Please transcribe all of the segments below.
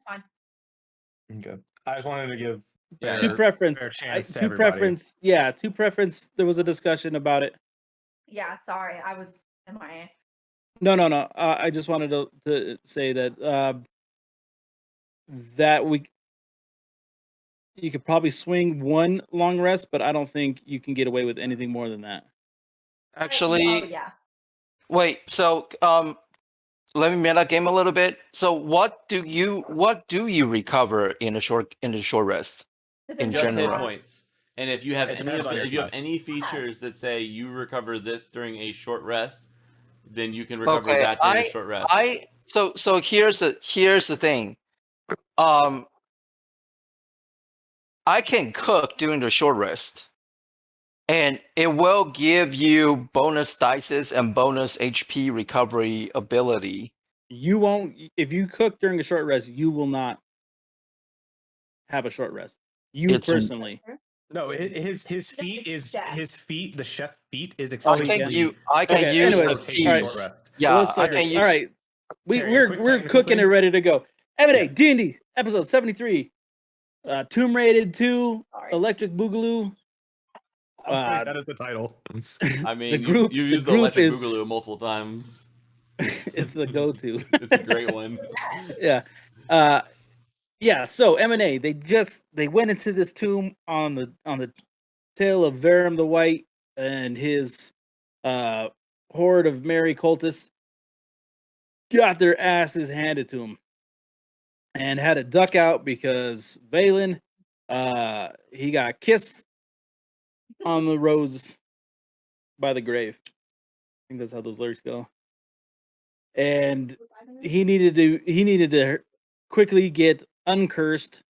fine. Okay. I just wanted to give Two preference. fair chance to everybody. Two preference. There was a discussion about it. Yeah, sorry, I was MIA. No. I just wanted to say that that you could probably swing one long rest, but I don't think you can get away with anything more than that. Actually, Oh yeah. wait. So let me meta game a little bit. So what do you recover in a short rest? In Just hit general. points. And if you have It any depends on your if you have class. any features that say you recover this during a short rest, then you can recover Okay, that during a short rest. So here's the thing. I can cook during the short rest, and it will give you bonus dices and bonus HP recovery ability. You won't if you cook during a short rest. You will not have a short rest. You personally. No, his feat is chef. his feat. The chef feat is I exclusively. can use the anyways, feat. alright. Short rest. Yeah, Let's I start can this. use. All right, Terry, a we're quick we're technical cooking thing? and ready to go. M&A&D&D episode 73. Tomb Raided 2, Sorry. Electric Boogaloo. That is the title. I mean, group- you the used the group electric is- boogaloo multiple times. It's a go-to. It's a great one. Yeah. So M&A, they went into this tomb on the tail of Verum the White and his horde of merry cultists. Got their asses handed to them and had to duck out because Valen he got kissed on the rose by the grave. I think that's how those lyrics go. And he needed to quickly get uncursed.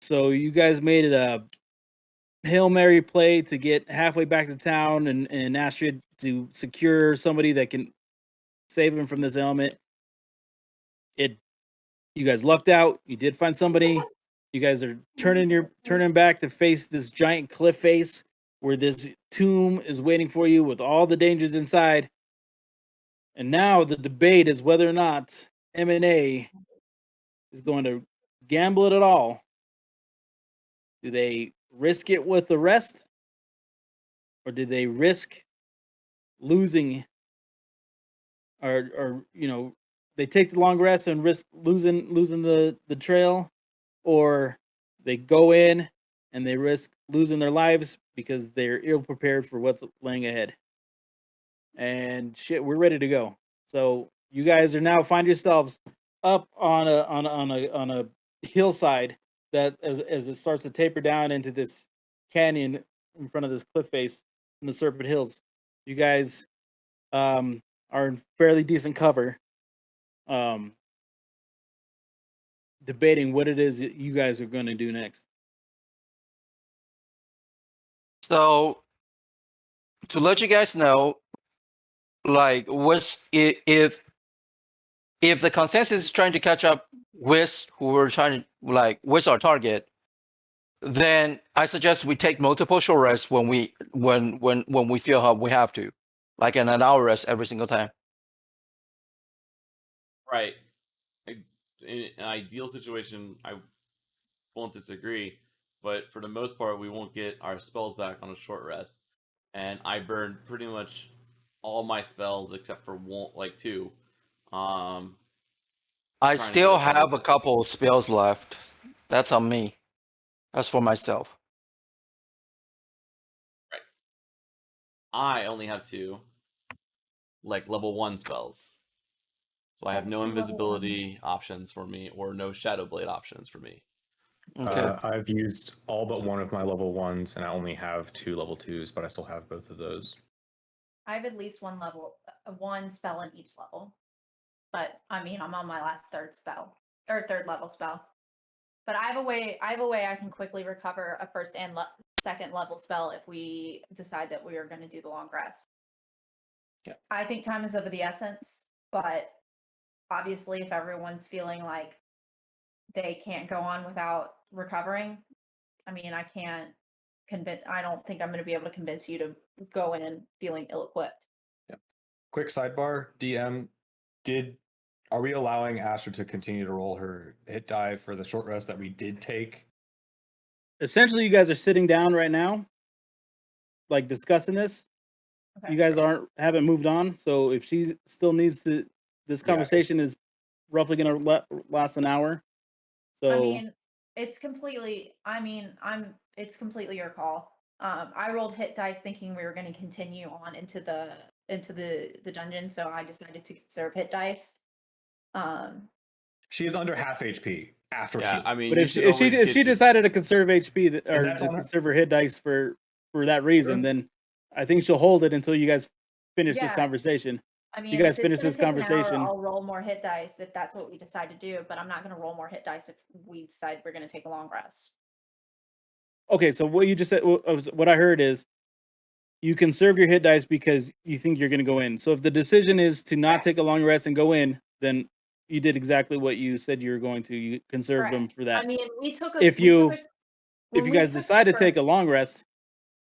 So you guys made it a Hail Mary play to get halfway back to town and Astrid to secure somebody that can save him from this ailment. You guys lucked out. You did find somebody. You guys are turning back to face this giant cliff face where this tomb is waiting for you with all the dangers inside. And now the debate is whether or not M&A is going to gamble it at all. Do they risk it with the rest? Or do they risk losing or they take the long rest and risk losing the trail, or they go in and they risk losing their lives because they're ill prepared for what's laying ahead. And shit, we're ready to go. So you guys are now find yourselves up on a hillside that as it starts to taper down into this canyon in front of this cliff face in the Serpent Hills. You guys are in fairly decent cover. Debating what it is that you guys are going to do next. So, to let you guys know, like, if the consensus is trying to catch up with who we're trying to with our target, then I suggest we take multiple short rests when we feel how we have to, like an hour rest every single time. Right. In an ideal situation, I won't disagree, but for the most part, we won't get our spells back on a short rest. And I burned pretty much all my spells except for two. I trying to still get us out have of a it. couple of spells left. That's on me. That's for myself. I only have 2, level 1 spells. So I have no invisibility options for me, or no Shadow Blade options for me. Okay. I've used all but one of my level 1s, and I only have 2 level 2s, but I still have both of those. I have at least one spell in each level. But I mean, I'm on my last third level spell. But I have a way I can quickly recover a first and second level spell if we decide that we are going to do the long rest. Yeah. I think time is of the essence, but obviously if everyone's feeling like they can't go on without recovering, I mean, I don't think I'm going to be able to convince you to go in feeling ill-equipped. Yeah. Quick sidebar, DM, did Are we allowing Asher to continue to roll her hit die for the short rest that we did take? Essentially, you guys are sitting down right now, like discussing this. Okay. You guys haven't moved on. So if she still needs to, this Yeah, conversation is roughly going to last an hour. So I mean, it's completely. I mean, It's completely your call. I rolled hit dice thinking we were going to continue on into the dungeon, so I decided to conserve hit dice. She is under half HP after Yeah, healing. I mean, but you if should she always get your- decided to conserve HP or that's to on her. conserve her hit dice for that reason, Sure. then I think she'll hold it until you guys finish this Yeah. conversation. I mean, guys if finish it's gonna this take an hour, conversation. I'll roll more hit dice if that's what we decide to do. But I'm not going to roll more hit dice if we decide we're going to take a long rest. Okay, so what you just said, what I heard is, you conserve your hit dice because you think you're going to go in. So if the decision is to not Correct. take a long rest and go in, then you did exactly what you said you were going to. You conserved them Correct. for that. I mean, we took a. If we took you- a- If when you we guys took decide to the take a first- long rest,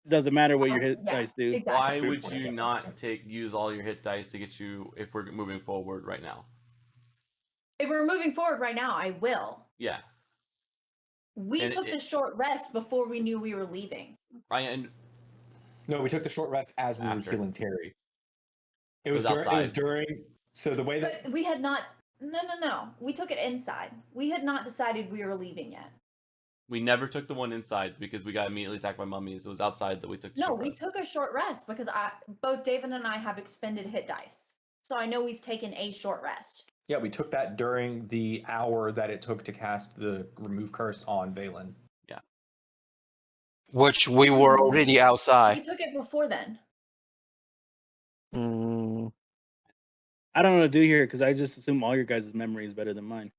it doesn't matter what your hit yeah, dice do. exactly. Why Good would point. you not use all your hit dice to get you if we're moving forward right now? If we're moving forward right now, I will. Yeah, We And took the short rest before we knew we were leaving. right. And No, we took the short rest as we After. were healing Terry. It was was during. It was outside. during. So the way that But we had not. No. We took it inside. We had not decided we were leaving yet. we never took the one inside because we got immediately attacked by mummies. It was outside that we took. The No, short we rest. took a short rest because both David and I have expended hit dice. So I know we've taken a short rest. yeah, we took that during the hour that it took to cast the remove curse on Valen. Which we were already We outside. took it before then. Mm, I don't know what to do here because I just assume all your guys' memory is better than mine.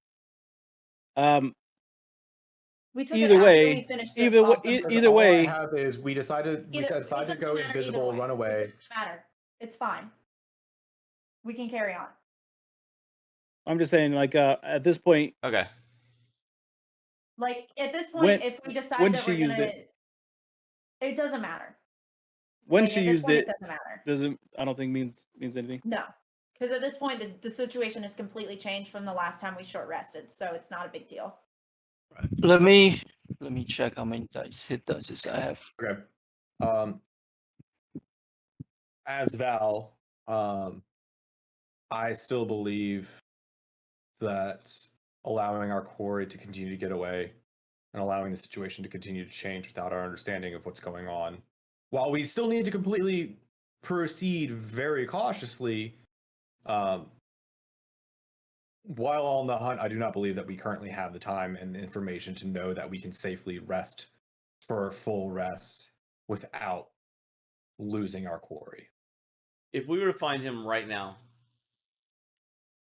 We took Either it after way- we finished either way- awesome either first- All way- I have is we decided It to doesn't go matter either invisible, way. run away. It doesn't matter. It's fine. We can carry on. I'm just saying, like, at this point, Okay. Like at this point, When- if we decide when that she we're used gonna, it- it doesn't matter. when Like, she at this used point, it, doesn't matter. doesn't I don't think means anything. No, because at this point, the situation has completely changed from the last time we short rested, so it's not a big deal. let me check how many hit dice I have. Okay. As Val, I still believe that allowing our quarry to continue to get away and allowing the situation to continue to change without our understanding of what's going on, while we still need to completely proceed very cautiously, while on the hunt, I do not believe that we currently have the time and the information to know that we can safely rest for a full rest without losing our quarry. If we were to find him right now,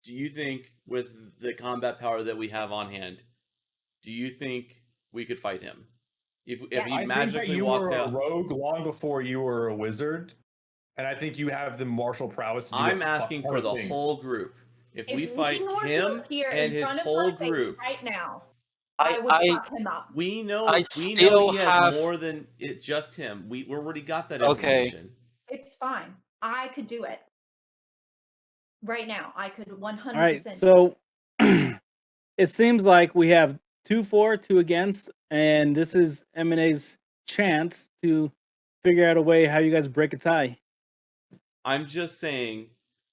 do you think with the combat power that we have on hand, do you think we could fight him? If Yeah, he I think that magically you walked were out, a rogue long before you were a wizard, and I think you have the martial prowess to do I'm a asking fuck for ton of the things. whole group. If we he fight were to him appear and in his front of whole my face group, right now, I- I would I- fuck him up. we know I we know still he has have- more than it just him. We already got that Okay. information. It's fine. I could do it right now. I could 100%. All right, so it seems like we have 2 for, 2 against, and this is M&A's chance to figure out a way how you guys break a tie. I'm just saying,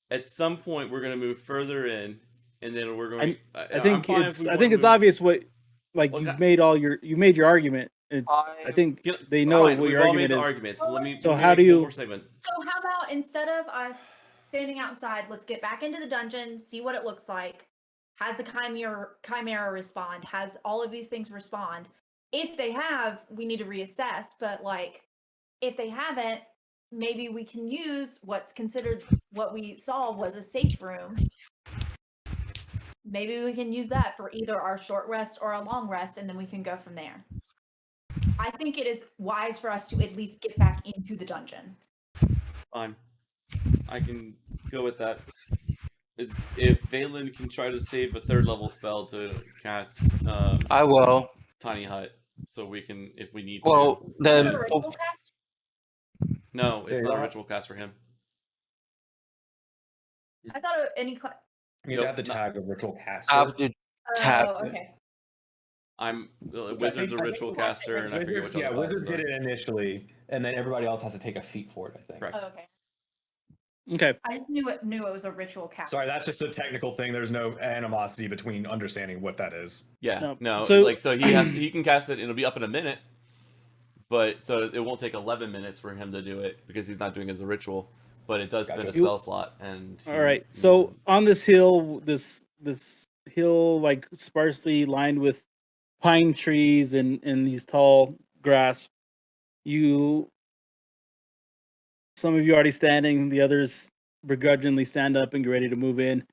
at some point we're going to move further in, and then we're going. I think I'm fine if it's we I wanna think it's move- obvious what, like, Well, you made your argument. It's I I- think Can- they know fine, what we've your all argument made the is. argument. So let me. So let me how make do one you- more segment. So how about instead of us standing outside, let's get back into the dungeon, see what it looks like. Has the chimera respond? Has all of these things respond? If they have, we need to reassess. But like, if they haven't, maybe we can use what's considered what we saw was a safe room. Maybe we can use that for either our short rest or a long rest, and then we can go from there. I think it is wise for us to at least get back into the dungeon. Fine. I can go with that. If Valen can try to save a 3rd level spell to cast I will. Tiny Hut, so we can, if we need Well, to. Is then that a ritual cast? No, it's Yeah, not a yeah. ritual cast for him. I thought any You have to have the tag of ritual caster. Have to tap. Oh, okay. I'm Which I Wizard's think- a I ritual think caster, and I forget Wizards, which other Wizards classes did are. it initially, and then everybody else has to take a feat for it. I think. Correct. Oh, okay. Okay. I just knew it was a ritual cast. Sorry, that's just a technical thing. There's no animosity between understanding what that is. Yeah, No. no, So- so he can cast it, and it'll be up in a minute. But so it won't take 11 minutes for him to do it because he's not doing it as a ritual. But it does spend Gotcha. a spell slot, and All right. So on this hill, this hill like sparsely lined with pine trees and these tall grass. Some of you already standing, the others begrudgingly stand up and get ready to move in.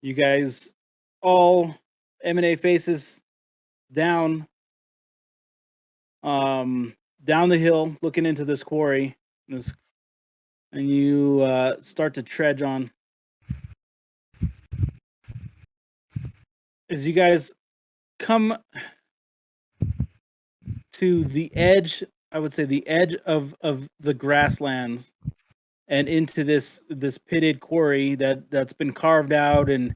You guys all M&A faces down down the hill looking into this quarry. And you start to trudge on. As you guys come to the edge, I would say the edge of the grasslands and into this pitted quarry that's been carved out and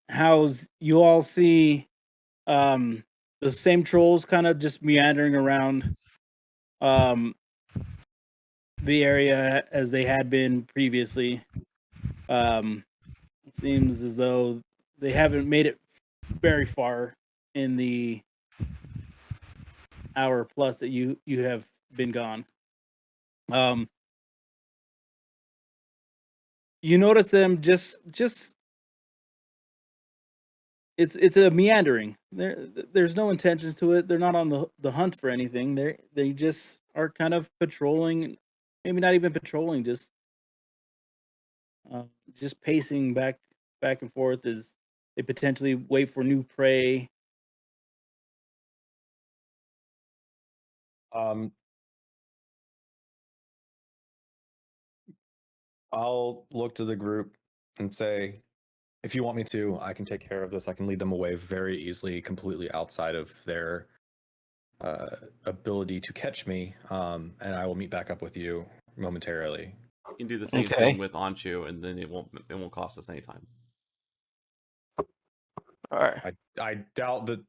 housed, you all see the same trolls kind of just meandering around the area as they had been previously. It seems as though they haven't made it very far in the hour plus that you have been gone. You notice them just it's a meandering. There's no intentions to it. They're not on the hunt for anything. They just are kind of patrolling, maybe not even patrolling, just pacing back and forth as they potentially wait for new prey. I'll look to the group and say, if you want me to, I can take care of this. I can lead them away very easily, completely outside of their ability to catch me. And I will meet back up with you momentarily. You can do the same Okay. thing with Anchu, and then it won't cost us any time. All right. I doubt that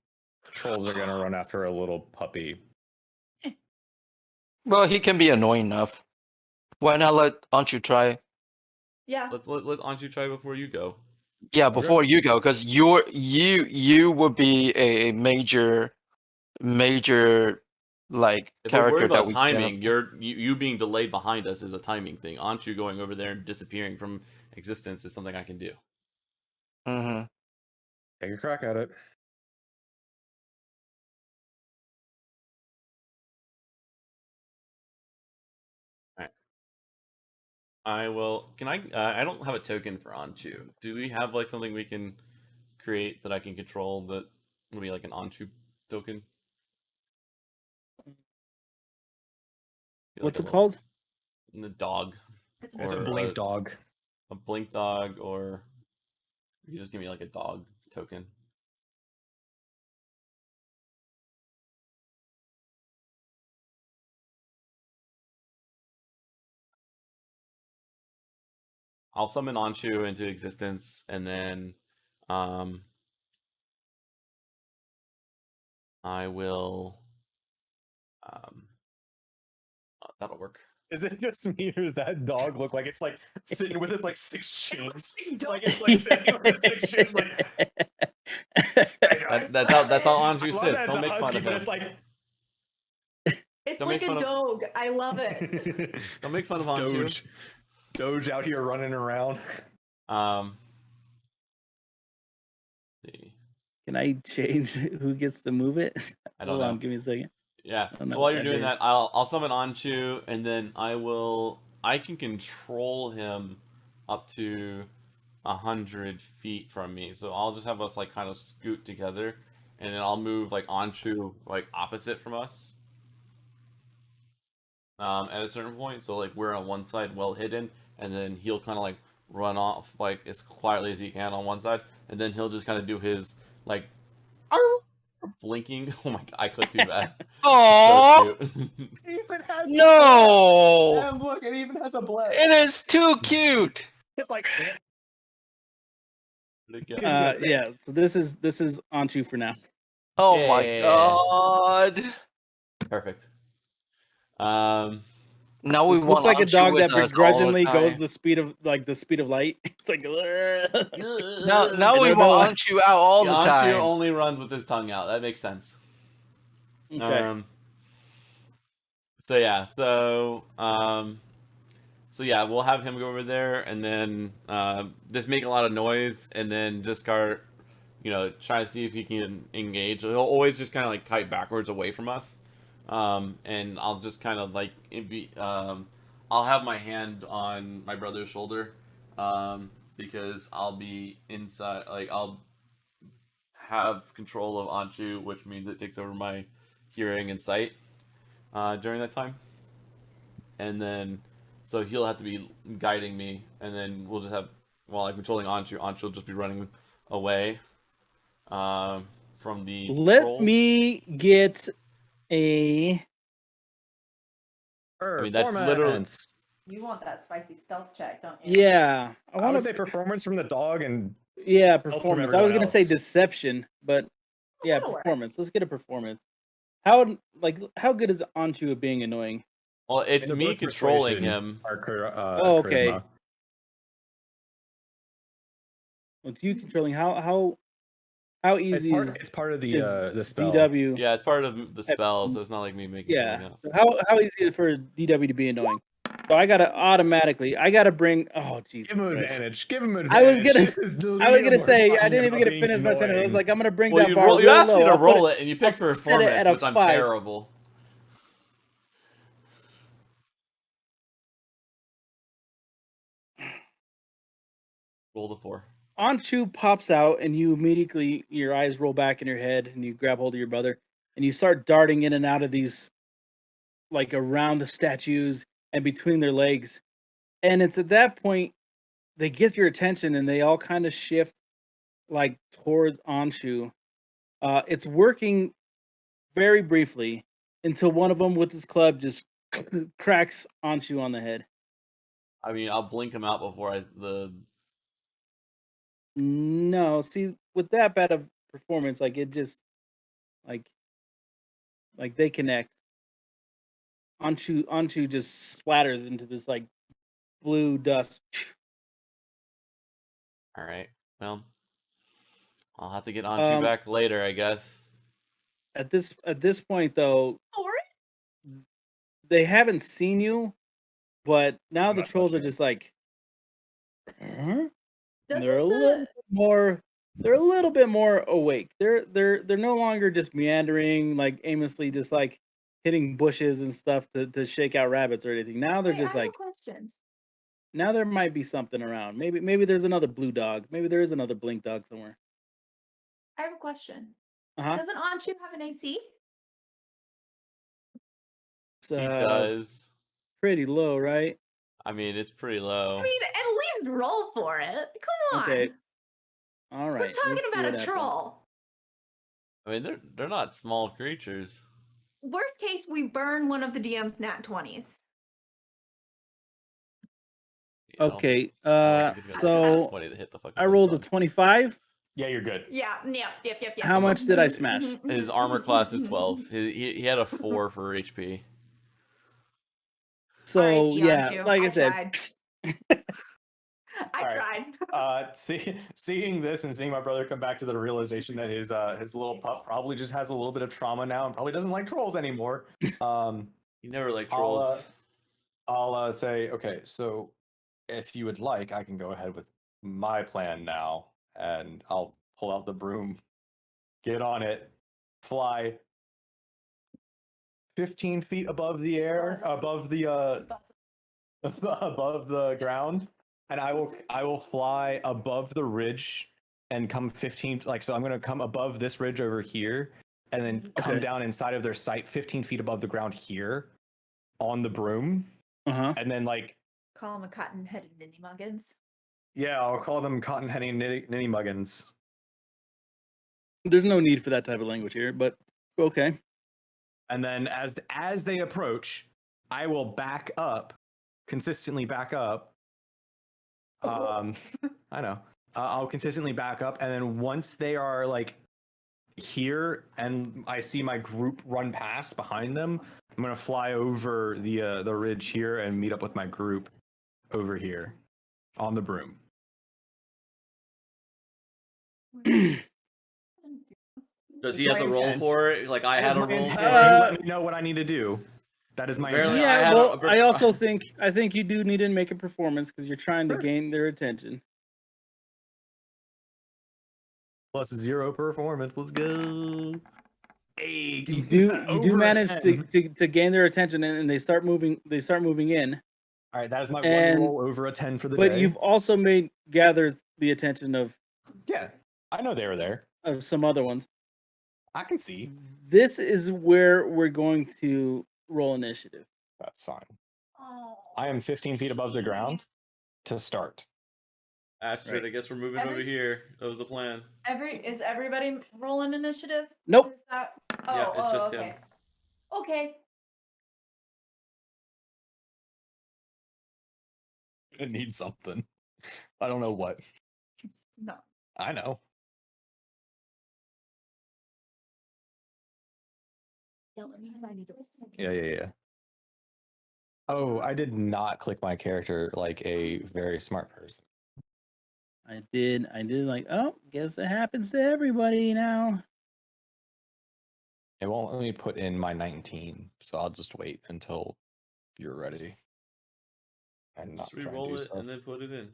trolls are gonna run after a little puppy. Well, he can be annoying enough. Why not let Anchu try? Yeah. Let Anchu try before you go. Yeah, Okay. before you go, because you would be a major like If we're worried character that about we timing, you being delayed behind us is a timing thing. Anchu going over there and disappearing from existence is something I can do. Mm-hmm. Take a crack at it. I will. Can I? I don't have a token for Anchu. Do we have like something we can create that I can control that would be like an Anchu token? Be What's like it called? The dog. It's a Or blink dog. A blink dog, or you just give me like a dog token. I'll summon Anchu into existence, and then I will that'll work. Is it just me, or does that dog look like it's like sitting with its like 6 shins? Like it's like sitting with its 6 shins, like That's how Anchu I love sits. that it's Don't a make husky, fun of but him. it's like It's Don't like make a fun of- dog. I love it. Don't make fun of It's Anchu. Doge out here running around. See. Can I change who gets to move it? I don't Hold on, know. give me a second. Yeah. I don't know So while what you're that doing is. that, I'll summon Anchu, and then I can control him up to 100 feet from me. So I'll just have us like kind of scoot together, and then I'll move like Anchu like opposite from us. At a certain point, so like we're on one side well hidden, and then he'll kind of like run off like as quietly as he can on one side, and then he'll just kind of do his like blinking. Oh my god, I clicked too fast. Aww, So cute. It even has no, and look, it even has a blade. it is too cute. It's like Yeah. So this is Anchu for now. Oh my Yeah. god! Perfect. Now we This want looks like a Anchu dog with that us all the begrudgingly goes time. the speed of light. It's like Now I we don't know. want Anchu out all the Anchu time. only runs with his tongue out. That makes sense. Okay. So yeah, so yeah, we'll have him go over there and then just make a lot of noise and then just start, try to see if he can engage. He'll always just kind of like kite backwards away from us, and I'll just kind of like I'll have my hand on my brother's shoulder, because I'll be inside, like I'll have control of Anshu, which means it takes over my hearing and sight during that time. And then, so he'll have to be guiding me, and then we'll just have, while I'm controlling Anshu will just be running away from the Let trolls. me get a. I mean, that's literally. You want that spicy stealth check, don't you? Yeah, I want would to say performance from the dog and Yeah, stealth from performance. I was everyone gonna say else. deception, but yeah, That'll work. performance. Let's get a performance. How good is Anchu at being annoying? Well, it's And me both controlling persuasion him. are Okay. charisma. It's you controlling. How easy is It's part of the spell. DW? Yeah, it's part of the spell, so it's not like me making something Yeah. up. So how easy is it for DW to be annoying? So I gotta bring. Oh Jesus. Give him Christ. advantage. Give him I was advantage. gonna say I didn't even get to finish my sentence. I was like, I'm gonna bring Well, that you, bar you real asked me low. to I'll put roll it, and you I'll picked set it performance, at a which I'm 5. terrible. Roll the 4. Anchu pops out, and you immediately your eyes roll back in your head, and you grab hold of your brother, and you start darting in and out of these, like around the statues and between their legs. And it's at that point they get your attention, and they all kind of shift like towards Anshu. It's working very briefly until one of them with his club just cracks Anshu on the head. I mean, I'll blink him out before No, see, with that bad of performance, like it just like they connect. Anshu just splatters into this like blue dust. All right. Well, I'll have to get Anshu back later, I guess. At this point, though, they haven't seen you, but now the trolls are just like, huh? And they're a little more. They're a little bit more awake. They're no longer just meandering, like aimlessly, just like hitting bushes and stuff to shake out rabbits or anything. Now they're just like, now there might be something around. Maybe there's another blue dog. Maybe there is another blink dog somewhere. I have a question. Uh-huh. Doesn't Anshu have an AC? He does. Pretty low, right? I mean, it's pretty low. I mean, at least roll for it. Come on. Okay. All right. We're talking about a troll. I mean, they're not small creatures. Worst case, we burn one of the DM's nat 20s. Okay. So I rolled a 25. Yeah, you're good. Yeah. Yep. How much did I smash? His armor class is 12. He had a 4 for HP. So RIP yeah, Anchu. like I said, I tried. Seeing this and seeing my brother come back to the realization that his little pup probably just has a little bit of trauma now and probably doesn't like trolls anymore. You never like trolls. I'll say, okay, so if you would like, I can go ahead with my plan now, and I'll pull out the broom, get on it, fly 15 feet above the air, above the ground, and I will fly above the ridge and come 15, like, so I'm going to come above this ridge over here and then come down inside of their sight 15 feet above the ground here on the broom. And then like call them a cotton-headed ninny muggins. Yeah, I'll call them cotton-headed ninny muggins. There's no need for that type of language here, but okay. And then as they approach, I will back up, consistently back up. I know. I'll consistently back up, and then once they are like here, and I see my group run past behind them, I'm gonna fly over the ridge here and meet up with my group over here on the broom. Does he It's have to my roll intent. for it? Like I That had is to my roll intent. for You it. let me know what I need to do. That is my Barely- intent. I Yeah, had well, a- I also think you do need to make a performance because you're trying to Sure. gain their attention. Plus 0 performance. Let's go. Hey, You do over a manage 10. to gain their attention, and they start moving in. All right, that is my And- one roll over a 10 for the But day. you've also gathered the attention Yeah, I know they were there. of some other ones. I can see. This is where we're going to roll initiative. That's fine. Oh. I am 15 feet above the ground to start. Astrid, Right. I guess we're moving over here. That was the plan. Is everybody rolling initiative? Nope. Is that? Yeah, it's just okay. him. Okay. I need something. I don't know what. No. I know. Yeah. Oh, I did not click my character like a very smart person. I did like, oh, guess it happens to everybody now. It won't let me put in my 19, so I'll just wait until you're ready. And not Just try and re-roll do it stuff. and then put it in.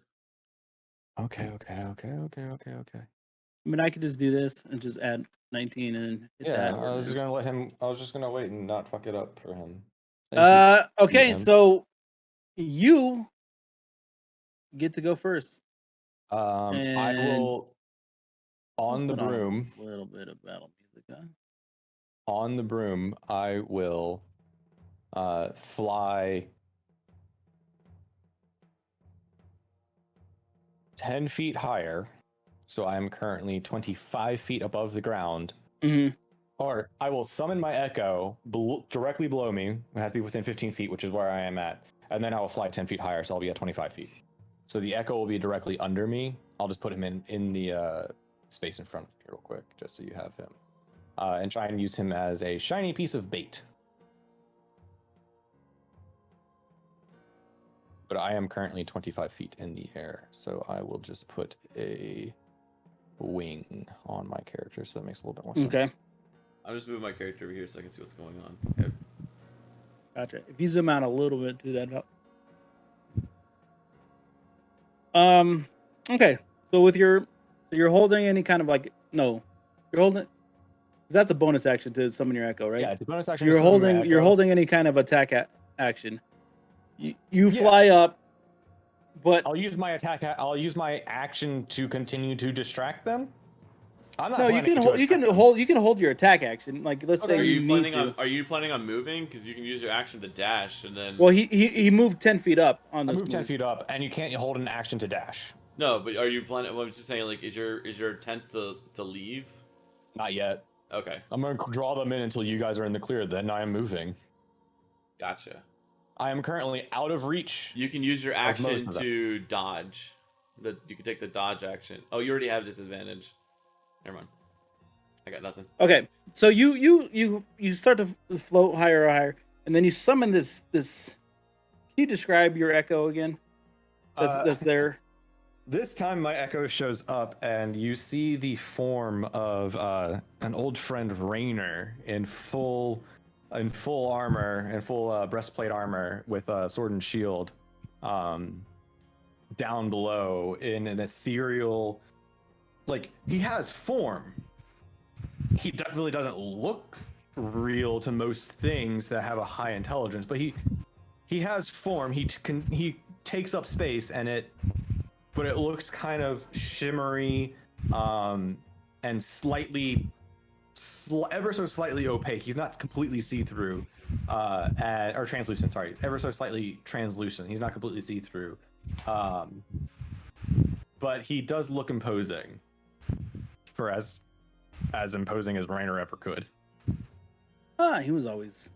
Okay. I mean, I could just do this and just add 19 and hit Yeah, that. I was just gonna let him. I was just gonna wait and not fuck it up for him. Thank Okay, DM. so you get to go first. I and- will on the Put on broom. a little bit of battle music on. On the broom, I will fly 10 feet higher. So I am currently 25 feet above the ground. Mm-hmm. Or I will summon my echo directly below me. It has to be within 15 feet, which is where I am at. And then I will fly 10 feet higher, so I'll be at 25 feet. So the echo will be directly under me. I'll just put him in the space in front of me real quick, just so you have him. And try and use him as a shiny piece of bait. But I am currently 25 feet in the air, so I will just put a wing on my character, so that makes a little bit more sense. Okay. I'm just moving my character over here so I can see what's going on. Okay. Gotcha. If you zoom out a little bit, do that up. Okay. So with you're holding any kind of like you're holding. That's a bonus action to summon your echo, right? Yeah, it's a bonus action. to You're summon my holding. You're echo. holding any kind of attack action. You Yeah. fly up, but I'll use my attack. I'll use my action to continue to distract them. I'm not. no, you planning can to hold. You attack can them. hold. You can hold your attack action. Like let's Okay. say Are you need planning to. on? Are you planning on moving? Because you can use your action to dash, and then. Well, he moved 10 feet up on I this moved 10 move. feet up, and you can't hold an action to dash. No, but are you planning? Well, I'm just saying, like, is your intent to leave? Not yet. Okay, I'm going to draw them in until you guys are in the clear. Then I am moving. gotcha. I am currently out of reach. You can use your Like most action of them. to dodge. You can take the dodge action. Oh, you already have disadvantage. Never mind. I got nothing. Okay, so you start to float higher, and then you summon this. Can you describe your echo again? That's there. This time my echo shows up, and you see the form of an old friend Rainer in full armor and full breastplate armor with a sword and shield, down below in an ethereal, like he has form. He definitely doesn't look real to most things that have a high intelligence, but he has form. He takes up space, but it looks kind of shimmery, and slightly, ever so slightly opaque. He's not completely see-through, or translucent. Sorry, ever so slightly translucent. He's not completely see-through, but he does look imposing, for as imposing as Rainer ever could. He was always.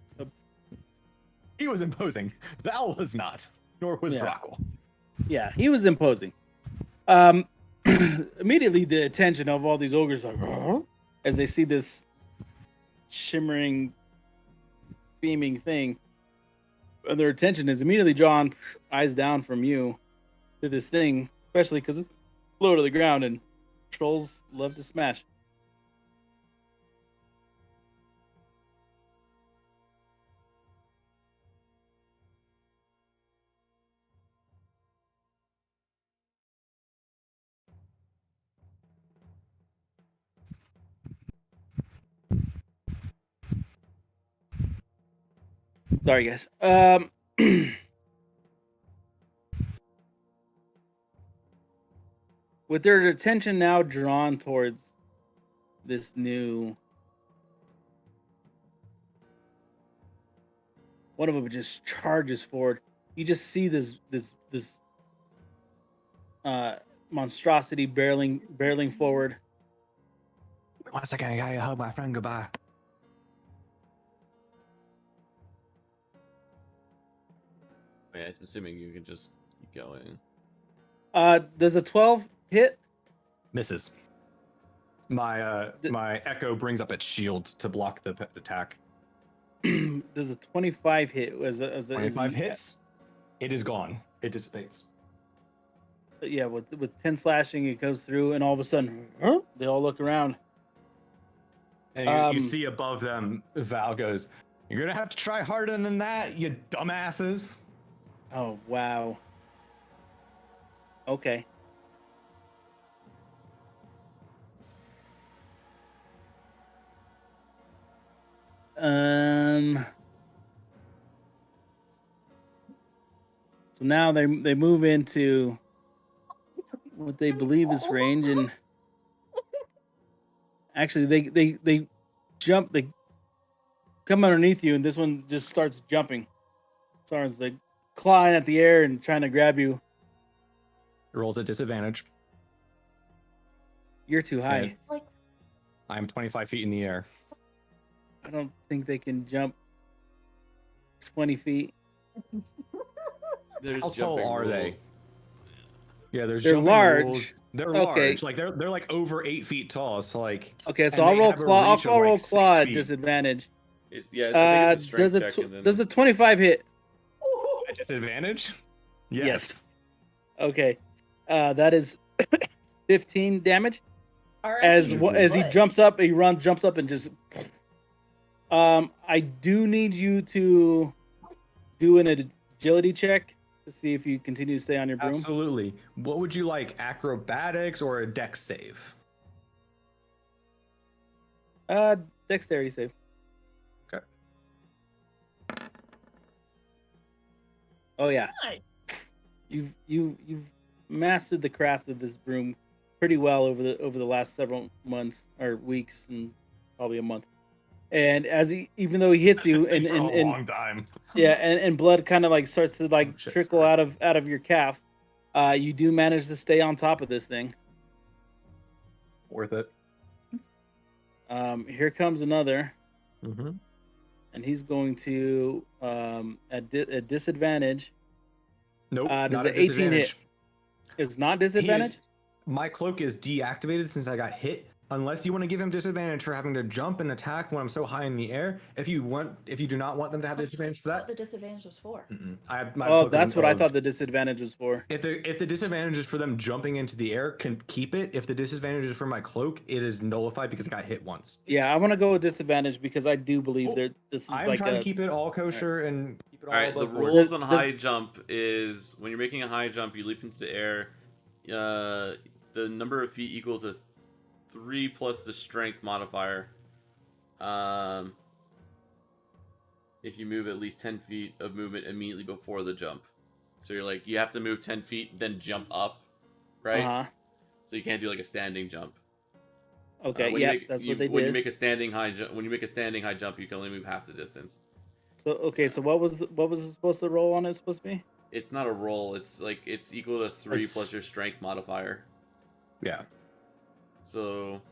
He was imposing. Val was not, nor was Yeah. Brockle. Yeah, he was imposing. immediately the attention of all these ogres like, "Huh?" as they see this shimmering, beaming thing, and their attention is immediately drawn, eyes down from you, to this thing, especially because it's low to the ground and trolls love to smash. Sorry, guys. With their attention now drawn towards this new, one of them just charges forward. You just see this monstrosity barreling forward. 1 second, I gotta hug my friend goodbye. Yeah, I'm assuming you can just keep going. Does a 12 hit? Misses. My D- my echo brings up its shield to block the attack. Does a 25 hit? As a 25 hits. It is gone. It dissipates. Yeah, with 10 slashing, it goes through, and all of a sudden, they all look around. And you see above them, Val goes, "You're gonna have to try harder than that, you dumbasses." Oh wow. Okay. So now they move into what they believe is range, and actually they jump, they come underneath you, and this one just starts jumping. Starts like clawing at the air and trying to grab you. Rolls at disadvantage. You're too high. And- It's like I'm 25 feet in the air. I don't think they can jump 20 feet. There's How tall jumping are they? rules. Yeah, there's They're jumping large. rules. They're Okay. large. Like they're like over 8 feet tall. So like, Okay, so and I'll they roll have a claw. reach of, I'll like, roll 6 claw at feet. disadvantage. Yeah, I think it's a strength Does check. And then... does a 25 hit? At disadvantage? Yes. Okay, that is 15 damage. all right, As use as he foot. jumps up, jumps up and just. I do need you to do an agility check to see if you continue to stay on your broom. Absolutely. What would you like? Acrobatics or a dex save? Dexterity save. Okay. Oh yeah, Nice. you've mastered the craft of this broom pretty well over the last several months or weeks and probably a month. And as even though he hits you, This thing for a and long time. yeah, and blood kind of like starts to like Oh, shit, trickle sorry. out of your calf, you do manage to stay on top of this thing. Worth it. Here comes another, Mm-hmm. and he's going to at disadvantage. Nope. Does not the at 18 hit? disadvantage. It's not He is- disadvantage. My cloak is deactivated since I got hit. Unless you want to give him disadvantage for having to jump and attack when I'm so high in the air. If you do not want them to have disadvantage for That's what that, the disadvantage was for. I have my Oh, cloak that's what I of- thought the disadvantage was for. If the disadvantage is for them jumping into the air, can keep it. If the disadvantage is for my cloak, it is nullified because I got hit once. Yeah, I want to go with disadvantage because I do believe Oh, that this is I'm like trying a. to keep it all kosher and keep it all All right, the above board. rules on Does- high jump is when you're making a high jump, you leap into the air. The number of feet equal to 3 plus the strength modifier. If you move at least 10 feet of movement immediately before the jump. So you're like, you have to move 10 feet, then jump up, right? Uh-huh. So you can't do like a standing jump. Okay, When you yeah, make- that's you- what they When you did. make a standing high jump, you can only move half the distance. So okay, so what was it supposed to roll on? It supposed to be? It's not a roll. It's like it's equal to 3 It's- plus your strength modifier. Yeah. So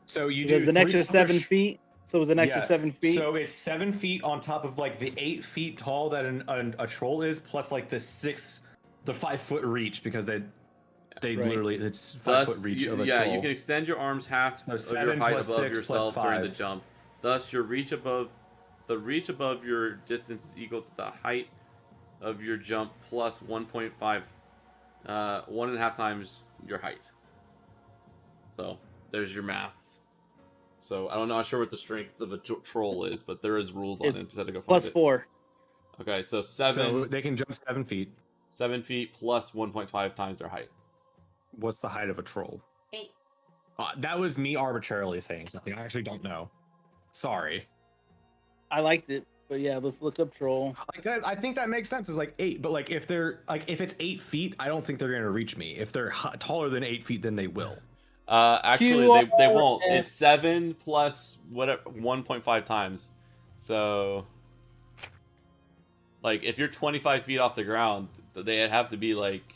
So you It do was an 3 extra plus their 7 feet. So it was an extra Yeah, 7 feet. So it's 7 feet on top of like the 8 feet tall that a troll is, plus like the 5 foot reach because they. They Right. literally, it's 5 Thus, foot reach you, of a yeah, troll. you can extend your arms half So of your 7 height plus above 6 plus yourself during the 5. jump. Thus, the reach above your distance is equal to the height of your jump plus 1.5, 1.5 times your height. So there's your math. So I'm not sure what the strength of a troll is, but there is rules on It's it. Instead of +4. Okay, so So they can jump 7 feet. 7 feet plus 1.5 times their height. What's the height of a troll? 8. That was me arbitrarily saying something. I actually don't know. Sorry. I liked it, but yeah, let's look up troll. Like I think that makes sense. Is like 8, but like if it's 8 feet, I don't think they're gonna reach me. If they're taller than 8 feet, then they will. Actually, they won't. It's 7 plus whatever 1.5 times. So, like, if you're 25 feet off the ground, they'd have to be like,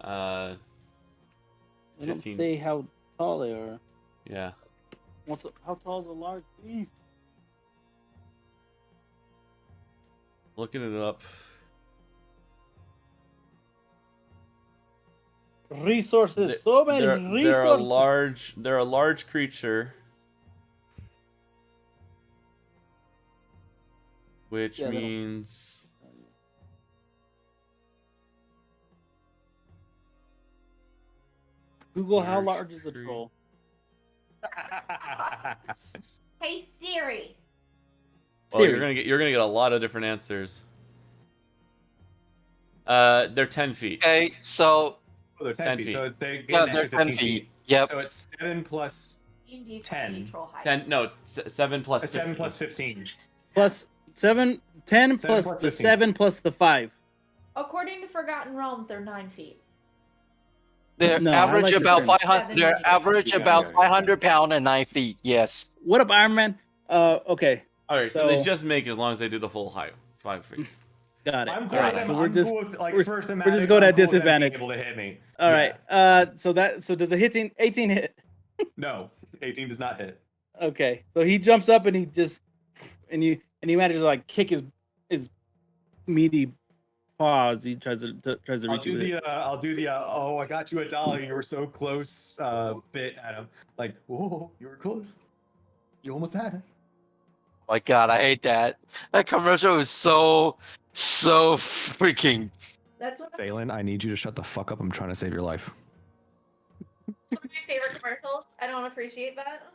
They don't 15. say how tall they are. Yeah. How tall is a large beast? Looking it up. Resources, so many resources. They're a large creature, which Yeah, means Google how large large is a tree. troll. Hey Siri. well, Siri. you're gonna get a lot of different answers. They're 10 feet. Okay, so Oh, they're 10 feet. So they get yeah, an they're extra 10 15 feet. Yep. So it's 7 plus D&D 10. troll height. 10. No, 7 plus 15. 7 plus 15. Plus 7, 10 7 plus plus the 15. 7 plus the 5. According to Forgotten Realms, they're 9 feet. They're No, I average like the about term. 500. 7 They're meters. average Yeah, about yeah, 500 pound and 9 feet. Yes. What up, Iron Man? Okay, All right, so they So- just make as long as they do the full height, 5 feet. got it. I'm cool All with right, them. so we're I'm just cool with like we're- first we're just going at disadvantage. Able to hit me. all Yeah. right. So does a 18 hit? No, 18 does not hit. Okay, so he jumps up and he just and he manages to like kick his meaty paws. He tries to I'll reach you do with it. I'll do the oh, I got you $1. You were so close bit at him. Like, whoa, you were close. You almost had it. Oh my God, I hate that. That commercial is so freaking. That's one of Balin, I need you to shut the fuck up. I'm trying to save your life. my favorite commercials. I don't appreciate that.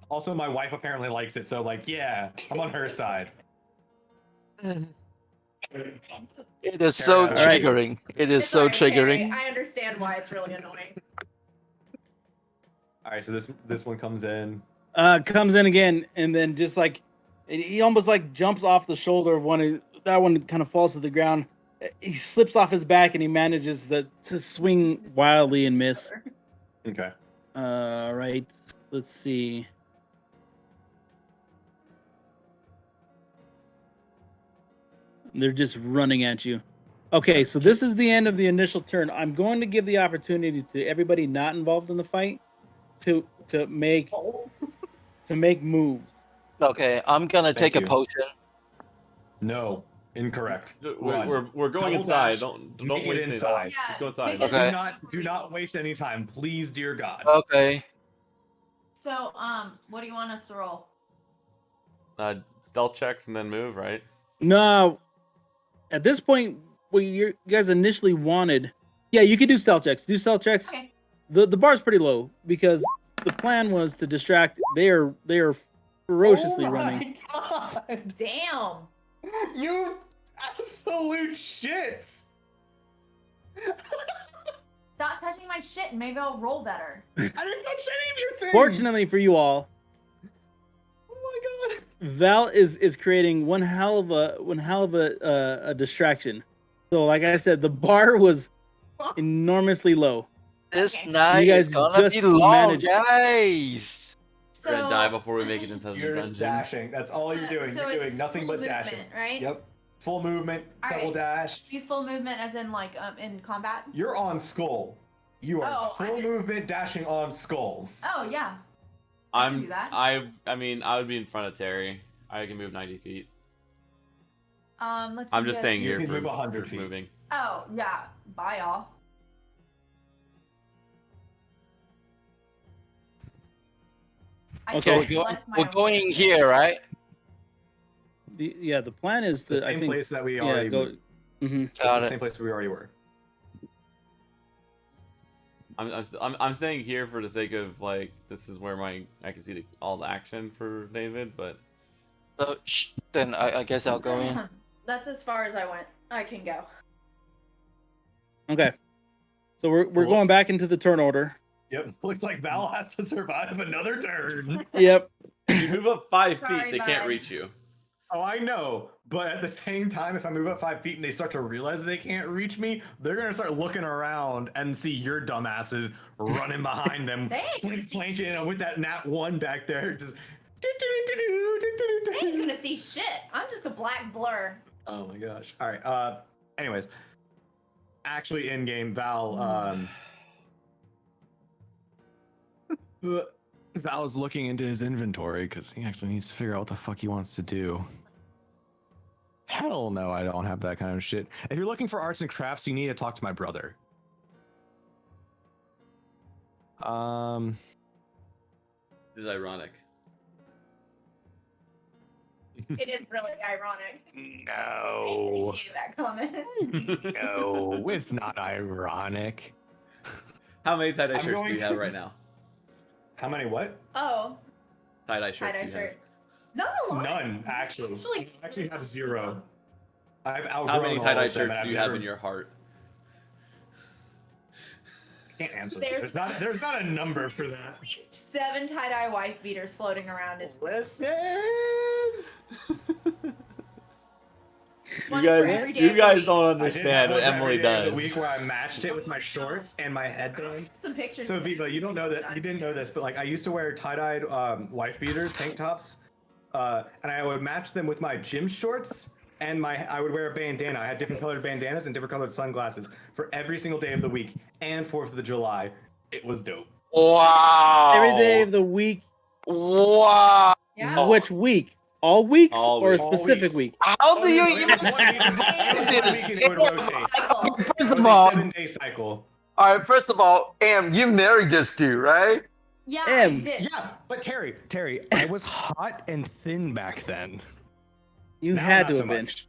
Also, my wife apparently likes it, so like, yeah, I'm on her side. It is so All right. triggering. It is It's so alright, Terry. triggering. I understand why it's really annoying. All right, so this one comes in. Comes in again and then just like he almost like jumps off the shoulder of one. That one kind of falls to the ground. He slips off his back and he manages to swing wildly and miss. Okay. Right. Let's see. They're just running at you. Okay, so this is the end of the initial turn. I'm going to give the opportunity to everybody not involved in the fight to make moves. Okay, I'm gonna Thank take a you. potion. No, incorrect. Run. We're going Double inside. dash. Don't Make it waste any inside. time. Yeah, Just go inside. make it- Okay. Do not waste any time, please, dear God. Okay. So, what do you want us to roll? Stealth checks and then move, right? No, at this point, what you guys initially wanted, yeah, you could do stealth checks. Do stealth checks. Okay. The bar's pretty low because the plan was to distract. They are ferociously Oh my running. God. Damn. You absolute shits. Stop touching my shit and maybe I'll roll better. I didn't touch any of your things. Fortunately for you all, Oh my God. Val is creating one hell of a distraction. So, like I said, the bar was enormously low. This Okay. night You is guys gonna be just long, managed- guys. So, We're gonna die before we make it into the You're just dungeon. dashing. That's all you're doing. so You're doing it's nothing full but dashing. movement, right? Yep. Full movement, All double right. dash. Be full movement as in like in combat? You're on skull. You are Oh, full movement dashing on skull. Oh yeah. I can do that. I mean, I would be in front of Terry. I can move 90 feet. Let's see. I'm just guys. staying You here can for move 100 for feet. moving. Oh yeah. Bye y'all. I Okay. So can't select my we're own going character. here, right? The plan is The to I same think place that we yeah already go. moved. hmm Got The it. same place we already were. I'm staying here for the sake of like this is where I can see all the action for David, but So then I guess I'll go in. That's as far as I went. I can go. Okay. So we're Well, going looks- back into the turn order. Yep. Looks like Val has to survive another turn. Yep. if you move up 5 feet, Sorry, they can't bud. reach you. Oh, I know. But at the same time, if I move up 5 feet and they start to realize they can't reach me, they're gonna start looking around and see your dumbasses running behind them, They ain't gonna see flanking with that nat 1 back there, just. They ain't gonna see shit. I'm just a black blur. Oh my gosh. All right. Anyways, actually, in game, Val. Val is looking into his inventory because he actually needs to figure out what the fuck he wants to do. Hell no, I don't have that kind of shit. If you're looking for arts and crafts, you need to talk to my brother. This is ironic. It is really ironic. I No. appreciate that comment. No, it's not ironic. How many tie-dye I'm shirts do going you have to- right now? How many what? Oh, Tie-dye shirts. tie-dye you have? shirts. Not a lot. None, actually. I actually have 0. I've outgrown How many all tie-dye of them, and shirts I've do you have never- in your heart? Can't answer. There's- There's not a number for that. At least 7 tie-dye wife beaters floating around. Listen. One for every day You of the guys week. don't I did understand have what one for Emily every day of does. The week where I matched it with my shorts and my headband. Some pictures. So Viva, you don't know that. You didn't know this, but like I used to wear tie-dyed wife beaters, tank tops, and I would match them with my gym shorts. And I would wear a bandana. I had different colored bandanas and different colored sunglasses for every single day of the week and 4th of July. It was dope. Wow. Every day of the week. Wow. Yeah. Which week? All weeks All or weeks. a All specific weeks. week? How do you It even was one week- it was 1 week and it would rotate. Cycle. It First was of a all, 7-day cycle. all right. First of all, you married this dude, right? Yeah, I M. did. Yeah, but Terry, I was hot and thin back then. You Now, had not to so have been. much.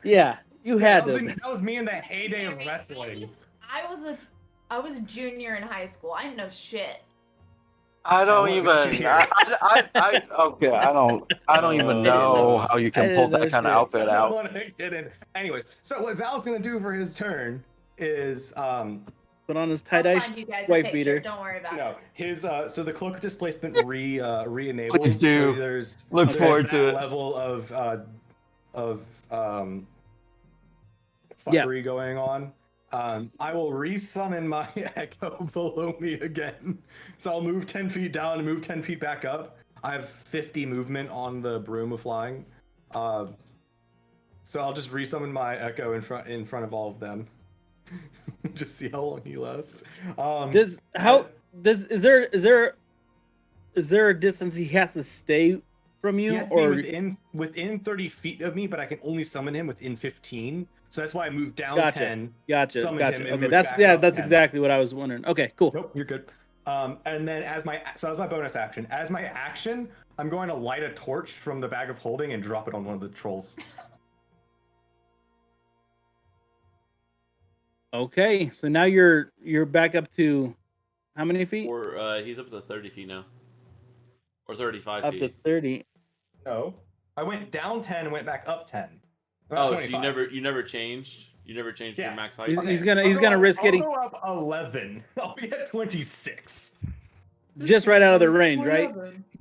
Yeah, you had that, to. was Have me, been. that was me in the heyday of Very wrestling. nice. I was a junior in high school. I didn't know shit. I don't what even. makes you here? Okay. I don't even know how you I can pull didn't know that kind of shit. outfit I don't out. want to get in. Anyways, so what Val's gonna do for his turn is Put on his I'll tie-dye find you guys wife a picture. beater. Don't worry about no it. his so the cloak of displacement re-enables. Please do. So there's Look there's forward that to it. level of Yeah. fuckery going on. I will resummon my echo below me again. So I'll move 10 feet down and move 10 feet back up. I have 50 movement on the broom of flying. So I'll just resummon my echo in front of all of them. Just see how long he lasts. Is there a distance he has to stay from you, He has to be or within 30 feet of me, but I can only summon him within 15. So that's why I moved down Gotcha. 10. gotcha? summoned Gotcha. him and Okay, moved that's back yeah, up that's 10. exactly what I was wondering. Okay, cool. Nope, you're good. And then as my bonus action, I'm going to light a torch from the bag of holding and drop it on one of the trolls. Okay, so now you're back up to how many feet? Or he's up to 30 feet now. Or 35 Up to feet. 30. No, I went down 10 and went back up 10. Oh, so 25. you never changed? You never changed Yeah. your max height? He's Okay, gonna I'll go risk I'll getting go up 11. I'll be at 26. just right out of the range, right?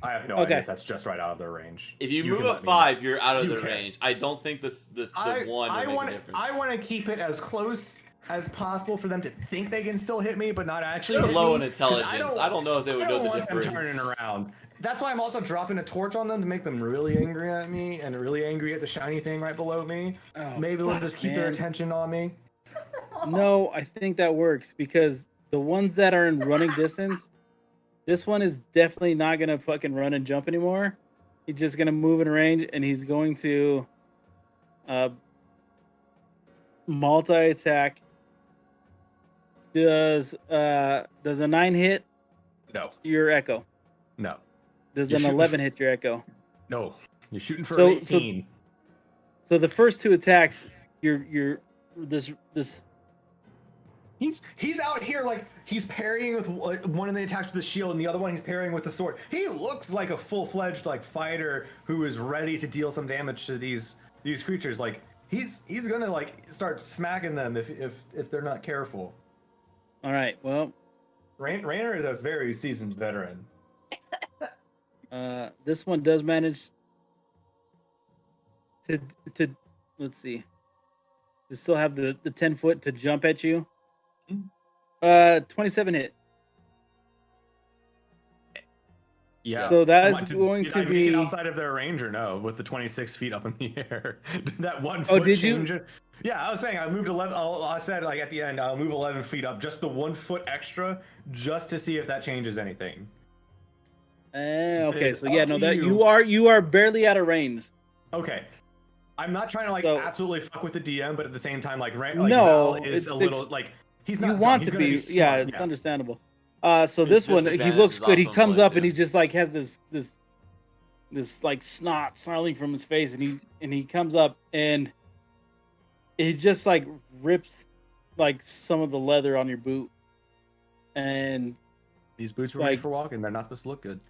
I have no Okay. idea if that's just right out of their range. If you can move let up me know. 5, you're out of You the can. range. I don't think the one I will make want a difference. I want to keep it as close as possible for them to think they can still hit me, but not actually. They're hit low me, in 'cause intelligence. I don't know if they would I know don't the want them difference. turning around. That's why I'm also dropping a torch on them to make them really angry at me and really angry at the shiny thing right below me. Oh, Maybe they'll fuck, just keep their man. attention on me. No, I think that works because the ones that are in running distance, this one is definitely not gonna fucking run and jump anymore. He's just gonna move in range, and he's going to multi-attack. Does a 9 hit No, your echo? no. Does You're an shooting 11 hit your echo? No, you're shooting for So- an 18. So the first 2 attacks, you're this He's out here like he's parrying with one of the attacks with the shield, and the other one he's parrying with the sword. He looks like a full-fledged like fighter who is ready to deal some damage to these creatures. Like he's gonna like start smacking them if they're not careful. All right. Well, Rainer is a very seasoned veteran. this one does manage to let's see, to still have the 10 foot to jump at you. 27 hit. Yeah. So that Come is on, going did to I make be it outside of their range or no? With the 26 feet up in the air, did that 1 Oh, foot did you? change it? Yeah, I was saying I moved 11. I said like at the end I'll move 11 feet up, just the 1 foot extra, just to see if that changes anything. okay. It's So yeah, up no, to that you. you are barely out of range. Okay. I'm not trying to like So- absolutely fuck with the DM, but at the same time, like, No, Val is it's a little like he's not. You dumb. want He's to gonna be, smart. yeah, it's understandable. So His this one, he disadvantage looks is good. He also comes important, up and too. he just like has this like snot snarling from his face, and he comes up and he just like rips like some of the leather on your boot, and These boots were like- made for walking. They're not supposed to look good.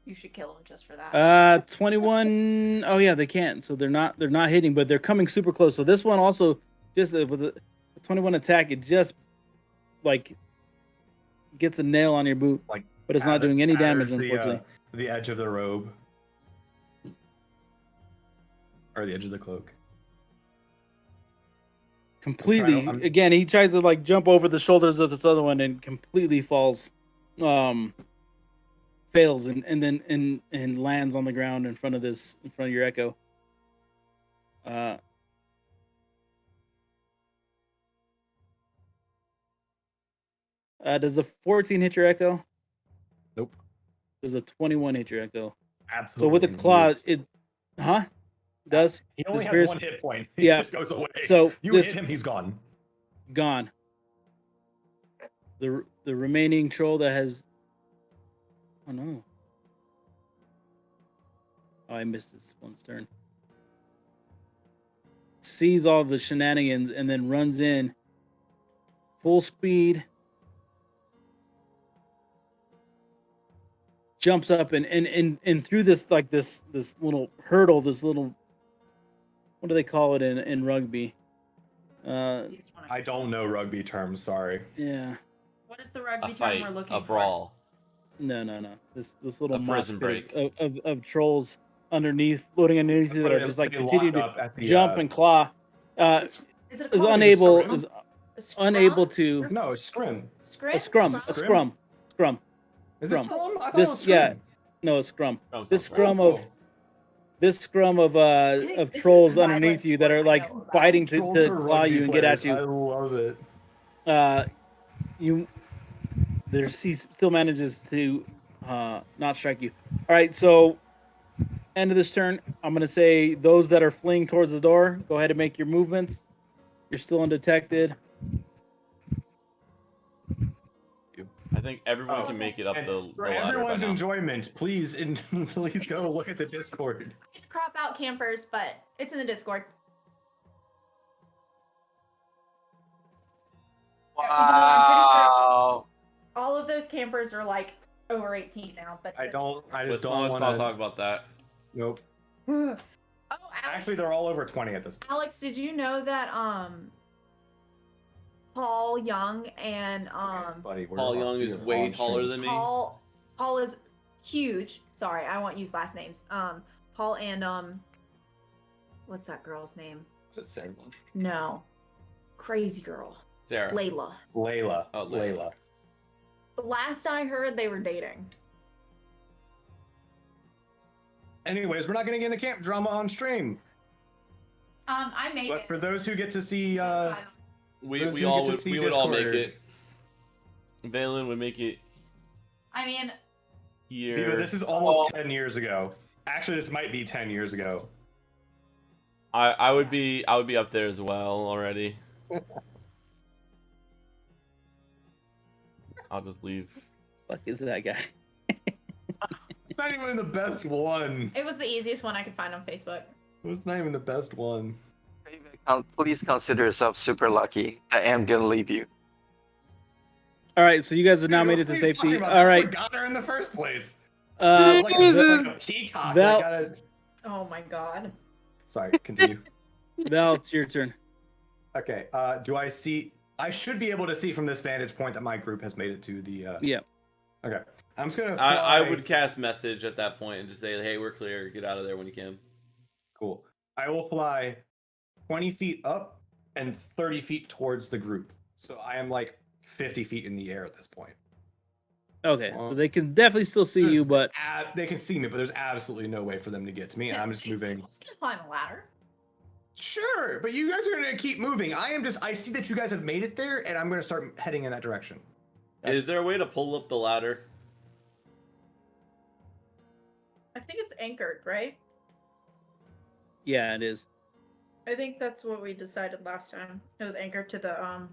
You should kill him just for that. 21. Oh yeah, they can't. So they're not hitting, but they're coming super close. So this one also just with a 21 attack, it just like gets a nail on your boot, Like, but it's not doing any damage, Batters unfortunately. the edge of the robe or the edge of the cloak. Completely. I'm- Again, he tries to like jump over the shoulders of this other one and completely falls, fails, and then lands on the ground in front of your echo. Does a 14 hit your echo? Nope. Does a 21 hit your echo? Absolutely. So with the claw, does He only disappears- has 1 hit point. He Yeah. just goes away. So you this hit him, he's gone. gone. The remaining troll that has. Oh no. Oh, I missed this one's turn. Sees all the shenanigans and then runs in full speed. Jumps up and through this like this little hurdle, this little, what do they call it in rugby? I don't know rugby terms, sorry. Yeah. What is the rugby A term fight, we're looking a brawl. No. This little A mosh prison pit break. of trolls floating underneath you that are just like They continue lock to up at the, jump and claw. Is it a Is claw? unable scrum? is A scrum? unable to No, it's scrim. Scrim? a scrum Is it a scrim? scrum. Is Scrum. it scrum? I thought This- it was scrim. yeah. No, a scrum. Oh, it's This not scrum. scrum of this scrum of trolls underneath you that are like fighting to Trolls are claw rugby you and get at players. I you. love it. He still manages to not strike you. All right, so end of this turn, I'm gonna say those that are fleeing towards the door, go ahead and make your movements. You're still undetected. I think everyone can make it up And the for ladder by everyone's now. enjoyment, please please go look at the Discord. I could crop out campers, but it's in the Discord. Even though I'm pretty sure Wow. all of those campers are like over 18 now. But I just Let's don't not want to. talk about that. Nope. Oh, Alex, Actually, they're all over 20 at this point. Alex, did you know that Paul Young and Buddy, Paul Young is way taller than me. Paul is huge. Sorry, I won't use last names. Paul and what's that girl's name? Is it Sarah? No, crazy girl, Sarah. Layla. Layla. Oh, Layla. The last I heard, they were dating. Anyways, we're not gonna get into camp drama on stream. I made But it. for those who get to see, We Those we who all get to would, see we would all make Discord. it. Valen would make it I mean, here. Diva, this is almost 10 years ago. Actually, this might be 10 years ago. I would be up there as well already. I'll just leave. Fuck is that guy? It's not even the best one. It was the easiest one I could find on Facebook. It was not even the best one. Please consider yourself super lucky. I am gonna leave you. All right, so you guys have now Dude, made what it to are you safety. talking about? All That's right. what got her in the first place. It Uh, was like a peacock. Val- that got it. Oh my god. Sorry, continue. Val, it's your turn. Okay. Do I see? I should be able to see from this vantage point that my group has made it to the. Yeah. Okay. I'm just gonna. Fly. I would cast message at that point and just say, "Hey, we're clear. Get out of there when you can." Cool. I will fly 20 feet up and 30 feet towards the group. So I am like 50 feet in the air at this point. Okay, so Well, they can definitely still see you, but They can see me, but there's absolutely no way for them to get to me. And I'm just moving. I was gonna climb a ladder. Sure, but you guys are gonna keep moving. I see that you guys have made it there, and I'm gonna start heading in that direction. Is there a way to pull up the ladder? I think it's anchored, right? yeah, it is. I think that's what we decided last time. It was anchored to the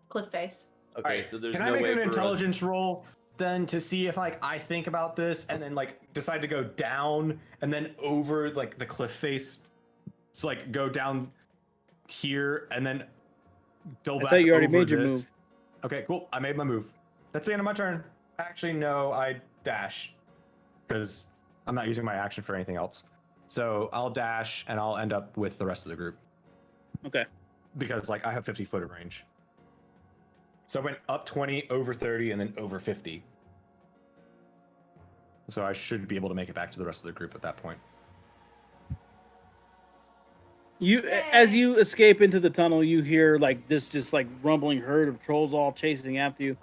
cliff face. Okay, Alright, so there's Can no I make way an for intelligence roll then to see if like I think about this and then like decide to go down and then over like the cliff face, so like go down here and then go I back. thought you already over made your this. move. Okay, cool. I made my move. That's the end of my turn. Actually, no, I dash because I'm not using my action for anything else. So I'll dash and I'll end up with the rest of the group Okay. because like I have 50 foot of range. So I went up 20, over 30, and then over 50. So I should be able to make it back to the rest of the group at that point. As you escape into the tunnel, you hear like this just like rumbling herd of trolls all chasing after you.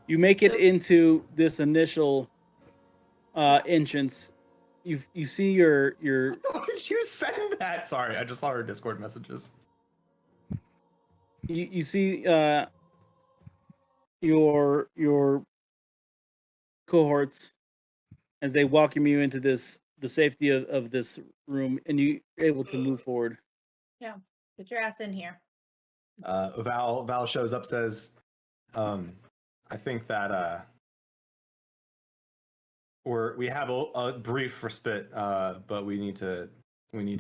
You make it into this initial entrance. You see your Why did you send that? Sorry, I just saw her Discord messages. you see your cohorts as they welcome you into the safety of this room, and you're able to move forward. Get your ass in here. Val shows up, says, I think that we have a brief respite, but we need to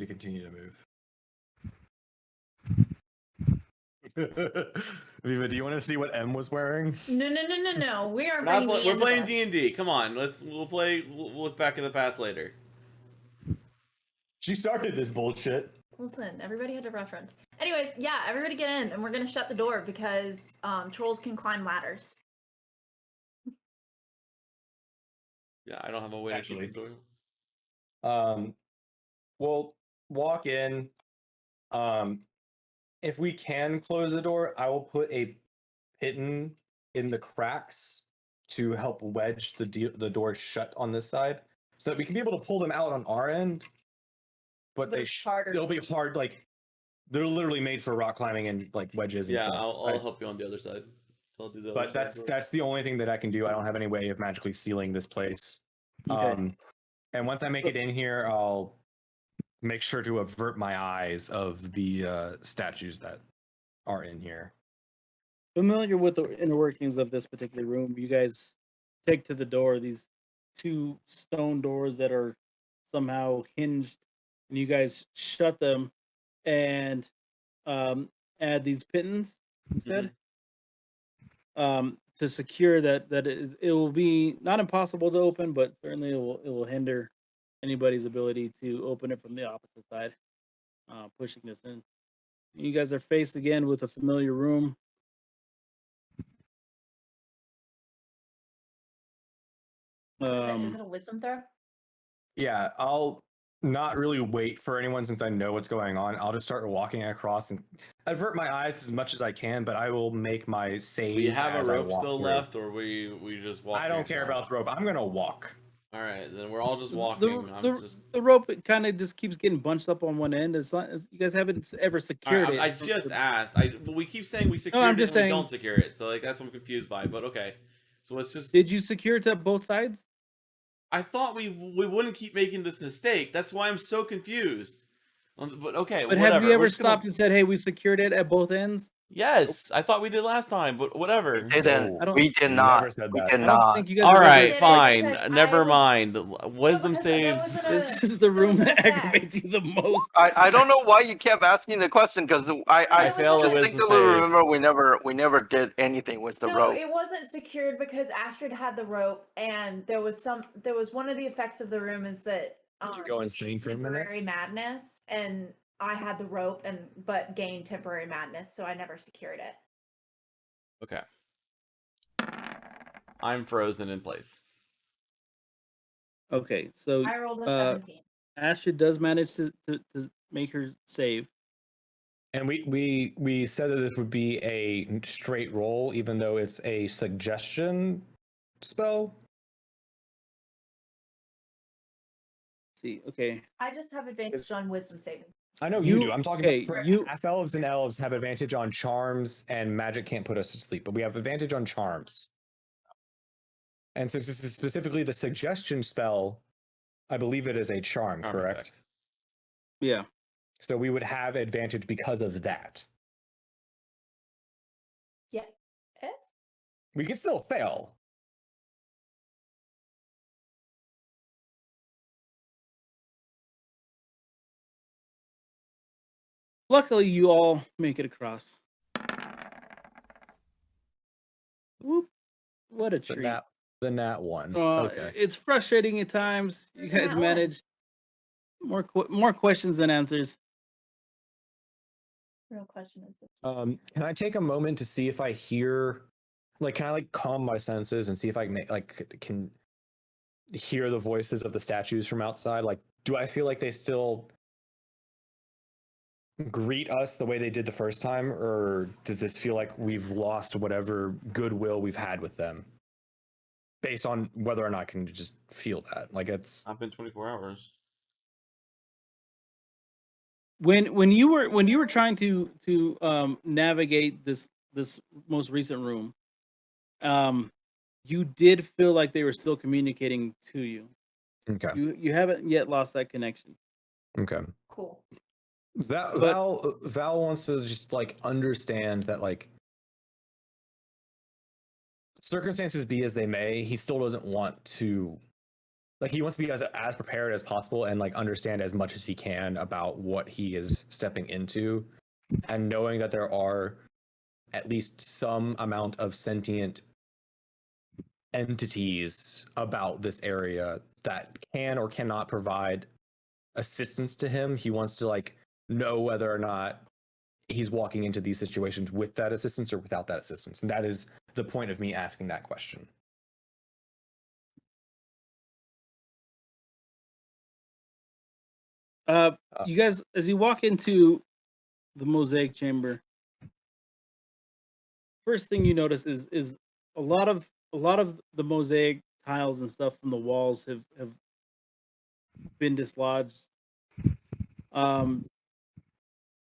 continue to move. Viva, do you want to see what M was wearing? No. We are Not bringing we're the end playing of this. D&D. Come on, we'll look back in the past later. She started this bullshit. Listen, everybody had a reference. Anyways, yeah, everybody get in, and we're gonna shut the door because trolls can climb ladders. Yeah, I don't have a way Actually. to keep it going. We'll walk in. If we can close the door, I will put a pitten in the cracks to help wedge the door shut on this side, so that we can be able to pull them out on our end. But it's harder. it'll be hard. Like they're literally made for rock climbing and like wedges and Yeah, stuff. I'll help you on the other side. I'll do the But other side. that's the only thing that I can do. I don't have any way of magically sealing this place. Okay. And once I make it in here, I'll make sure to avert my eyes of the statues that are in here. Familiar with the inner workings of this particular room, you guys take to the door these two stone doors that are somehow hinged, and you guys shut them and add these pittons instead to secure that it will be not impossible to open, but certainly it will hinder anybody's ability to open it from the opposite side, pushing this in. You guys are faced again with a familiar room. Is it a wisdom throw? Yeah, I'll not really wait for anyone since I know what's going on. I'll just start walking across and avert my eyes as much as I can, but I will make my save. Do you have as a I rope walk still through. left, or we just walk? I don't care about across? the rope. I'm gonna walk. All right, then we're all just walking. The rope kind of just keeps getting bunched up on one end. As long as you guys haven't ever All secured right, it. I just asked. We keep saying we secure I'm it just and we saying- don't secure it. So like that's what I'm confused by. But okay, so let's just. Did you secure it to both sides? I thought we wouldn't keep making this mistake. That's why I'm so confused. But okay, But whatever. have you We're ever just gonna- stopped and said, "Hey, we secured it at both ends"? Yes, I thought we did last time, but whatever. We didn't. No, I don't- We did we not. never said We that. did I don't not. think you guys. All have ever- right, did it fine. because Never I was- mind. Wisdom because there saves. was This is the room was that a fact. aggravates you the most. I don't know why you kept asking the question because I I fail at wisdom distinctly save. remember we never did anything with the No, rope. it wasn't secured because Astrid had the rope, and there was one of the effects of the room is that You go insane for a minute? temporary madness, and I had the rope but gained temporary madness, so I never secured it. Okay. I'm frozen in place. Okay, so I rolled a uh, 17. Astrid does manage to make her save. And we said that this would be a straight roll, even though it's a suggestion spell. See, okay, I just have advantage on wisdom saving. I know you You- do. I'm talking okay, about for you- half elves and elves have advantage on charms, and magic can't put us to sleep, but we have advantage on charms. And since this is specifically the suggestion spell, I believe it is a charm, Charm correct? effect. yeah. So we would have advantage because of that. Yes. We can still fail. Luckily, you all make it across. Whoop! What a The treat. nat one. Uh, Okay. It's frustrating at times. You The guys nat one. manage more questions than answers. Real question is this. Can I take a moment to see if I hear, like, can I like calm my senses and see if I can hear the voices of the statues from outside? Like, do I feel like they still greet us the way they did the first time, or does this feel like we've lost whatever goodwill we've had with them? Based on whether or not I can just feel that, like it's I've been 24 hours. When you were trying to navigate this most recent room, you did feel like they were still communicating to you. okay. You haven't yet lost that connection. Okay. Cool. Val, But- Val wants to just like understand that, like, circumstances be as they may, he still doesn't want to, like, he wants to be as prepared as possible and like understand as much as he can about what he is stepping into, and knowing that there are at least some amount of sentient entities about this area that can or cannot provide assistance to him. He wants to like know whether or not he's walking into these situations with that assistance or without that assistance. And that is the point of me asking that question. You guys, as you walk into the mosaic chamber, first thing you notice is a lot of the mosaic tiles and stuff from the walls have been dislodged,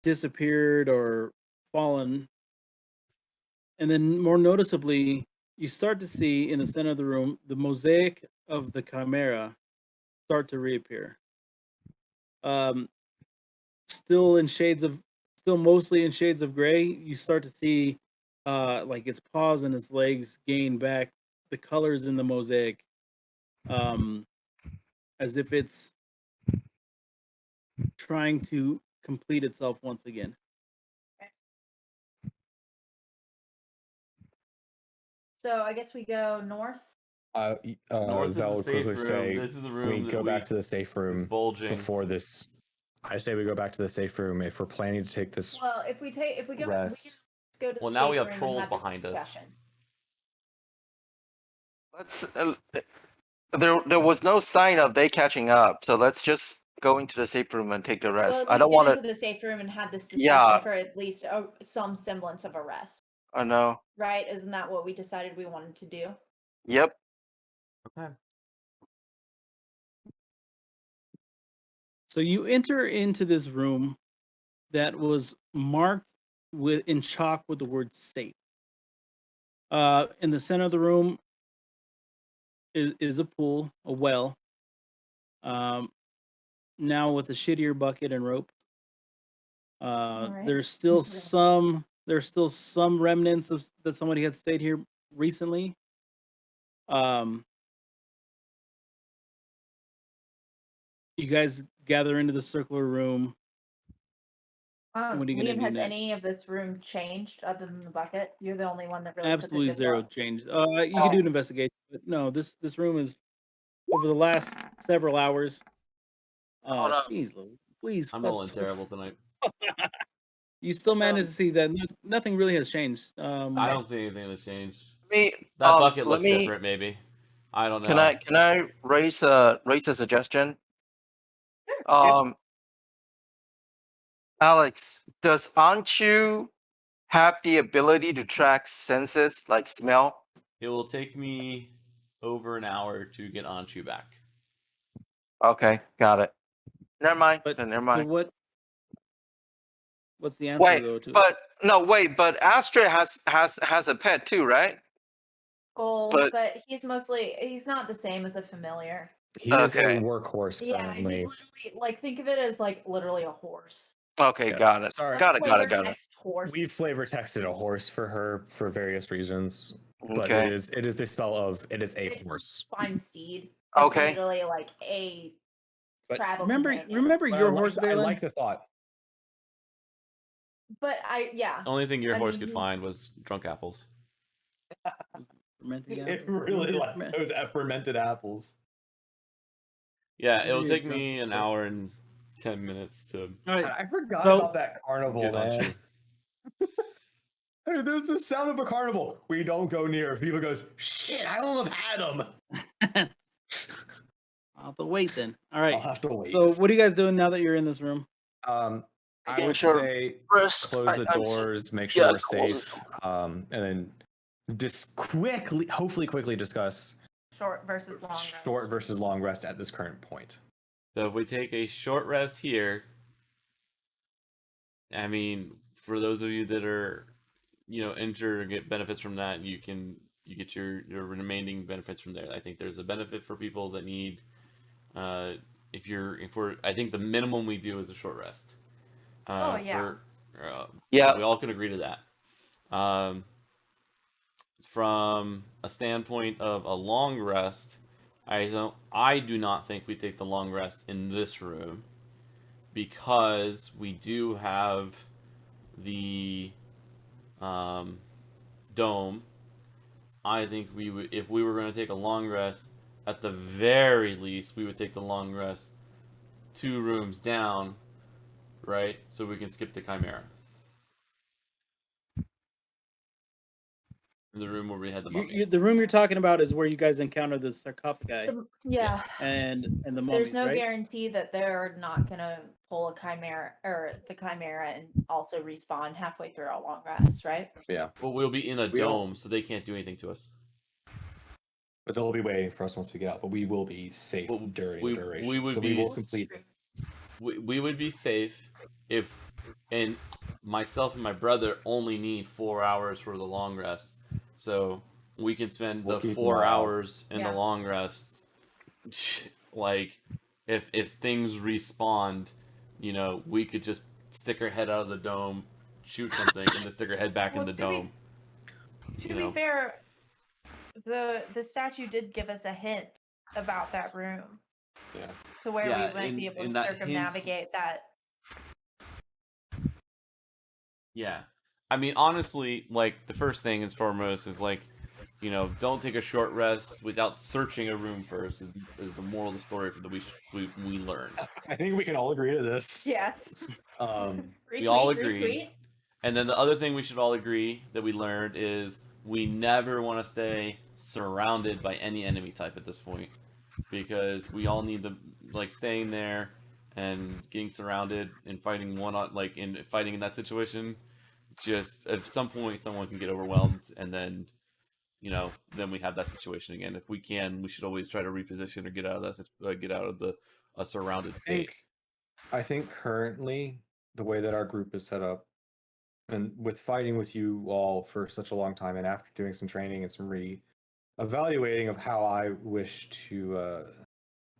disappeared or fallen. And then more noticeably, you start to see in the center of the room the mosaic of the chimera start to reappear. Still mostly in shades of gray. You start to see like its paws and its legs gain back the colors in the mosaic, as if it's trying to complete itself once again. So I guess we go north. North is Val the will safe quickly room. say This is the we room go that back to the safe room it's bulging. before this. I say we go back to the safe room if we're planning to take this. Well, if we go, we can Rest. just go to Well, the now safe we have room and trolls have this behind us. discussion. Let's. There was no sign of they catching up, so let's just go into the safe room and take the rest. Well, at I least don't get want into to. the safe room and have this discussion Yeah. for at least some semblance of a rest, I know. right? Isn't that what we decided we wanted to do? Yep. Okay. So you enter into this room that was marked in chalk with the word safe. In the center of the room is a pool, a well. Now with a shittier bucket and rope. Alright. There's still Okay. some remnants of that somebody had stayed here recently. Um, you guys gather into the circular room. What are you gonna Liam, do has next? any of this room changed other than the bucket? You're the only one that really Absolutely took a good zero look. change. You can do an investigation, but no, this room is over the last several hours. Hold up. Jeez, Lou, please. I'm plus rolling 12. terrible tonight. You still managed to see that nothing really has changed. I don't see anything that's changed. Me, That bucket let looks me. different, maybe. I don't know. Can I raise a suggestion? Alex, does Anchu have the ability to track senses like smell? It will take me over an hour to get Anshu back. Okay, got it. Never mind. But Then never so mind. what's the answer though? But Astrid has a pet too, right? Gold, but he's not the same as a familiar. He is a Okay. workhorse Yeah, currently. he's literally like think of it as like literally a horse. Okay, Yeah. got it. Sorry. Got it. Flavor Got it. text horse. We've flavor texted a horse for her for various reasons, but Okay. it is the spell of it is a It's horse. Fine steed. It's Okay. literally like a But travel Remember companion. But your horse, I Valen? like the thought. But The only thing your I horse mean, could find was drunk apples. Fermenting It apples? really Remember likes those fermented apples. Yeah, Remember it'll your take drunk me an apple? hour and 10 minutes to All right. I forgot So- about that carnival, get man. Anshu. Hey, there's the sound of a carnival. We don't go near. Viva goes, shit, I almost had him. I'll have to wait then. All I'll right. have to wait. So what are you guys doing now that you're in this room? I Making would sure- say First, close the I'm doors, make sure yeah, we're close the safe, and then hopefully quickly discuss short versus long rest. short versus long rest at this current point. So if we take a short rest here, I mean, for those of you that are, injured or get benefits from that, you get your remaining benefits from there. I think there's a benefit for people that need, I think the minimum we do is a short rest. Oh, yeah. Yeah. We all can agree to that. From a standpoint of a long rest, I do not think we take the long rest in this room, because we do have the dome. I think we would, if we were going to take a long rest, at the very least, we would take the long rest 2 rooms down, right? So we can skip the Chimera. The room where we had the mummies. The room you're talking about is where you guys encounter the sarcophagi Yeah. and the mummies, There's no right? guarantee that they're not gonna pull a chimera or the chimera and also respawn halfway through our long rest, right? Yeah, But we'll be in a We all- dome, so they can't do anything to us. but they'll be waiting for us once we get out. But we will be safe Well, during we- the duration. we would so we be will s- complete. We would be safe if, and myself and my brother only need 4 hours for the long rest, so we can spend We'll the keep 4 morale. hours in the long rest. Like, if things respawned, we could just stick our head out of the dome, shoot something, and then stick our head back in Well, the to be- dome. To You be know. fair, the statue did give us a hint about that room Yeah. to where Yeah, we might be able to and that hint- circumnavigate that. Yeah. I mean, honestly, like, the first thing and foremost is, like, don't take a short rest without searching a room first, is the moral of the story for we learned. I think we can all agree to this. Yes. Um, We all Retweet, agree. retweet. And then the other thing we should all agree that we learned is we never want to stay surrounded by any enemy type at this point, because we all need to, like, staying there and getting surrounded and fighting fighting in that situation. Just at some point, someone can get overwhelmed, and then then we have that situation again. If we can, we should always try to reposition or get out of a surrounded state. I think currently the way that our group is set up, and with fighting with you all for such a long time, and after doing some training and some evaluating of how I wish to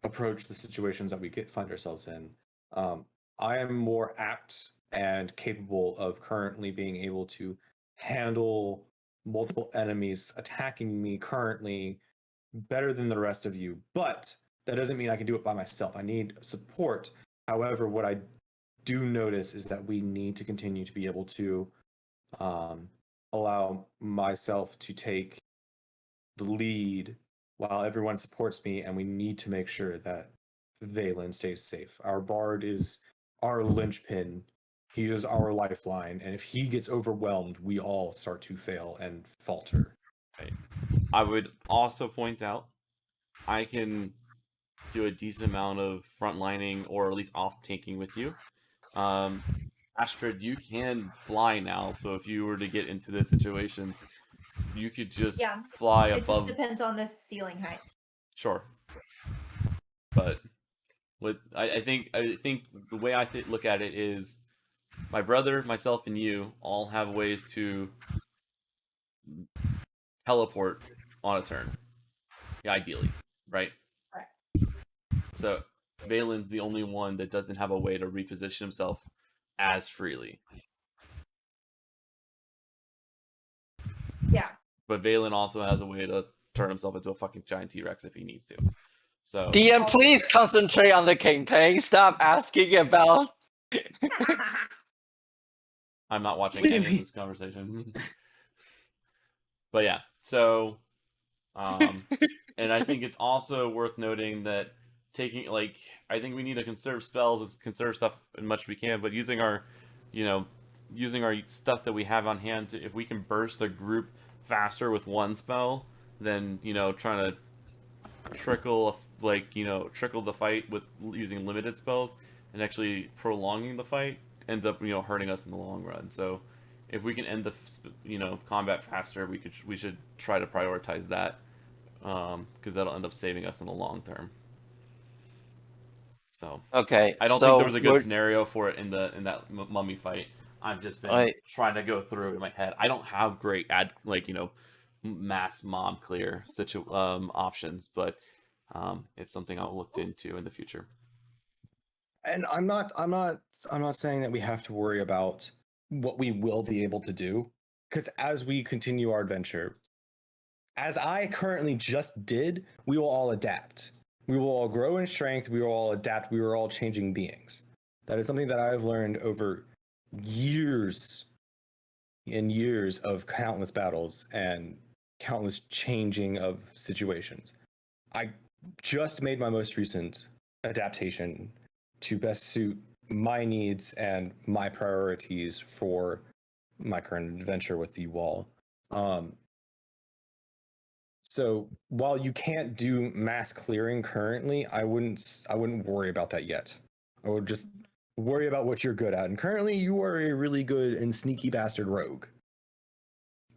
approach the situations that we find ourselves in, I am more apt and capable of currently being able to handle multiple enemies attacking me currently better than the rest of you. But that doesn't mean I can do it by myself. I need support. However, what I do notice is that we need to continue to be able to allow myself to take the lead while everyone supports me, and we need to make sure that Valen stays safe. Our bard is our linchpin. He is our lifeline, and if he gets overwhelmed, we all start to fail and falter. I would also point out I can do a decent amount of frontlining or at least off tanking with you. Astrid, you can fly now, so if you were to get into this situation, you could just Yeah, fly It just above. depends on the ceiling height. Sure, but I think the way I look at it is my brother, myself, and you all have ways to teleport on a turn. Yeah, ideally, right? Correct. So Valen's the only one that doesn't have a way to reposition himself as freely. Yeah. But Valen also has a way to turn himself into a fucking giant T-Rex if he needs to. So DM, please concentrate on the campaign. Stop asking about. I'm not watching What do you any of mean? this conversation. But yeah, so and I think it's also worth noting that taking I think we need to conserve spells, conserve stuff as much as we can, but using our stuff that we have on hand to, if we can burst a group faster with one spell than trying to trickle the fight with using limited spells and actually prolonging the fight ends up hurting us in the long run. So if we can end the combat faster, we should try to prioritize that, because that'll end up saving us in the long term. So Okay. I don't think there was a good scenario for it in that mummy fight. I've just been trying to go through it in my head. I don't have great mass mob clear options, but it's something I'll look into in the future. And I'm not saying that we have to worry about what we will be able to do, because as we continue our adventure, as I currently just did, we will all adapt. We will all grow in strength. We will all adapt. We are all changing beings. That is something that I've learned over years and years of countless battles and countless changing of situations. I just made my most recent adaptation to best suit my needs and my priorities for my current adventure with you all. So while you can't do mass clearing currently, I wouldn't worry about that yet. I would just worry about what you're good at. And currently you are a really good and sneaky bastard rogue.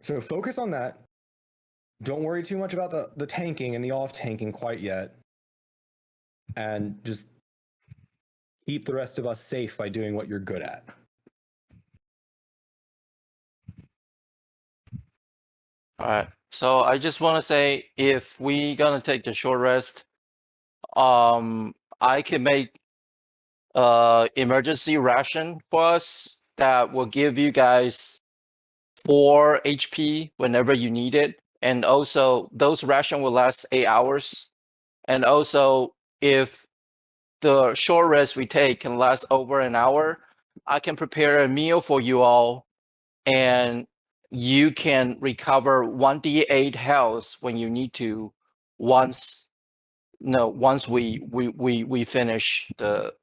So focus on that. Don't worry too much about the tanking and the off tanking quite yet. And just keep the rest of us safe by doing what you're good at. All right. So I just want to say, if we gonna take the short rest, I can make emergency ration for us that will give you guys 4 HP whenever you need it, and also those ration will last 8 hours. And also, if the short rest we take can last over an hour, I can prepare a meal for you all, and you can recover 1d8 health when you need to once we finish the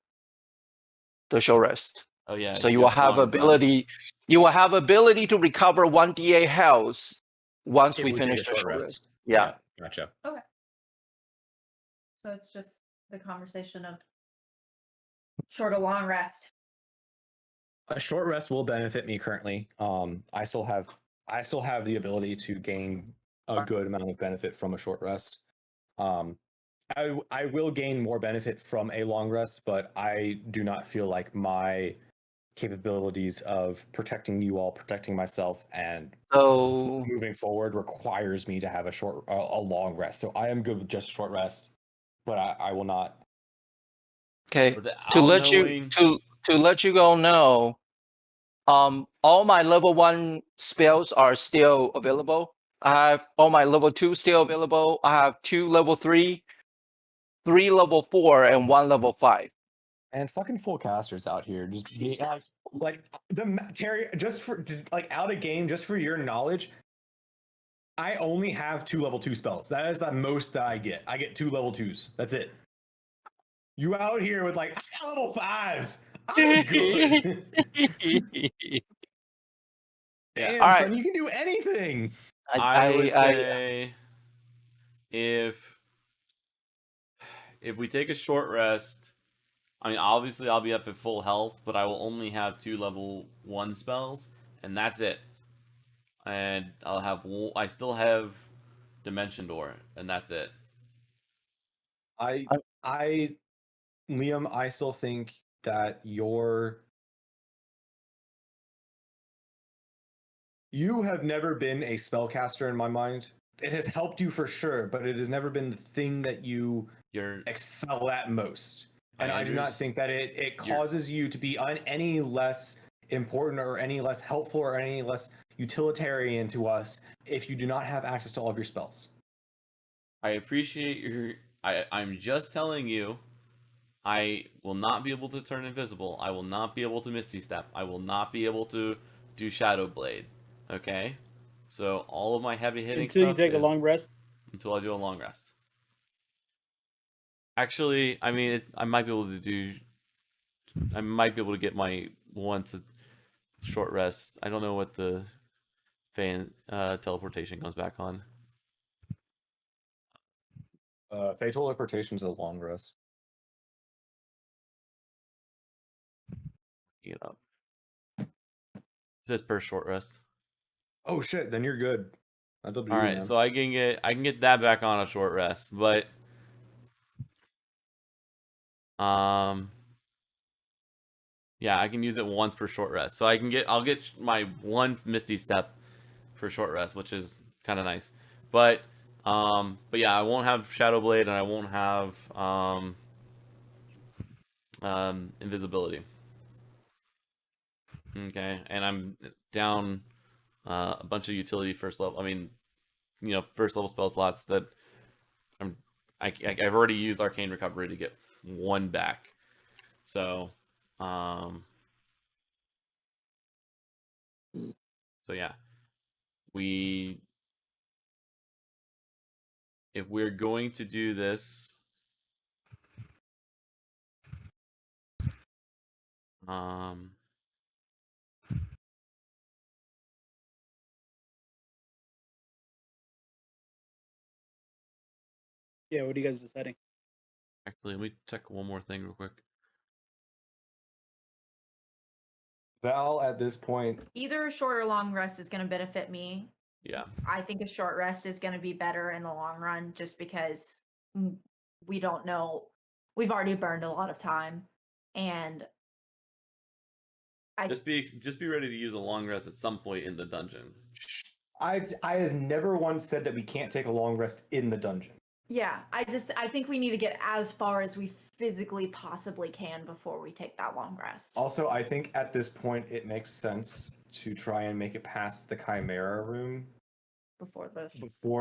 short rest. Oh yeah. So you will have ability to recover 1d8 health once we finish the short rest. Yeah. Gotcha. Okay. So it's just the conversation of short or long rest. A short rest will benefit me currently. I still have the ability to gain a good amount of benefit from a short rest. I will gain more benefit from a long rest, but I do not feel like my capabilities of protecting you all, protecting myself, and moving forward requires me to have a long rest. So I am good with just a short rest, but I will not. Okay. To let you all know, all my level 1 spells are still available. I have all my level 2 still available. I have 2 level 3, 3 level 4, and 1 level 5. And fucking full casters out here, just like Terry. Just for like out of game, just for your knowledge, I only have 2 level 2 spells. That is the most that I get. I get 2 level 2s. That's it. You out here with like I got level 5s. I'm good. Damn, All right. son, you can do anything. I would say if we take a short rest, I mean, obviously I'll be up at full health, but I will only have 2 level 1 spells, and that's it. And I still have Dimension Door, and that's it. Liam, I still think that you have never been a spellcaster in my mind. It has helped you for sure, but it has never been the thing that you excel at most. And I do not think that it causes you to be any less important or any less helpful or any less utilitarian to us if you do not have access to all of your spells. I appreciate your. I'm just telling you, I will not be able to turn invisible. I will not be able to Misty Step. I will not be able to do Shadow Blade. Okay? So all of my heavy hitting Until stuff you take a is long rest. until I do a long rest. Actually, I mean, I might be able to do. I might be able to get my once a short rest. I don't know what the fan teleportation comes back on. Fatal teleportation is a long rest. Get up. It says per short rest. Oh shit, then you're good. All right, so I can get that back on a short rest, but yeah, I can use it once per short rest. So I'll get my 1 Misty Step for short rest, which is kind of nice. But yeah, I won't have Shadow Blade and I won't have invisibility. Okay, and I'm down a bunch of utility first level. I mean, first level spell slots that I've already used Arcane Recovery to get 1 back. So, yeah, if we're going to do this, Yeah, what are you guys deciding? actually, let me check one more thing real quick. Val, at this point, Either a short or long rest is going to benefit me. Yeah. I think a short rest is going to be better in the long run just because we don't know. We've already burned a lot of time. And Just be ready to use a long rest at some point in the dungeon. I have never once said that we can't take a long rest in the dungeon. yeah, I think we need to get as far as we physically possibly can before we take that long rest. Also, I think at this point it makes sense to try and make it past the Chimera room before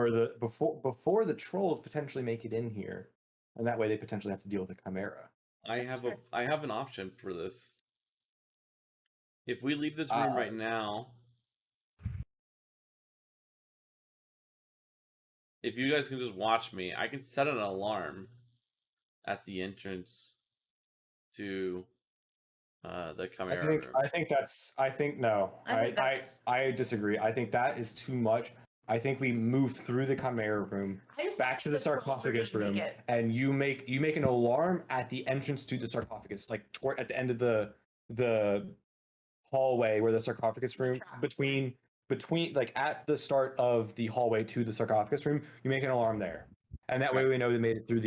the trolls potentially make it in here, and that way they potentially have to deal with the Chimera. I have an option for this. If we leave this room right now, if you guys can just watch me, I can set an alarm at the entrance to the Chimera room. I disagree. I think that is too much. I think we move through the Chimera room back to the sarcophagus room, and you make an alarm at the entrance to the sarcophagus, like at the end of the hallway where the sarcophagus room between like at the start of the hallway to the sarcophagus room, you make an alarm there, and that way we know they made it through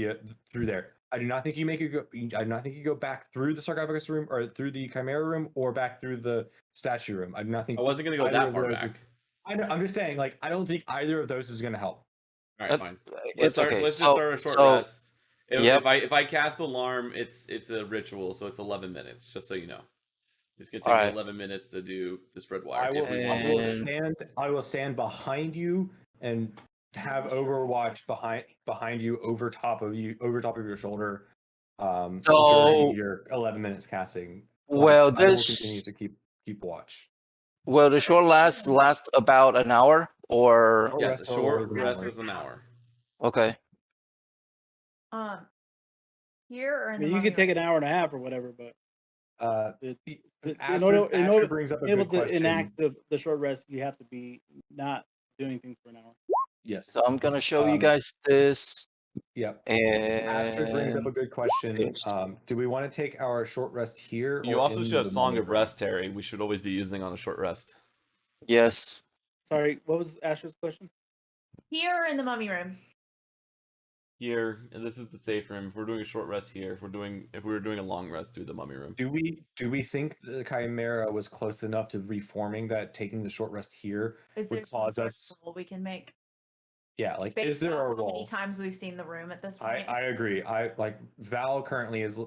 there. I do not think you go back through the sarcophagus room or through the Chimera room or back through the statue room. I do not think. I wasn't gonna go that far back. I know, I'm just saying, like, I don't think either of those is gonna help. All right, fine. Let's just start a short rest. If I cast alarm, it's a ritual, so it's 11 minutes. Just so you know. It's gonna take me Alright. 11 minutes to spread wire. I will, if we I want will to. stand. I will stand behind you and have Overwatch behind you, over top of your shoulder. During So- your 11 minutes casting. Well, I will this continue to keep watch. will the short last about an hour or Short Yes, rest a is short always an rest hour. is an hour. okay? Here or I in mean, the you mummy could take room? an hour and a half or whatever, but In order Asher brings up a able good to question. enact the short rest, you have to be not doing things for an hour. Yes. So I'm gonna show you Um, guys this, Yep. Asher brings up a and good question. Yes. Do we want to take our short rest here? You or also in should have the Song mummy of room? Rest, Terry. We should always be using on a short rest. yes, Sorry, what was Asher's question? Here or in the mummy room? Here, and this is the safe room. If we're doing a short rest here, if we were doing a long rest, do the mummy room. Do we think the Chimera was close enough to reforming that taking the short rest here Is there would some cause sort of us? rule we can make? Yeah, like Based is there on a how many role? times we've seen the room at this point? I agree. I like Val currently is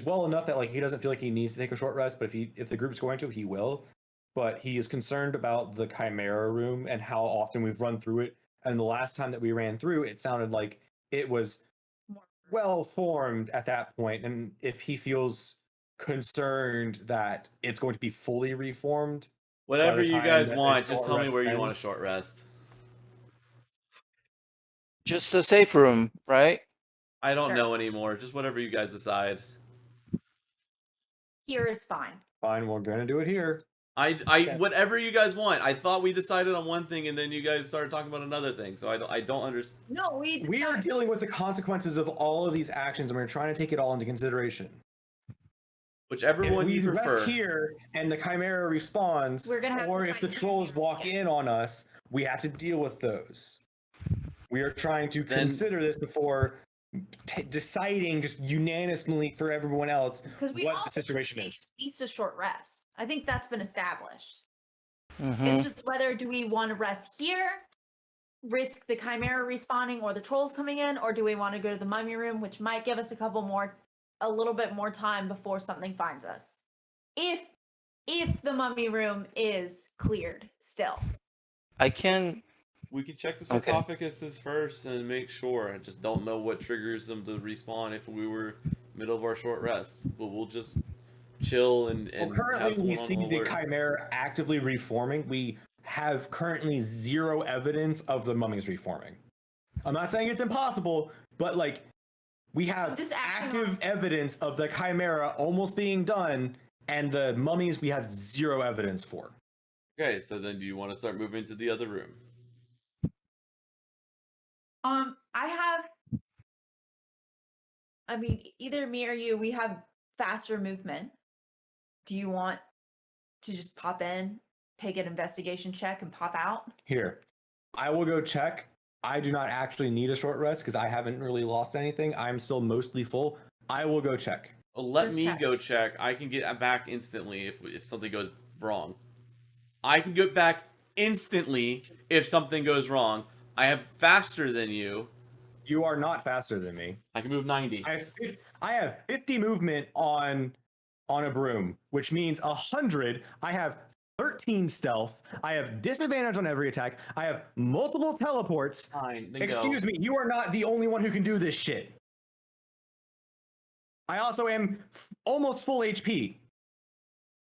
well enough that like he doesn't feel like he needs to take a short rest, but if the group's going to, he will. But he is concerned about the Chimera room and how often we've run through it. And the last time that we ran through, it sounded like it was More- well formed at that point. And if he feels concerned that it's going to be fully reformed, Whatever the you time guys that the want, just short tell me rest where you want a ends. short rest. just a safe room, right? I don't Sure. know anymore. Just whatever you guys decide. Here is fine. Fine, we're gonna do it here. Okay. Whatever you guys want. I thought we decided on one thing, and then you guys started talking about another thing. So I don't understand. No, we We are decided- dealing with the consequences of all of these actions, and we're trying to take it all into consideration. Whichever If one we you rest prefer. here and the Chimera respawns, We're gonna have or to if the fight trolls Chimera walk again. in on us, we have to deal with those. We are trying to Then- consider this before deciding just unanimously for everyone else Because we what all the situation is. It's a short rest. I think that's been established. Mhm. It's just whether do we want to rest here, risk the Chimera respawning or the trolls coming in, or do we want to go to the mummy room, which might give us a little bit more time before something finds us. If the mummy room is cleared still. I can. We can check the Okay. sarcophaguses first and make sure. I just don't know what triggers them to respawn if we were middle of our short rest. But we'll just chill and Well, have currently, someone we on see the alert. Chimera actively reforming. We have currently zero evidence of the mummies reforming. I'm not saying it's impossible, but like we have just acting active on- evidence of the Chimera almost being done, and the mummies we have zero evidence for. Okay, so then do you want to start moving to the other room? I mean, either me or you, we have faster movement. Do you want to just pop in, take an investigation check, and pop out? Here, I will go check. I do not actually need a short rest because I haven't really lost anything. I'm still mostly full. I will go check. Well, let Just me check. go check. I can get back instantly if something goes wrong. I can get back instantly if something goes wrong. I have faster than you. You are not faster than me. I can move 90. I have 50 movement on a broom, which means 100. I have 13 stealth. I have disadvantage on every attack. I have multiple teleports. Fine, then Excuse me, you are not the only one who can do this shit. I also am almost full HP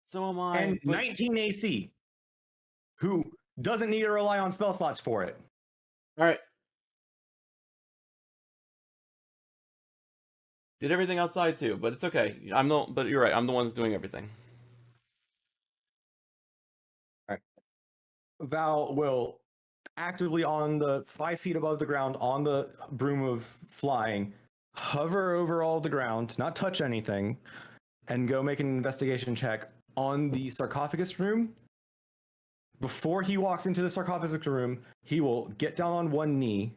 So am I. and but- 19 AC. Who doesn't need to rely on spell slots for it? All right. Did everything outside too, but it's okay. But you're right. I'm the one that's doing everything. Val will actively on the 5 feet above the ground on the broom of flying, hover over all the ground, not touch anything, and go make an investigation check on the sarcophagus room. Before he walks into the sarcophagus room, he will get down on one knee,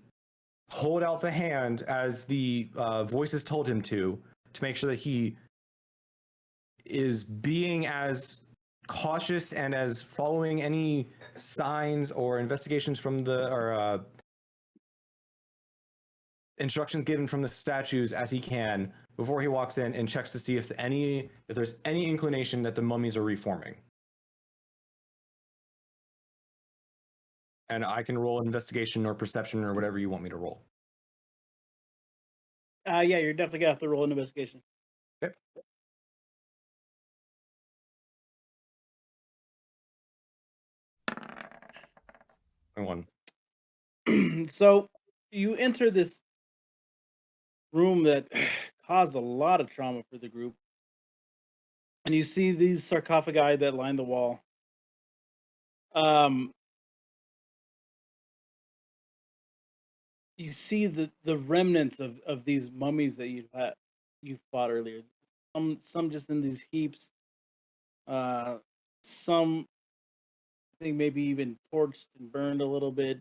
hold out the hand as the voices told him to make sure that he is being as cautious and as following any signs or investigations from the instructions given from the statues as he can before he walks in and checks to see if there's any inclination that the mummies are reforming. And I can roll investigation or perception or whatever you want me to roll. Yeah, you're definitely gonna have to roll an investigation. Okay. One. So you enter this room that caused a lot of trauma for the group, and you see these sarcophagi that line the wall. You see the remnants of these mummies that you fought earlier. Some just in these heaps. Some I think maybe even torched and burned a little bit.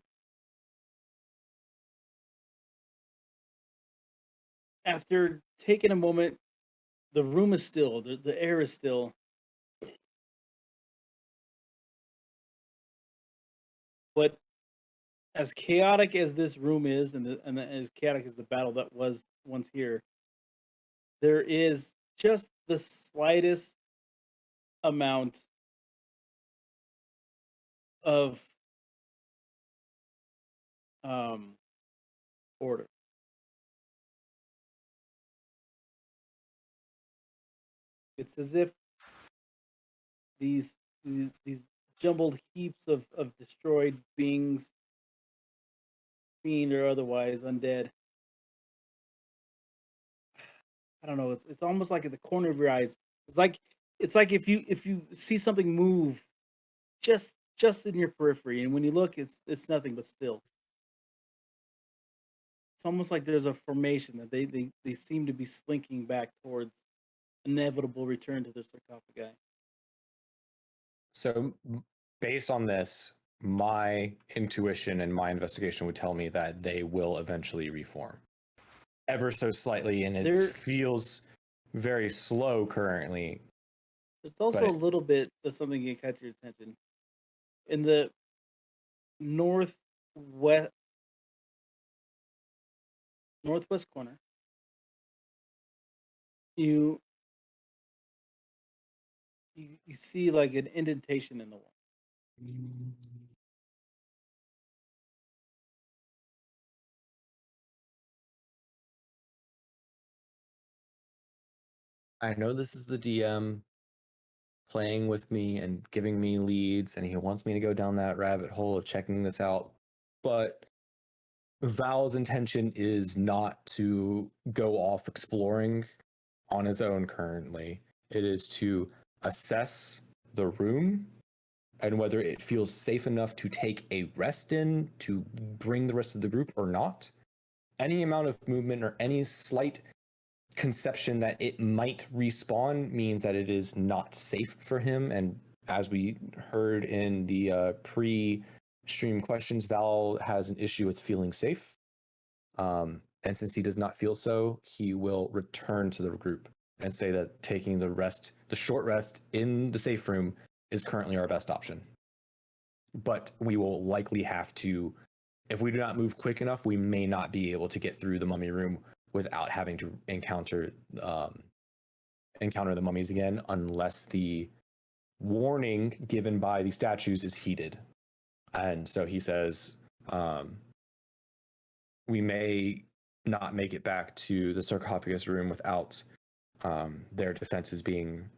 After taking a moment, the room is still, the air is still. But as chaotic as this room is, and as chaotic as the battle that was once here, there is just the slightest amount of order. It's as if these jumbled heaps of destroyed beings, fiend or otherwise, undead. I don't know. It's almost like at the corner of your eyes. It's like if you see something move just in your periphery, and when you look, it's nothing but still. It's almost like there's a formation that they seem to be slinking back towards inevitable return to their sarcophagi. So based on this, my intuition and my investigation would tell me that they will eventually reform. Ever so slightly, and it feels very slow currently. There's also a little bit of something that can catch your attention. In the northwest corner, you see like an indentation in the wall. I know this is the DM playing with me and giving me leads, and he wants me to go down that rabbit hole of checking this out. But Val's intention is not to go off exploring on his own currently. It is to assess the room and whether it feels safe enough to take a rest in to bring the rest of the group or not. Any amount of movement or any slight conception that it might respawn means that it is not safe for him. And as we heard in the pre-stream questions, Val has an issue with feeling safe. And since he does not feel so, he will return to the group and say that taking the short rest in the safe room is currently our best option. But we will likely have to, if we do not move quick enough, we may not be able to get through the mummy room without having to encounter the mummies again, unless the warning given by the statues is heeded. And so he says, we may not make it back to the sarcophagus room without their defenses being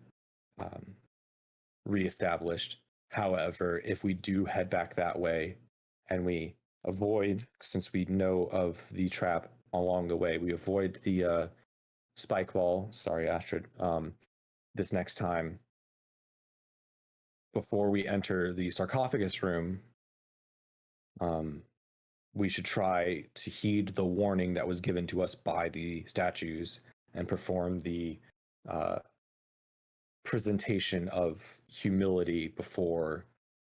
reestablished. However, if we do head back that way and we avoid, since we know of the trap along the way, we avoid the spike ball, sorry, Astrid, this next time, before we enter the sarcophagus room, we should try to heed the warning that was given to us by the statues and perform the presentation of humility before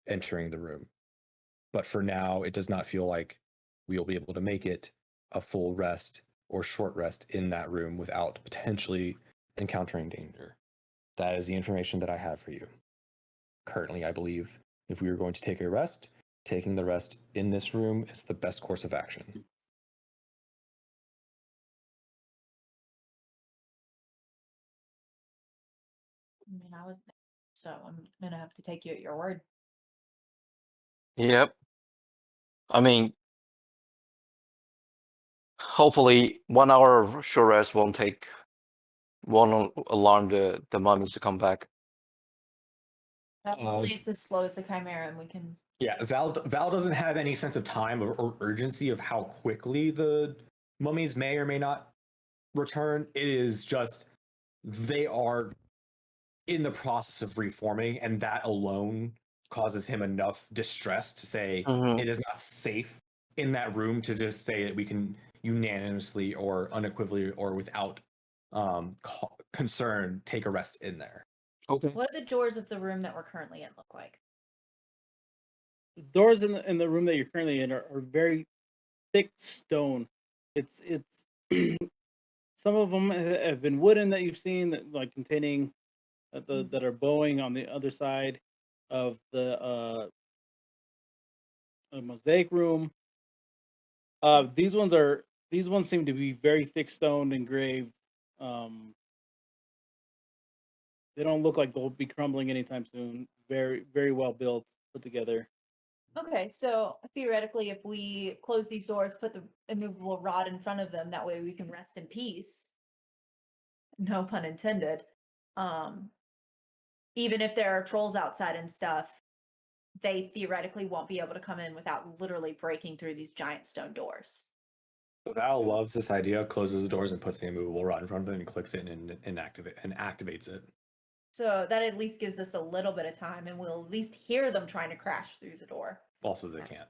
entering the room. But for now, it does not feel like we'll be able to make it a full rest or short rest in that room without potentially encountering danger. That is the information that I have for you. Currently, I believe if we are going to take a rest, taking the rest in this room is the best course of action. I mean, I was, so I'm gonna have to take you at your word. Yep. I mean, hopefully 1 hour of short rest won't alarm the mummies to come back. Hopefully it's as slow as the Chimera, and we can. Yeah, Val doesn't have any sense of time or urgency of how quickly the mummies may or may not return. It is just they are in the process of reforming, and that alone causes him enough distress to say Mhm. it is not safe in that room to just say that we can unanimously or unequivocally or without concern take a rest in there. Okay. What do the doors of the room that we're currently in look like? The doors in the room that you're currently in are very thick stone. It's some of them have been wooden that you've seen that like containing that are bowing on the other side of the mosaic room. These ones seem to be very thick stoned, engraved. Um, they don't look like they'll be crumbling anytime soon. Very very well built, put together. Okay, so theoretically, if we close these doors, put the immovable rod in front of them, that way we can rest in peace. No pun intended. Um, Even if there are trolls outside and stuff, they theoretically won't be able to come in without literally breaking through these giant stone doors. Val loves this idea, closes the doors and puts the immovable rod in front of it and clicks it and activates it. So that at least gives us a little bit of time, and we'll at least hear them trying to crash through the door. Also, they can't.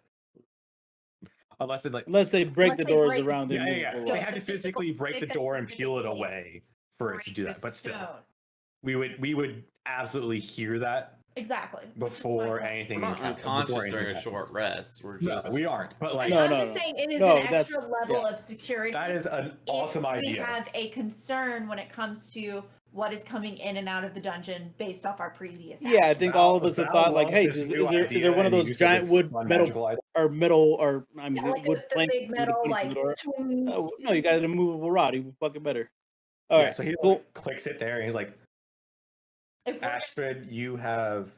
Unless they Unless they break Unless the they doors break- around the Yeah. immovable They rod. have to physically break the door and peel it away for it to do that. But still, we would absolutely hear that Exactly. which is my before point. anything. We're not before unconscious anything during a happens. short rest. We're No, just we aren't. But like, No, I'm no, just no. saying it is No, an that's- extra level yeah. of security. that is an if awesome we idea. have a concern when it comes to what is coming in and out of the dungeon based off our previous Yeah, I actions. think all of us have Val thought like, loves hey, this is new there idea one of and the those use of giant its wood magical item. metal or I mean Yeah, like wood the plank big for you to metal, put in like the door? twing. Oh, no, you got an immovable rod. Even fucking better. All Yeah, right, so he cool. clicks it there and he's like, If we're- Astrid, you have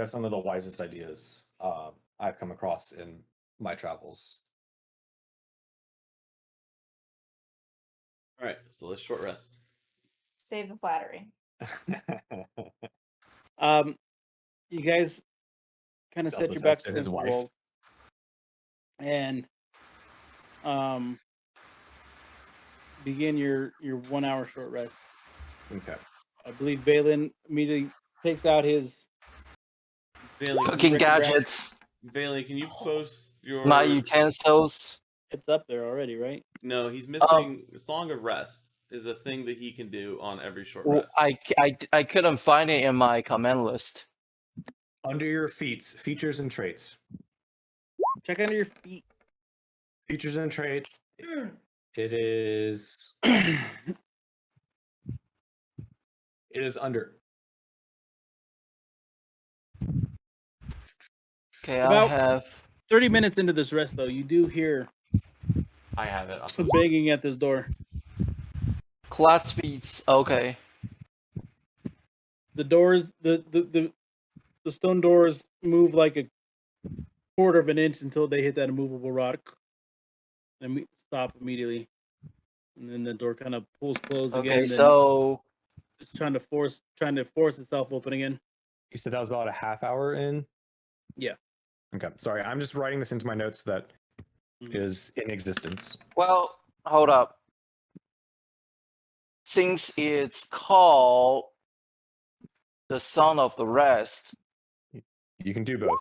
some of the wisest ideas I've come across in my travels. all right. So let's short rest. Save the flattery. You guys kind of set your backs Possessed his against the wife. wall, and begin your 1 hour short rest. Okay. I believe Valen immediately takes out his Bailey, Cooking Break the ground. gadgets, Bailey, can you post your? my utensils. It's up there already, right? No, he's missing. Song of Rest is a thing that he can do on every short Well, rest. I couldn't find it in my command list. Under your features and traits. Check under your feet. Features and traits. Hmm. It is under. Okay, About- I have 30 minutes into this rest, though, you do hear I have it. I'll some post it. banging at this door. class feats. Okay. The doors, the stone doors move like a quarter of an inch until they hit that immovable rod, and stop immediately. And then the door kind of pulls closed again. Okay, and then so it's trying to force itself open again. You said that was about a half hour in? Yeah. Okay. Sorry, I'm just writing this into my notes that Mhm. is in existence. well, hold up. Since it's called the Song of the Rest, You can do both.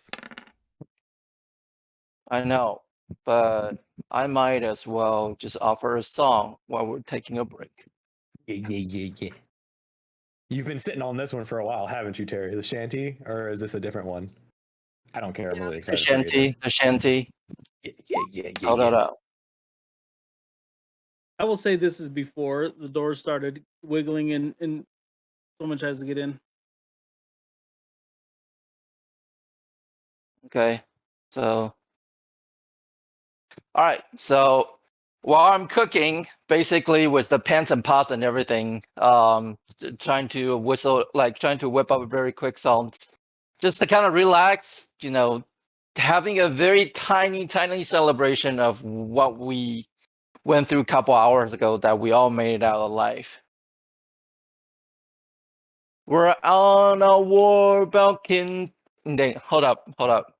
I know, but I might as well just offer a song while we're taking a break. Yeah. You've been sitting on this one for a while, haven't you, Terry? The shanty, or is this a different one? I don't care. I'm really The excited. for either. shanty. Yeah. Hold that up. I will say this is before the doors started wiggling and someone tries to get in. Okay, so all right, so while I'm cooking, basically with the pans and pots and everything, trying to whistle, like trying to whip up very quick sounds, just to kind of relax, having a very tiny celebration of what we went through a couple hours ago that we all made it out alive. We're on a war-bound hold up.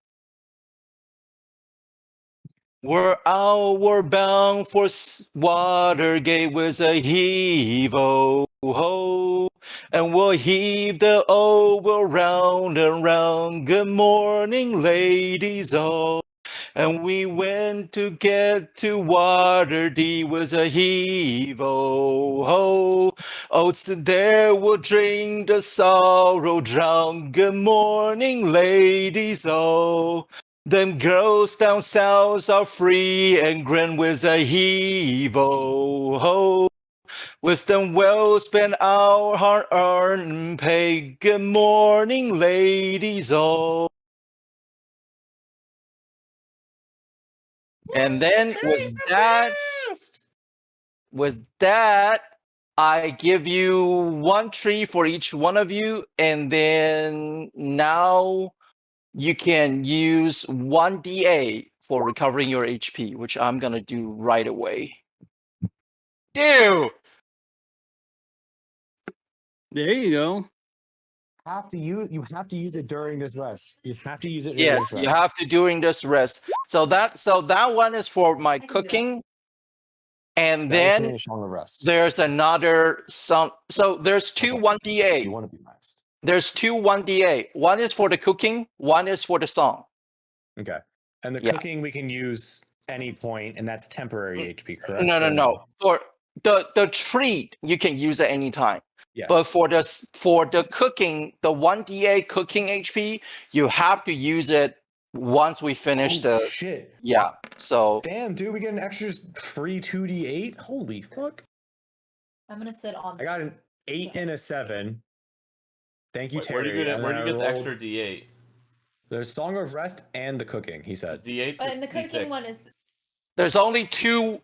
We're outward bound for Watergate with a heave-o-ho. And we'll heave the O round and round. Good morning, ladies, oh. And we went to get to Waterdeep with a heave-o-ho. Oh, so there we'll drink the sorrow drown. Good morning, ladies, oh. Them girls down south are free and grin with a heave-o-ho. With them well spent our hard-earned pay. Good morning, ladies, oh. And then with that, I give you 1 tree for each one of you, and then now you can use 1d8 for recovering your HP, which I'm gonna do right away. Ew! There you go. You have to use it during this rest. You have to use it during Yes, this rest. you have to during this rest. So that one is for my can do that. cooking, and That is then finish on the rest. there's another some. So there's two Okay. 1d8. You want to be nice. There's two 1d8. One is for the cooking. One is for the song. Okay. And the Yeah. cooking we can use any point, and that's temporary HP, correct? No. Or For the treat, you can use at any time. Yes. But for the cooking, the 1d8 cooking HP, you have to use it once we finish Oh, the shit. yeah. So Damn, dude, we get an extra free 2d8. Holy fuck! I'm gonna sit on. I got an 8 and a 7. Thank you, Wait, where do Terry. you get And where do then you I get the extra rolled- D8? There's Song of Rest and the cooking. He The said. D8 And the cooking one is. there's only two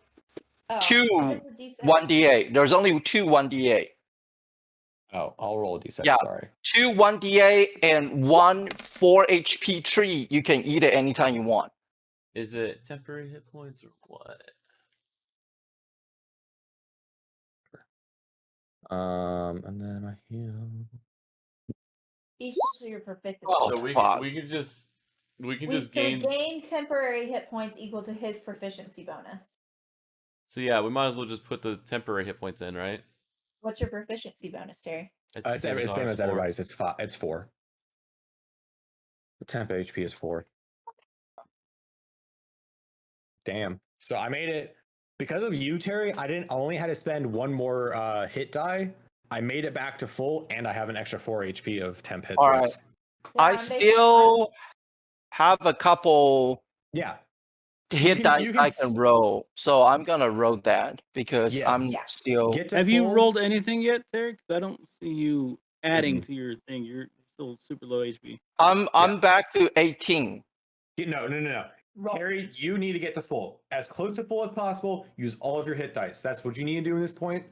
Oh, Two it's a D6. 1d8. There's only two 1d8. Oh, I'll roll a d6. Yeah. Sorry. Two 1d8 and one 4 HP tree. You can eat it anytime you want. Is it temporary hit points or what? And then I heal. Each to your proficiency. Oh, So fuck. we can just we gain. gain temporary hit points equal to his proficiency bonus. So yeah, we might as well just put the temporary hit points in, right? What's your proficiency bonus, Terry? It's same as ours, 4. everybody's. It's 5. It's 4. The temp HP is 4. Damn. So I made it because of you, Terry. I only had to spend one more hit die. I made it back to full, and I have an extra 4 HP of temp hit All right. points. I Yeah, they- still have a couple Yeah. hit dice I can roll. So I'm going to roll that because I'm Yes. Yeah. still. Get to Have you full. rolled anything yet, Derek? I don't see you adding Mhm. to your thing. You're still super low HP. I'm back to 18. No. Roll. Terry, you need to get to full. As close to full as possible. Use all of your hit dice. That's what you need to do at this point.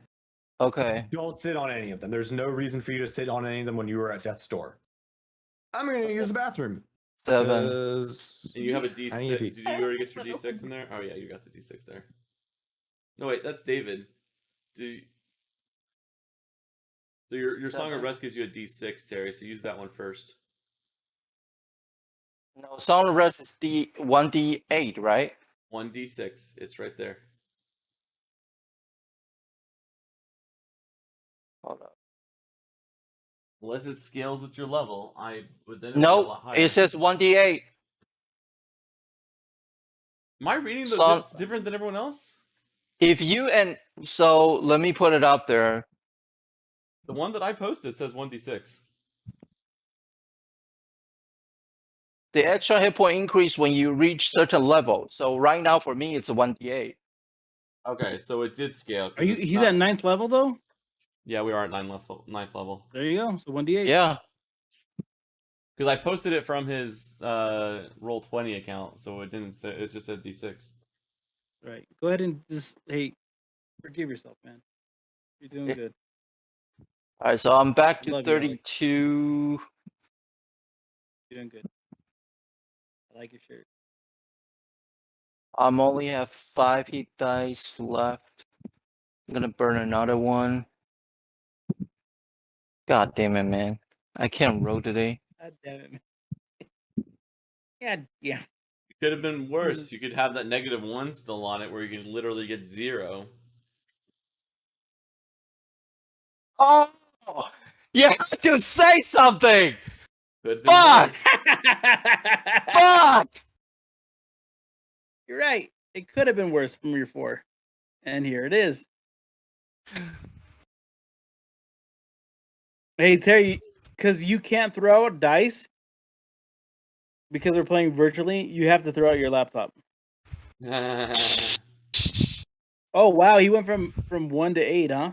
Okay. Don't sit on any of them. There's no reason for you to sit on any of them when you were at death's door. I'm going to use the bathroom. 7. 'Cause And you have a I need D6. to Did you already get your D6 in there? Oh yeah, you got the D6 there. No wait, that's David. So your Song of 7. Rest gives you a D6, Terry. So use that one first. No, Song of Rest is 1d8, right? 1d6. It's right there. Hold up. Unless it scales with your level, I would then. It would be a No, lot higher. it says 1d8. Am I reading the Song- zips different than everyone else? So let me put it up there. The one that I posted says 1d6. The extra hit point increase when you reach certain level. So right now for me it's a 1d8. Okay, so it did scale. 'cause Are you? it's He's not- at 9th level though. Yeah, we are at 9th level. There you go. So 1d8. Yeah. Because I posted it from his Roll20 account, so it didn't say. It just said D6. Right. Go ahead and just forgive yourself, man. You're doing Yeah. good. All right, so I'm back to Love you, Alex. 32. You're doing good. I like your shirt. I'm only have 5 hit dice left. I'm gonna burn another one. God damn it, man! I can't roll today. God damn it, man. God damn. It could have been worse. You could have that -1 still on it, where you could literally get 0. Oh, you have to say something. Could have been Fuck! worse. Fuck! You're right. It could have been worse from your 4. And here it is. Hey, Terry, because you can't throw out dice because we're playing virtually, you have to throw out your laptop. Oh, wow. He went from 1 to 8, huh?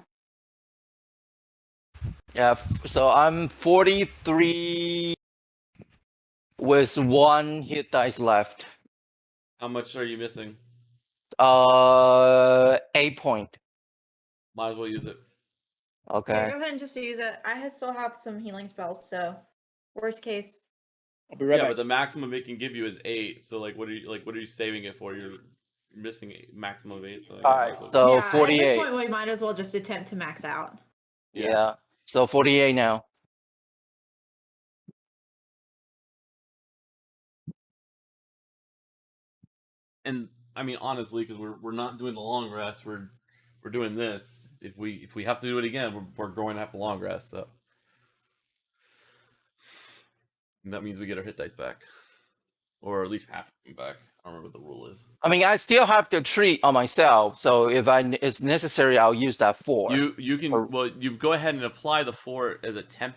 Yeah, so I'm 43 with 1 hit dice left. How much are you missing? 8 point. Might as well use it. Okay. Yeah, go ahead and just use it. Still have some healing spells, so worst case. I'll be right Yeah, back. but the maximum it can give you is 8. So what are you saving it for? You're missing a maximum of 8. So All right, might as well- so yeah, at this 48. point, we might as well just attempt to max out. Yeah. So 48 now. And I mean, honestly, because we're not doing the long rest, we're doing this. If we have to do it again, we're going to have to long rest. So and that means we get our hit dice back, or at least half of them back. I don't remember what the rule is. I mean, I still have to treat on myself. So if it's necessary, I'll use that 4. You can you go ahead and apply the 4 as a temp.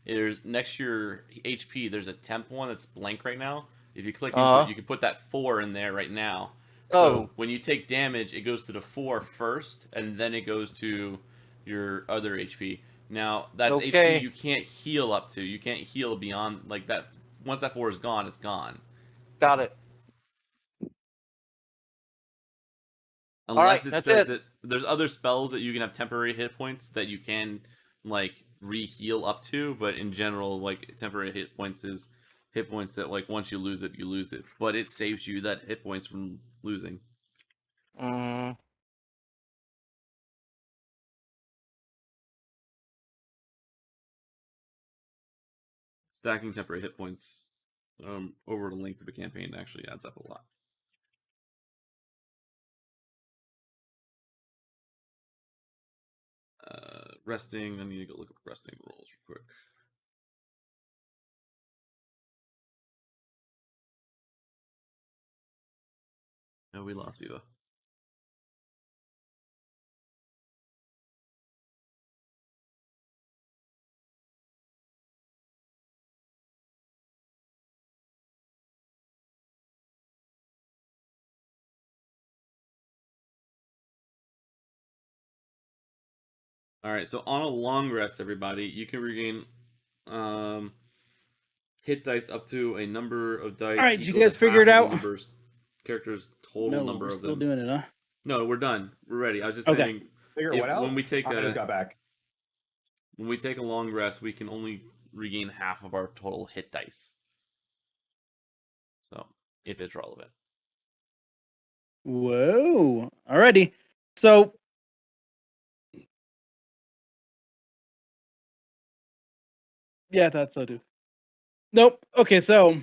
There's next to your HP. There's a temp one that's blank right now. If you click into it, you can put that 4 in there right now. So when you take damage, it goes to the 4 first, and then it goes to your other HP. Now that's HP you can't heal up to. You can't heal beyond like that. Once that 4 is gone, it's gone. Got it. Unless it says that there's other spells that you can have temporary hit points that you can like re-heal up to, but in general, like temporary hit points is hit points that like once you lose it, you lose it. But it saves you that hit points from losing. Stacking temporary hit points over the length of the campaign actually adds up a lot. Resting. I need to go look up resting rolls real quick. No, we lost Viva. All right, so on a long rest, everybody, you can regain hit dice up to a number of dice. All right, did you guys figure it out? Character's total number we're of still them. doing it, huh? No, we're done. We're ready. I was just Okay. saying. Figure what out? When we take I just got back. When we take a long rest, we can only regain half of our total hit dice. So, if it's relevant. Whoa. Alrighty. So yeah, I thought so too. Nope. Okay, so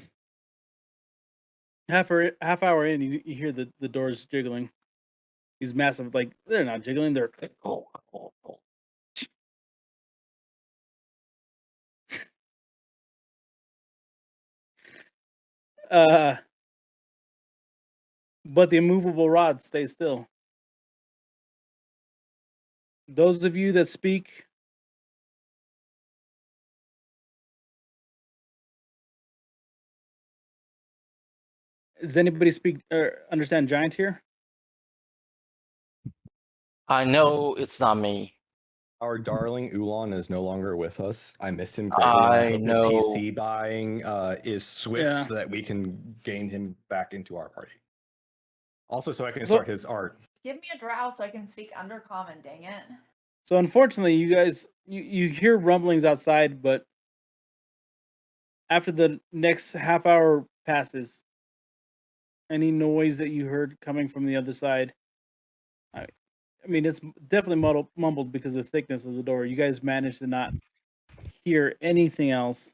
half hour in, you hear the doors jiggling. These massive, like, they're not jiggling, they're but the immovable rod stays still. Those of you that speak does anybody speak or understand giant here? I know it's not me. Our darling Ulan is no longer with us. I miss him greatly. I hope know. his PC buying is swift Yeah. so that we can gain him back into our party. Also, so I can So- start his art. Give me a drow so I can speak undercommon, dang it. So unfortunately, you guys you hear rumblings outside, but after the next half hour passes, any noise that you heard coming from the other side, I mean, it's definitely mumbled because of the thickness of the door. You guys managed to not hear anything else.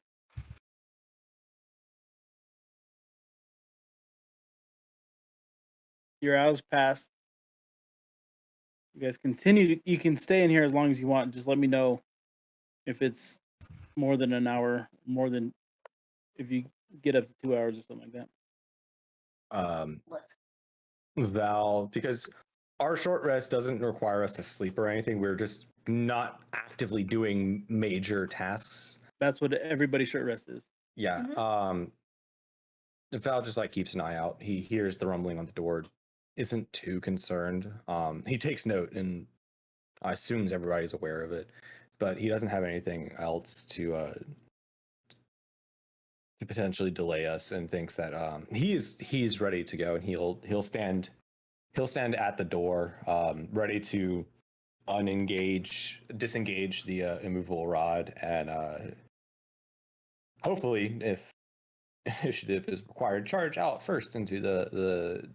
Your hours passed. You guys continue. You can stay in here as long as you want. Just let me know if it's more than an hour, more than if you get up to 2 hours or something like that. Let's Val, because our short rest doesn't require us to sleep or anything. We're just not actively doing major tasks. That's what everybody's short rest is. Yeah. Val just like keeps an eye out. He hears the rumbling on the door, isn't too concerned. He takes note and assumes everybody's aware of it, but he doesn't have anything else to potentially delay us, and thinks that he's ready to go, and he'll stand at the door, ready to disengage the immovable rod, and hopefully, if initiative is required, charge out first into the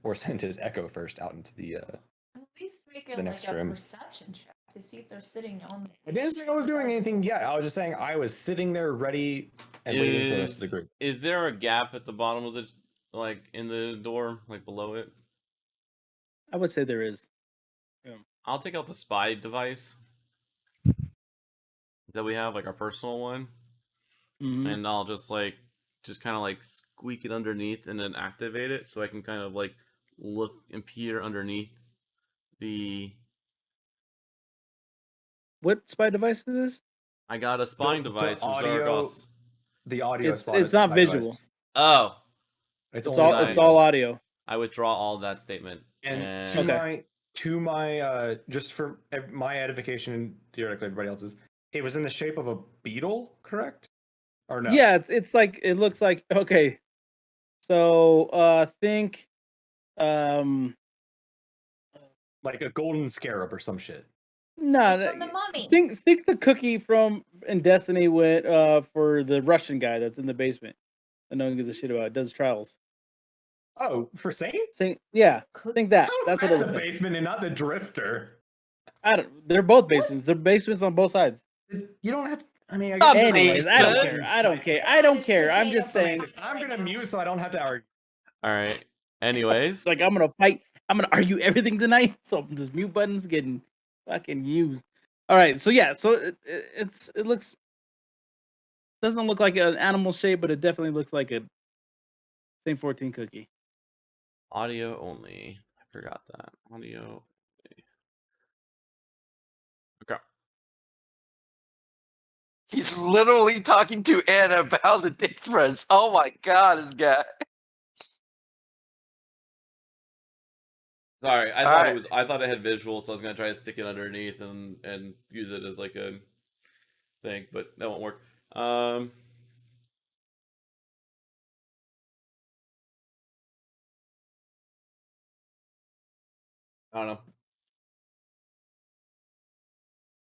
or send his echo first out into the at least make the it next like a room. perception check to see if they're sitting on I didn't say I was doing anything yet. I was just saying I was sitting there ready and waiting for the rest of the group. Is there a gap at the bottom of the, like, in the door, like below it? I would say there is. I'll take out the spy device that we have, like our personal one, Mhm. and I'll just kind of like squeak it underneath and then activate it, so I can kind of like look and peer underneath the. What spy device is this? I got a spying The device from audio- Zaragoza. The audio It's spot. not spy device. visual. Oh, It's It's only all it's audio. all audio. I withdraw all that statement. And Okay. to my just for my edification and theoretically everybody else's, it was in the shape of a beetle, correct? Or no? Yeah, it's like it looks like okay. So think um Like a golden scarab or some shit. no, Like from the Mummy. think the cookie from in Destiny went for the Russian guy that's in the basement that no one gives a shit about. Does trials. Oh, for Saint? Yeah, think that. How's That's what that it looks the like. basement and not the drifter? I don't. They're both basements. They're basements on both sides. You don't have to. I mean, I Some guess Anyways, I don't basement. care. I don't care. I don't care. I'm just saying. I'm gonna mute so I don't have to argue. All right. Anyways, Like I'm gonna fight. I'm gonna argue everything tonight. So this mute button's getting fucking used. All right. So yeah. So it looks doesn't look like an animal shape, but it definitely looks like a Saint 14 cookie. audio only. I forgot that. Audio only. Okay. He's literally talking to Anna about the difference. Oh my god, this guy. Sorry, I All thought right. it was. I thought it had visual, so I was gonna try to stick it underneath and use it as like a thing, but that won't work. I don't know.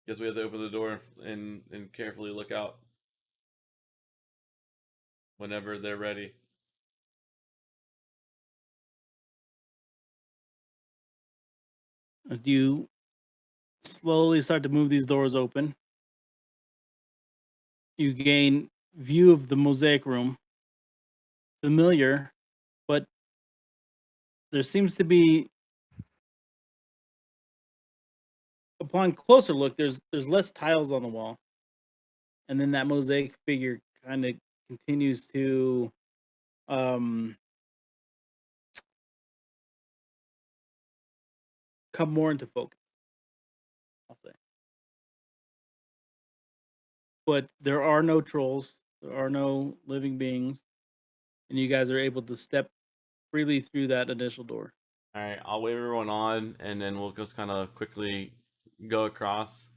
Guess we have to open the door and carefully look out whenever they're ready. As you slowly start to move these doors open, you gain view of the mosaic room. Familiar, but there seems to be, upon closer look, there's less tiles on the wall, and then that mosaic figure kind of continues to come more into focus, I'll say. But there are no trolls, there are no living beings, and you guys are able to step freely through that initial door. All right, I'll wave everyone on, and then we'll just kind of quickly go across.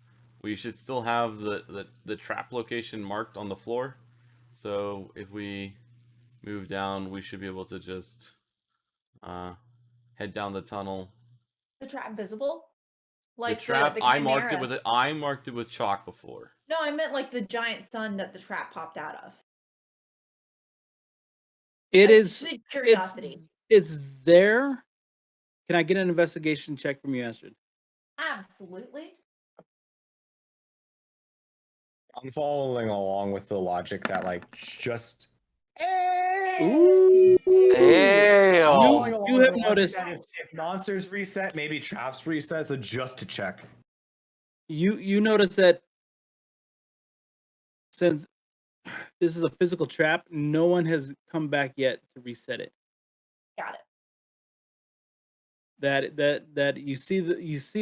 We should still have the trap location marked on the floor, so if we move down, we should be able to just head down the tunnel. The trap visible? Like the trap, I marked it chimera. with I marked it with chalk before. No, I meant like the giant sun that the trap popped out of. It Like, is. just curiosity. It's there. Can I get an investigation check from you, Astrid? Absolutely. I'm following along with the logic that like just Ooh. Damn. You have noticed if monsters reset, maybe traps reset, so just to check. you notice that since this is a physical trap, no one has come back yet to reset it. Got it. That you see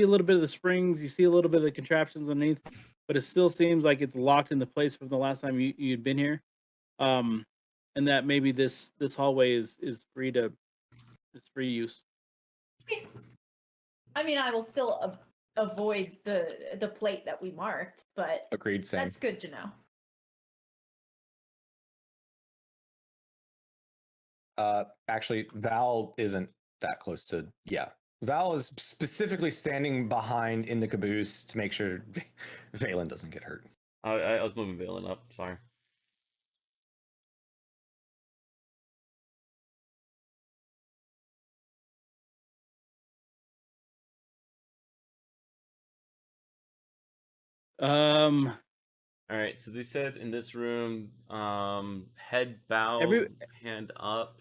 a little bit of the springs, you see a little bit of the contraptions underneath, but it still seems like it's locked into place from the last time you'd been here. And that maybe this hallway is free use. I mean, I will still avoid the plate that we marked, but Agreed, same. that's good to know. Actually, Val isn't that close to. Yeah, Val is specifically standing behind in the caboose to make sure Valen doesn't get hurt. I was moving Valen up. Sorry. Um, All right. So they said in this room, head bowed, Every- hand up.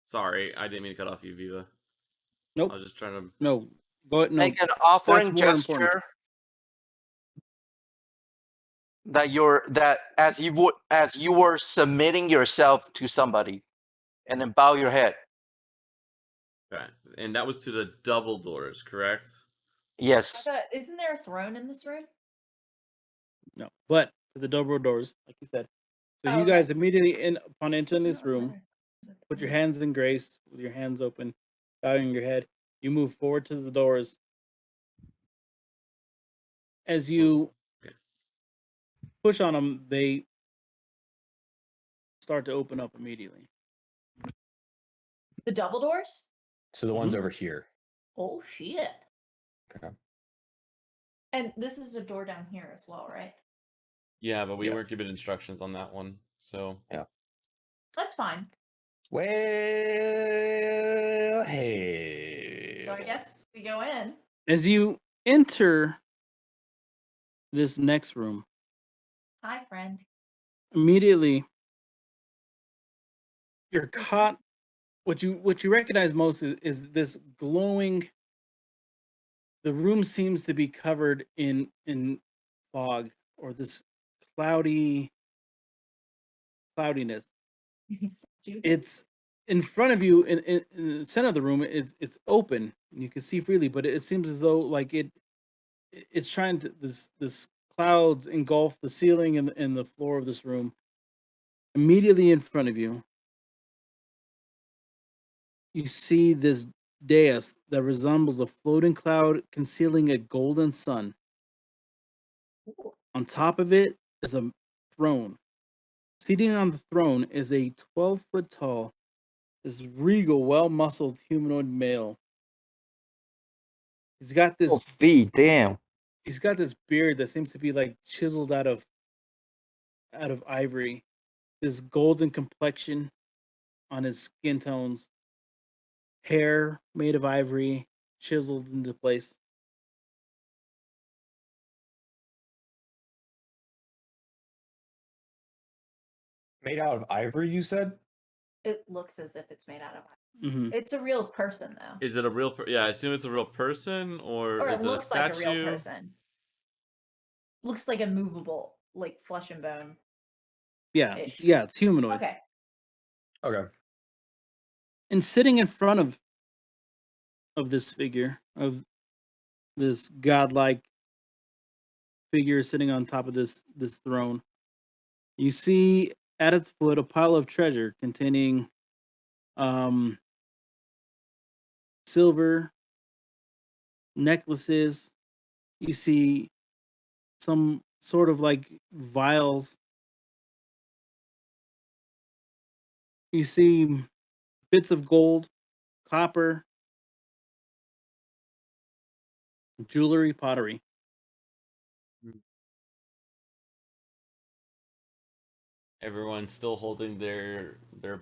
Sorry, I didn't mean to cut off you, Viva. Nope. I was just trying to. No, go ahead. No, Make an offering more important. gesture that as you were submitting yourself to somebody, and then bow your head. Okay. And that was to the double doors, correct? Yes. Isn't there a throne in this room? no, but to the double doors, like you said. So Oh, you okay. guys immediately upon entering this No, room, put your hands in grace with your hands open, bowing your head. You move forward to the doors. As you Okay. push on them, they start to open up immediately. The double doors? So the ones Mhm. over here. Oh shit. Okay. And this is a door down here as well, right? Yeah, but we Yeah. weren't given instructions on that one. So That's fine. Well, hey. So I guess we go in. As you enter this next room, Hi, friend. immediately you're caught. What you recognize most is this glowing. The room seems to be covered in fog or this cloudiness. It's in front of you in the center of the room. It's open and you can see freely, but it seems as though like it's trying to this clouds engulf the ceiling and the floor of this room. Immediately in front of you, you see this dais that resembles a floating cloud concealing a golden sun. On top of it is a throne. Seating on the throne is a 12-foot tall, this regal, well-muscled humanoid male. He's got this Oh, feet, damn. he's got this beard that seems to be like chiseled out of ivory. This golden complexion on his skin tones. Hair made of ivory, chiseled into place. Made out of ivory, you said? It looks as if it's made out of. Mm-hmm. It's a real person, though. is it a real? Yeah, I assume it's a real person, or Or is it it a looks like a statue? real person. Looks like a movable, like flesh and bone. Yeah, Ish. yeah, it's humanoid. Okay. Okay. And sitting in front of this figure, of this godlike figure sitting on top of this throne, you see at its foot a pile of treasure containing silver necklaces. You see some sort of like vials. You see bits of gold copper, jewelry, pottery. Everyone's still holding their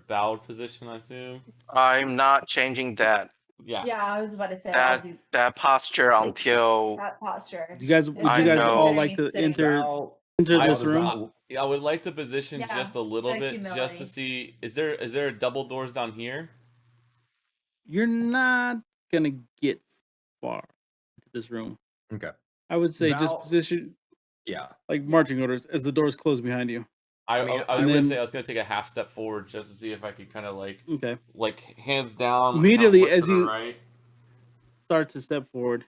bowed position, I assume. I'm not changing that Yeah. Yeah, I was about to say I'll that do that posture until that posture. Do you guys, As would I you guys know. all considering like he's to sitting enter down. Val this does room? not- I would like the position Yeah, just a little the bit, just to humility. see. Is there double doors down here? You're not gonna get far into this room. Okay. I would say just Val- position Yeah. like marching orders as the doors close behind you. I mean, was and gonna then- say I was gonna take a half step forward just to see if I could kind of Okay. like hands down. Immediately look to as the you- right. Start to step forward.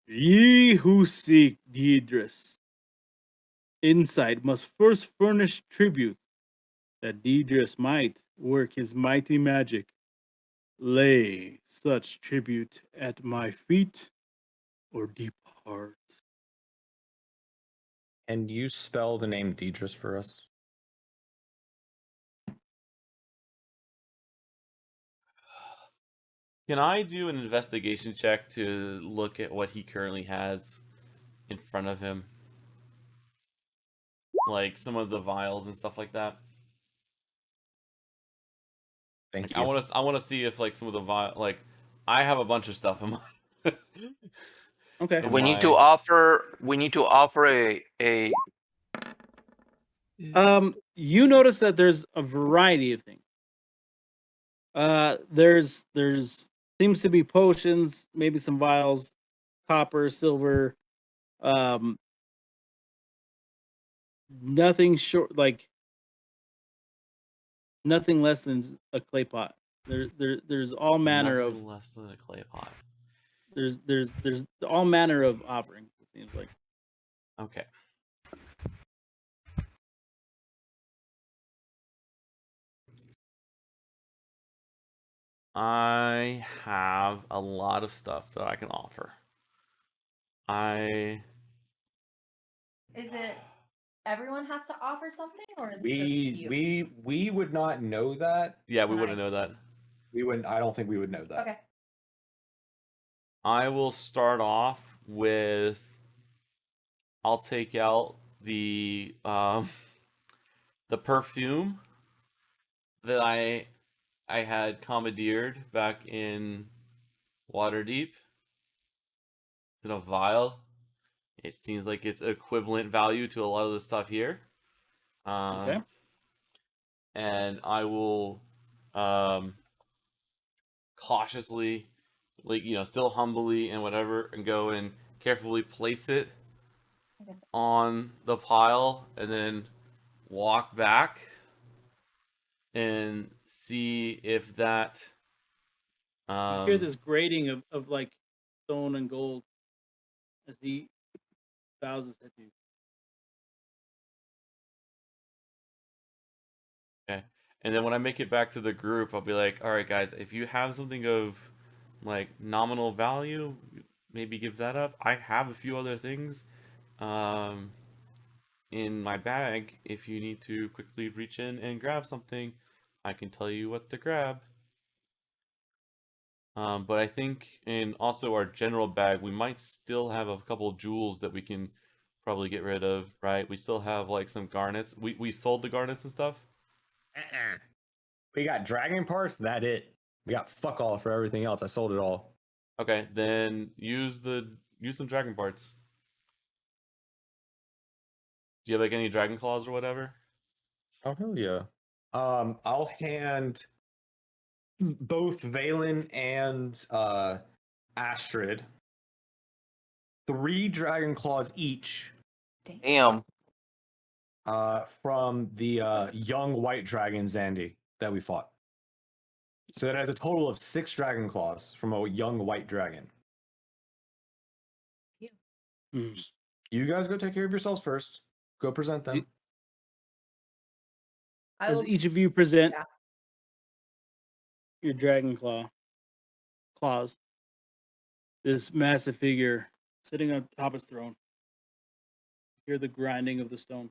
Ye who seek Deidris insight must first furnish tribute that Deidris might work his mighty magic. Lay such tribute at my feet or depart. Can you spell the name Deidris for us? Can I do an investigation check to look at what he currently has in front of him? Like some of the vials and stuff like that. Thank Like, you. I want to see if like some of the vial I have a bunch of stuff in my Okay. in we need to my- offer a You notice that there's a variety of things. There's seems to be potions, maybe some vials, copper, silver, nothing short, like nothing less than a clay pot. There's all manner nothing of less than a clay pot. there's all manner of offerings. It seems like. Okay. I have a lot of stuff that I can offer. Is it everyone has to offer something, or is it just you? We would not know that. Yeah, we Can wouldn't I- know that. We wouldn't. I don't think we would know that. Okay. I will start off with. I'll take out the perfume that I had commandeered back in Waterdeep. It's in a vial. It seems like it's equivalent value to a lot of the stuff here. Okay. And I will cautiously, still humbly and whatever, and go and carefully place it Okay. on the pile, and then walk back and see if that. You hear this grating of like stone and gold as he bows his head to you. Okay. And then when I make it back to the group, I'll be like, all right, guys, if you have something of like nominal value, maybe give that up. I have a few other things in my bag. If you need to quickly reach in and grab something, I can tell you what to grab. But I think in also our general bag, we might still have a couple jewels that we can probably get rid of, right? We still have like some garnets. We sold the garnets and stuff. We got dragon parts. That it. We got fuck all for everything else. I sold it all. Okay, then use some dragon parts. Do you have like any dragon claws or whatever? Oh hell yeah. I'll hand both Valen and Astrid 3 dragon claws each damn. from the young white dragon Zandy that we fought. So that has a total of 6 dragon claws from a young white dragon. You guys go take care of yourselves first. Go present them. I As will, each of you present Yeah. your dragon claws, this massive figure sitting on top of his throne. Hear the grinding of the stone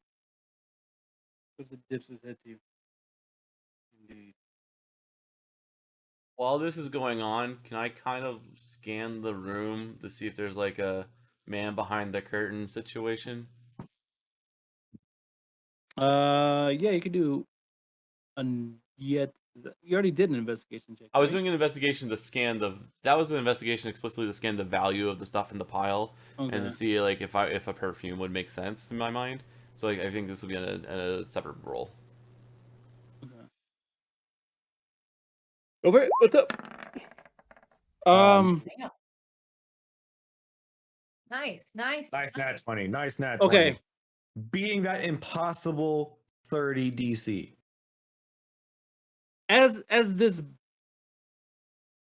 as it dips his head to you. Indeed. While this is going on, can I kind of scan the room to see if there's like a man behind the curtain situation? Yeah, you could do yet you already did an investigation check. I was right? doing an investigation to scan the. That was an investigation explicitly to scan the value of the stuff in the pile and to Okay. see like if a perfume would make sense in my mind. So like I think this will be a separate roll. Okay. Over it. What's up? Um, Damn. Nice, nice, Nice nat 20. Nice nat 20. Okay. Beating that impossible 30 DC. As this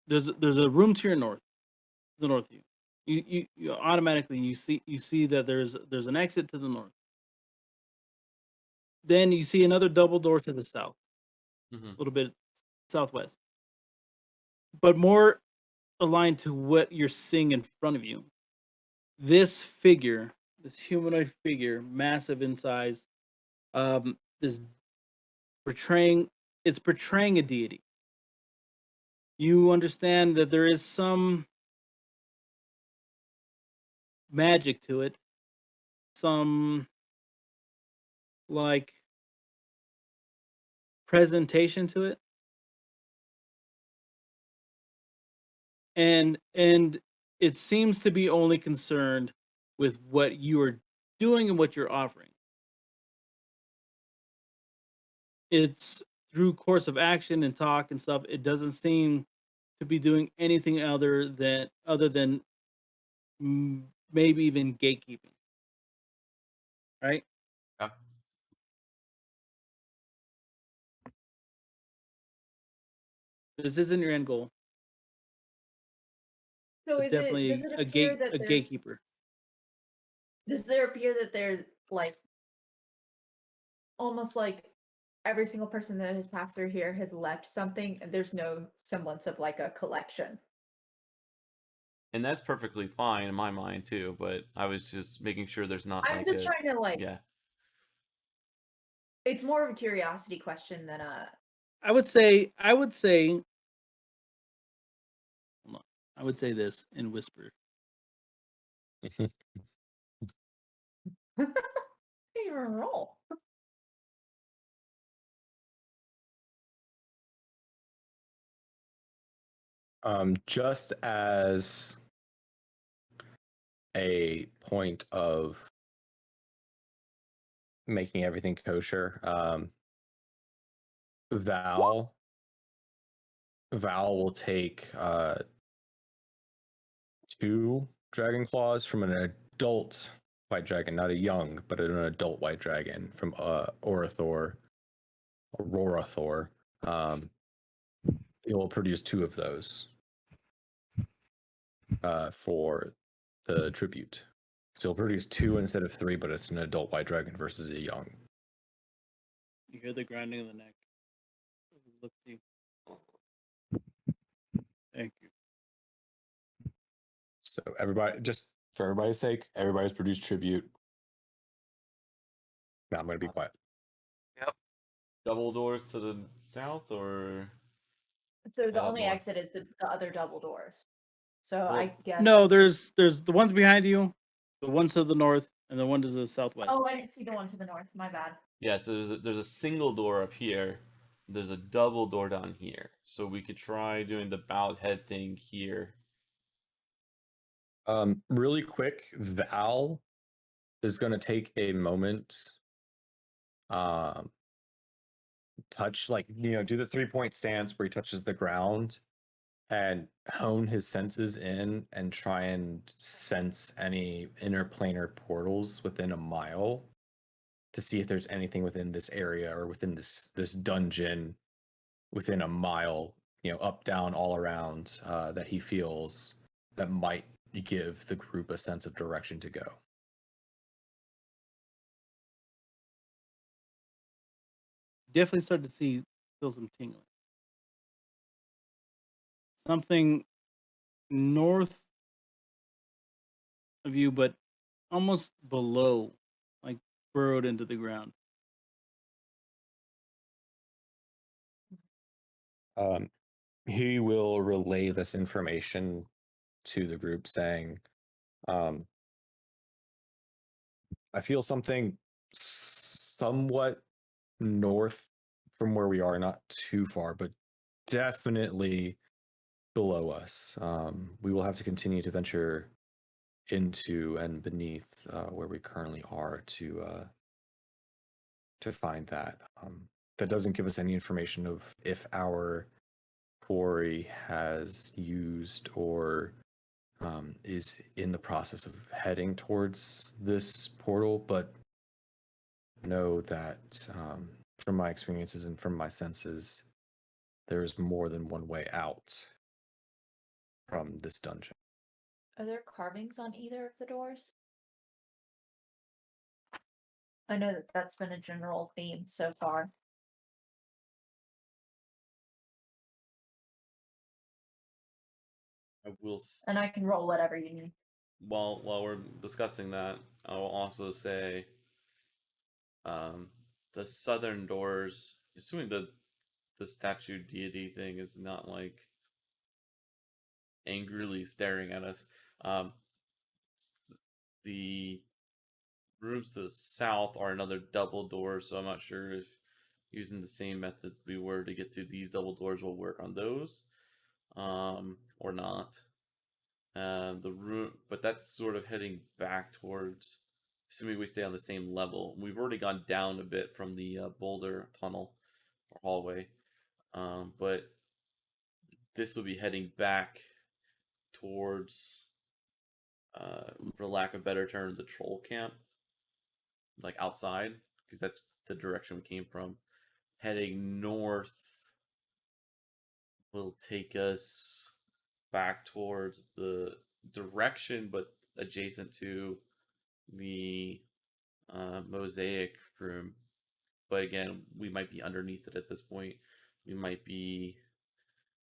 there's a room to your north, the north of you. You automatically you see that there's an exit to the north. Then you see another double door to the south, Mm-hmm. a little bit southwest, but more aligned to what you're seeing in front of you. This figure, this humanoid figure, massive in size, is portraying a deity. You understand that there is some magic to it, some like presentation to it, and it seems to be only concerned with what you are doing and what you're offering. It's through course of action and talk and stuff. It doesn't seem to be doing anything other than maybe even gatekeeping, right? Yeah. This isn't your end goal. So But is it? definitely Does it appear that a there's? gatekeeper. Does there appear that there's like almost like every single person that has passed through here has left something, and there's no semblance of like a collection? And that's perfectly fine in my mind too. But I was just making sure there's not I'm like just trying to like. yeah. It's more of a curiosity question than a. I would say hold on. I would say this in whisper. Even roll. Just as a point of making everything kosher, Val will take 2 dragon claws from an adult white dragon, not a young, but an adult white dragon from Aurora Thor. It will produce 2 of those for the tribute. So it'll produce 2 instead of 3, but it's an adult white dragon versus a young. You hear the grinding of the neck. Look to you. Thank you. So everybody, just for everybody's sake, everybody's produced tribute. Now I'm going to be quiet. Double doors to the south, or So the up only north? exit is the other double doors. So Well, I guess. No, there's the ones behind you, the ones to the north, and the one to the southwest. Oh, I didn't see the one to the north. My bad. yeah. So there's a single door up here. There's a double door down here. So we could try doing the bowed head thing here. Really quick, Val is going to take a moment. Touch, like, do the 3-point stance where he touches the ground and hone his senses in and try and sense any interplanar portals within a mile to see if there's anything within this area or within this dungeon within a mile, up, down, all around, that he feels that might give the group a sense of direction to go. Definitely start to feel some tingling. Something north of you, but almost below, like burrowed into the ground. he will relay this information to the group, saying, I feel something somewhat north from where we are, not too far, but definitely below us. We will have to continue to venture into and beneath where we currently are to find that. That doesn't give us any information of if our quarry has used or is in the process of heading towards this portal, but know that from my experiences and from my senses, there is more than one way out from this dungeon. Are there carvings on either of the doors? I know that that's been a general theme so far. I will. And I can roll whatever you need. While we're discussing that, I will also say, the southern doors. Assuming that the statue deity thing is not like angrily staring at us. The rooms to the south are another double door, so I'm not sure if using the same method we were to get to these double doors will work on those, or not. The room, but that's sort of heading back towards. Assuming we stay on the same level, we've already gone down a bit from the boulder tunnel or hallway, but this will be heading back towards, for lack of a better term, the troll camp, like outside, because that's the direction we came from. Heading north will take us back towards the direction, but adjacent to the mosaic room. But again, we might be underneath it at this point. We might be.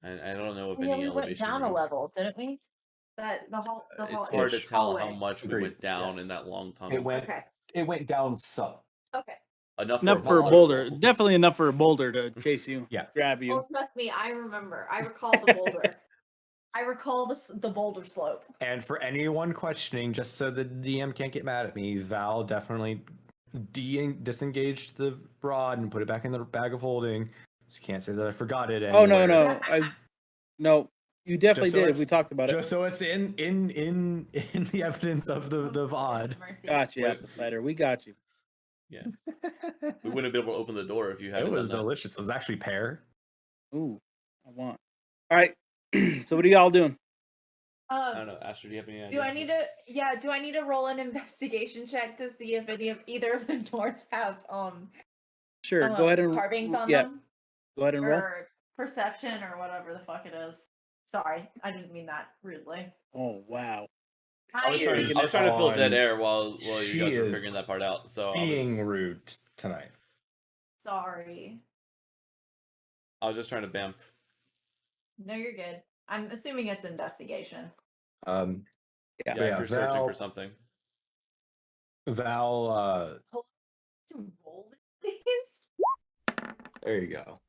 I don't know if Yeah, any we went elevation. down a level, didn't we? That the hall. It's hard to tell how hallway. much we Agreed, went down in yes. that long tunnel. Okay. It went down some. Okay. Enough for a boulder. Definitely enough for a boulder to chase you. Yeah. Grab you. Oh, trust me, I remember. I recall the boulder. I recall the boulder slope. And for anyone questioning, just so the DM can't get mad at me, Val definitely disengaged the rod and put it back in the bag of holding. So you can't say that I forgot it anywhere. Oh no, no. You definitely Just so did. We talked about it. Just so it's in the evidence of the VOD. Mercy. Got you, Wait. apple cider. We got you. Yeah, we wouldn't be able to open the door if you It hadn't was done that. delicious. It was actually pear. Ooh, I want. All right. So what are y'all doing? I don't know, Asher. Do you have any idea? Do I need to roll an investigation check to see if either of the doors have Sure. Go ahead and carvings on yeah. them? Go ahead and roll. Or perception or whatever the fuck it is. Sorry, I didn't mean that rudely. Oh wow. I was trying is to fill dead on- air while you she guys were is figuring that part out. So Being rude tonight. Sorry. I was just trying to bamf. No, you're good. I'm assuming it's investigation. Yeah. Yeah, But if you're searching Val- for something. Val, To roll it, please. there you go.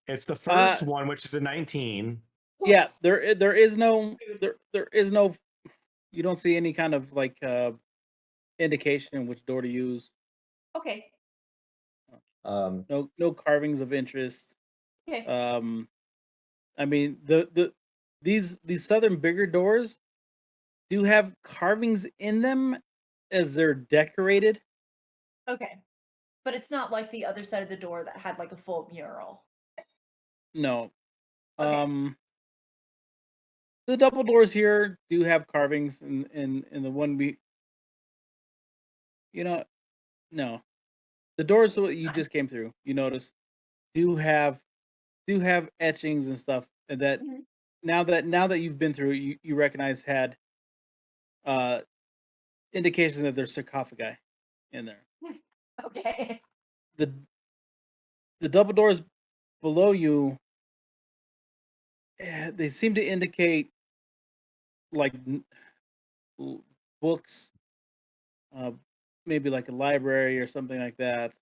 It's the first one, which is a 19. Yeah, there is no you don't see any kind of like indication which door to use. Okay. No carvings of interest. Okay. I mean these southern bigger doors do have carvings in them as they're decorated. Okay. But it's not like the other side of the door that had like a full mural. No. Okay. The double doors here do have carvings in the one no. The doors that you just came through, you notice, do have etchings and stuff that Mhm. now that you've been through it, you recognize had indication that there's sarcophagi in there. Okay. The double doors below you, they seem to indicate like books, maybe like a library or something like that.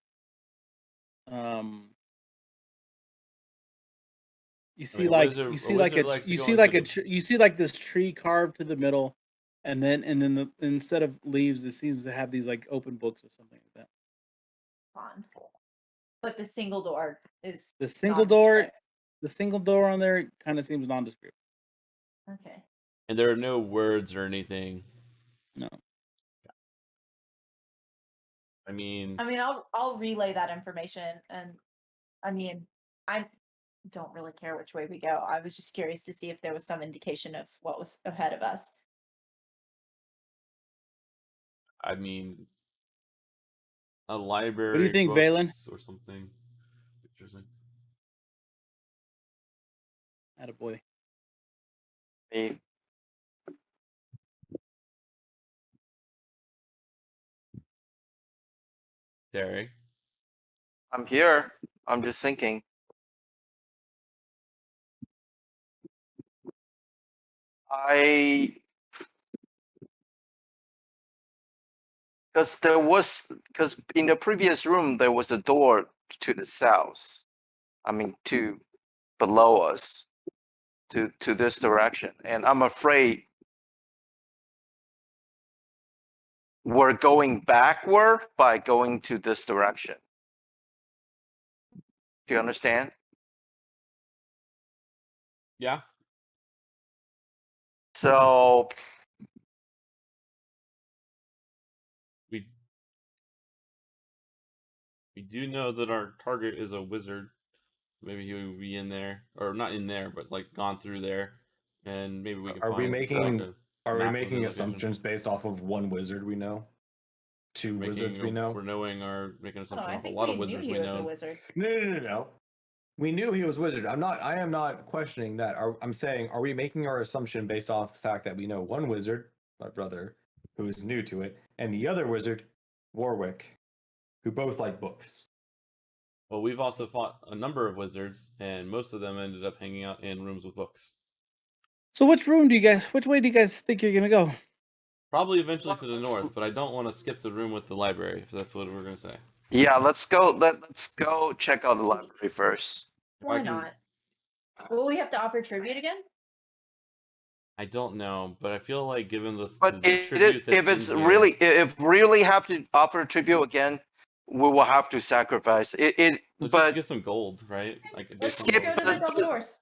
You I see mean, a like wizard- you a see like wizard a likes to you go see into like the- you see like this tree carved to the middle, and then instead of leaves, it seems to have these like open books or something like that. Fun. But the single door is The single door, nondescript. the single door on there kind of seems nondescript. Okay. And there are no words or anything. No. I mean, I mean, I'll relay that information, and I mean, I don't really care which way we go. I was just curious to see if there was some indication of what was ahead of us. a library. think, Valen? books or something. Interesting. Attaboy. Me. Terry. I'm here. I'm just thinking. Because in the previous room there was a door to the south. I mean, to below us, to this direction, and I'm afraid we're going backward by going to this direction. Do you understand? Yeah. So We do know that our target is a wizard. Maybe he would be in there, or not in there, but like gone through there, and maybe we can Are we find making like, a are we map of the making location. assumptions based off of one wizard we know? Two wizards we know? We're knowing or making an Oh, assumption I of a think lot we of knew wizards he we was the know. wizard. No. We knew he was wizard. I am not questioning that. I'm saying, are we making our assumption based off the fact that we know one wizard, my brother, who is new to it, and the other wizard, Warwick, who both like books? Well, we've also fought a number of wizards, and most of them ended up hanging out in rooms with books. So which way do you guys think you're gonna go? Probably eventually to the north, but I don't want to skip the room with the library, if that's what we're going to say. yeah, let's go. Let's go check out the library first. If Why I can- not? Will we have to offer tribute again? I don't know, but I feel like given But the tribute that's if it's in here, if really have to offer tribute again, we will have to sacrifice it. let's just But get some gold, right? Like Let's additional just skip go gold. to the double doors.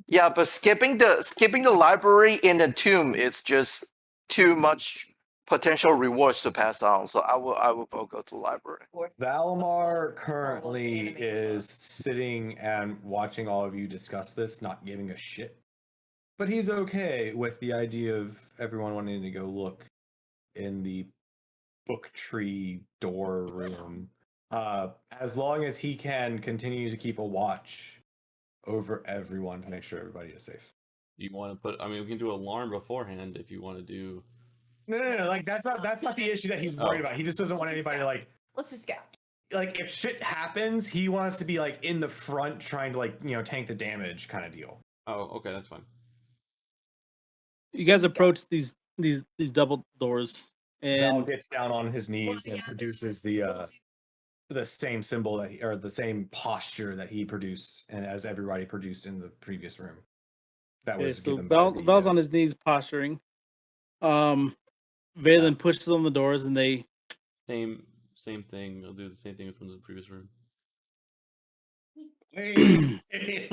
yeah, but skipping the library in the tomb is just too much potential rewards to pass on. So I will vote go to the library. Valmar currently is sitting and watching all of you discuss this, not giving a shit. But he's okay with the idea of everyone wanting to go look in the book tree door room. As long as he can continue to keep a watch over everyone to make sure everybody is safe. You want to put? I mean, we can do alarm beforehand if you want to do. No. Like that's not the issue that he's worried about. He just doesn't want anybody to Let's just go. like if shit happens, he wants to be like in the front trying to tank the damage kind of deal. Oh, okay, that's fine. You guys approach these double doors, Val and gets down on his knees and produces the same symbol or the same posture that he produced and as everybody produced in the previous room. That okay, was so given by Val's on his knees posturing. Valen pushes on the doors, and they Same thing. I'll do the same thing from the previous room.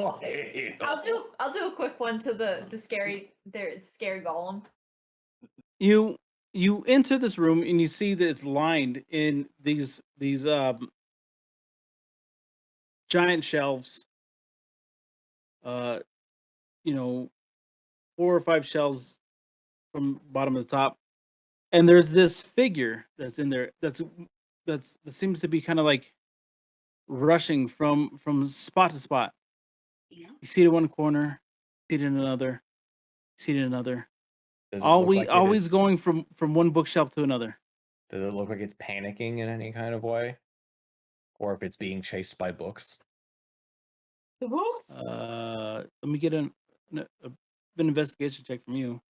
I'll do a quick one to the scary golem. you enter this room and you see that it's lined in these giant shelves. 4 or 5 shelves from bottom to the top, and there's this figure that's in there that seems to be kind of like rushing from spot to spot. Yeah. You see it in one corner, see it in another, see it in another. Does it look like it Always is- going from one bookshelf to another. Does it look like it's panicking in any kind of way? Or if it's being chased by books? The books. Let me get an investigation check from you.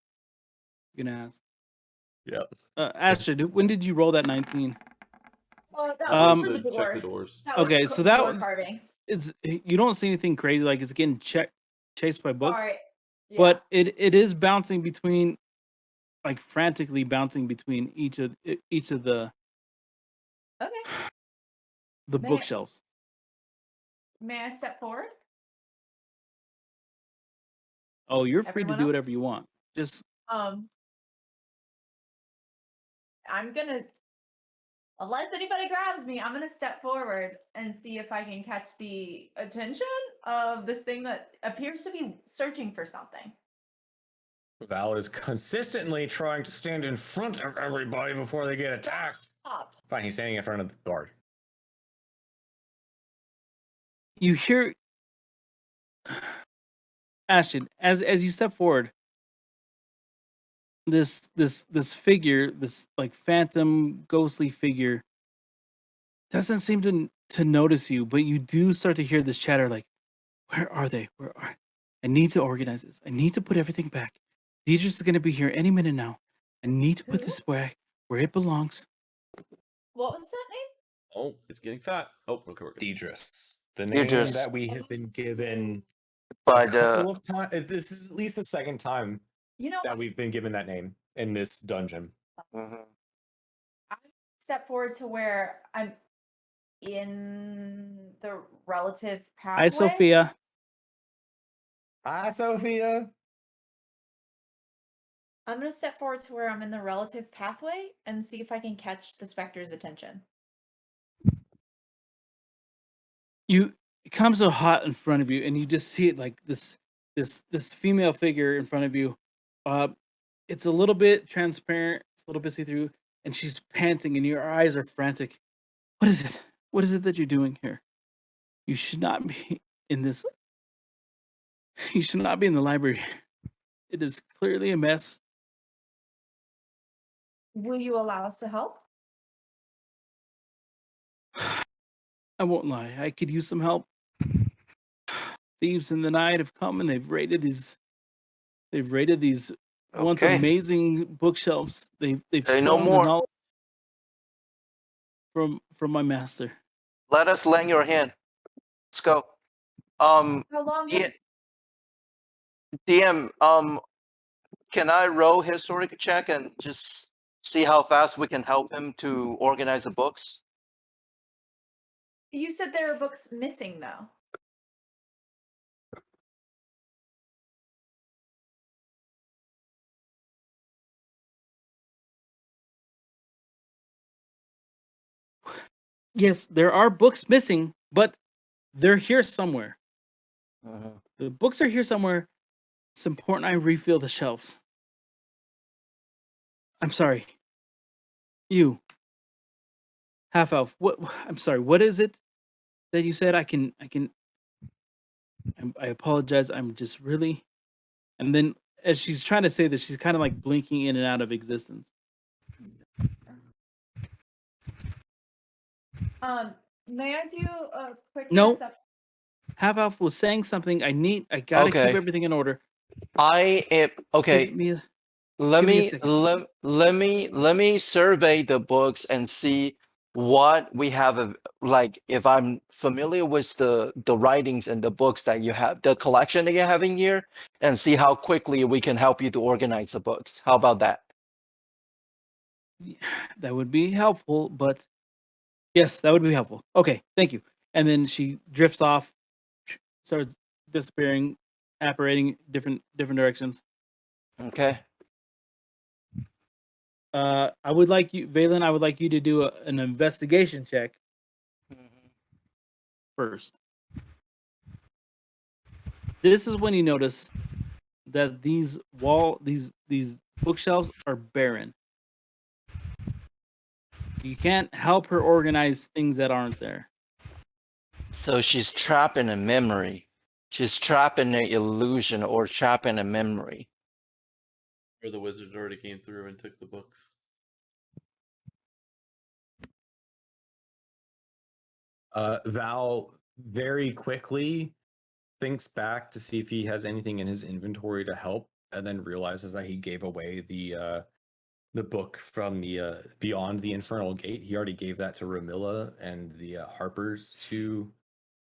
You can ask. Yep. Astrid, when did you roll that 19? Oh, that um, was for the Check the doors. doors. That was Okay, the so that door one- carvings. You don't see anything crazy, like it's getting checked. chased by books. Sorry. Yeah. But it is bouncing between, like frantically bouncing between each of the Okay. the May- bookshelves. May I step forward? Oh, you're free to Everyone do else? whatever you want. Just I'm gonna, unless anybody grabs me, I'm gonna step forward and see if I can catch the attention of this thing that appears to be searching for something. Val is consistently trying to stand in front of everybody before they get attacked. Stop. Fine, he's standing in front of the guard. you hear Ashton, as you step forward, this figure, this like phantom ghostly figure, doesn't seem to notice you, but you do start to hear this chatter like, where are they? Where are I need to organize this. I need to put everything back. Deidre's is gonna be here any minute now. I need to put Who? this where it belongs. What was that name? Oh, it's getting fat. Oh, okay, we're good. Deidris, the name Deidris. that we have been given By a couple the of times. This is at least the second time You know, that we've been given that name in this dungeon. Mhm. I step forward to where I'm in the relative pathway. Hi, Sophia. Hi, Sophia. I'm gonna step forward to where I'm in the relative pathway and see if I can catch the specter's attention. It comes so hot in front of you, and you just see it like this female figure in front of you. It's a little bit transparent, it's a little bit see-through, and she's panting, and your eyes are frantic. What is it? What is it that you're doing here? You should not be in this. You should not be in the library. It is clearly a mess. Will you allow us to help? I won't lie. I could use some help. Thieves in the night have come and they've raided these. They've raided these once Okay. amazing bookshelves. They've Say no stolen the more. knowledge from my master. Let us lend your hand. Let's go. How long? Yeah, DM. Can I roll historic check and just see how fast we can help him to organize the books? You said there were books missing, though. Yes, there are books missing, but they're here somewhere. The books are here somewhere. It's important I refill the shelves. I'm sorry. You. Half elf. What I'm sorry, what is it that you said? I apologize. I'm just really. And then as she's trying to say this, she's kind of like blinking in and out of existence. May I do a quick No. heads up? Half elf was saying something. I gotta Okay. keep everything in order. I am okay. Give me a- Let give me a me second. let me survey the books and see what we have. Like, if I'm familiar with the writings and the books that you have, the collection that you have in here, and see how quickly we can help you to organize the books. How about that? That would be helpful, but yes, that would be helpful. Okay, thank you. And then she drifts off, starts disappearing, apparating different directions. Okay. I would like you, Valen. I would like you to do an investigation check first. This is when you notice that these bookshelves are barren. You can't help her organize things that aren't there. So she's trapped in a memory. She's trapped in an illusion or trapped in a memory. Or the wizard already came through and took the books. Val very quickly thinks back to see if he has anything in his inventory to help, and then realizes that he gave away the book from the Beyond the Infernal Gate. He already gave that to Ramilla and the Harpers to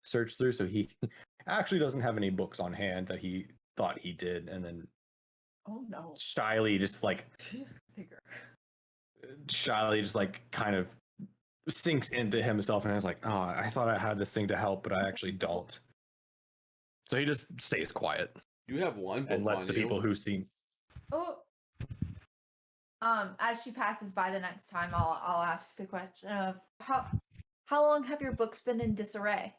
search through. So he actually doesn't have any books on hand that he thought he did, and then Oh no. shyly just like She's bigger. kind of sinks into himself and is like, oh, I thought I had this thing to help, but I actually don't. So he just stays quiet You have one book and lets on the you. people who see. Oh. As she passes by the next time, I'll ask the question of how long have your books been in disarray?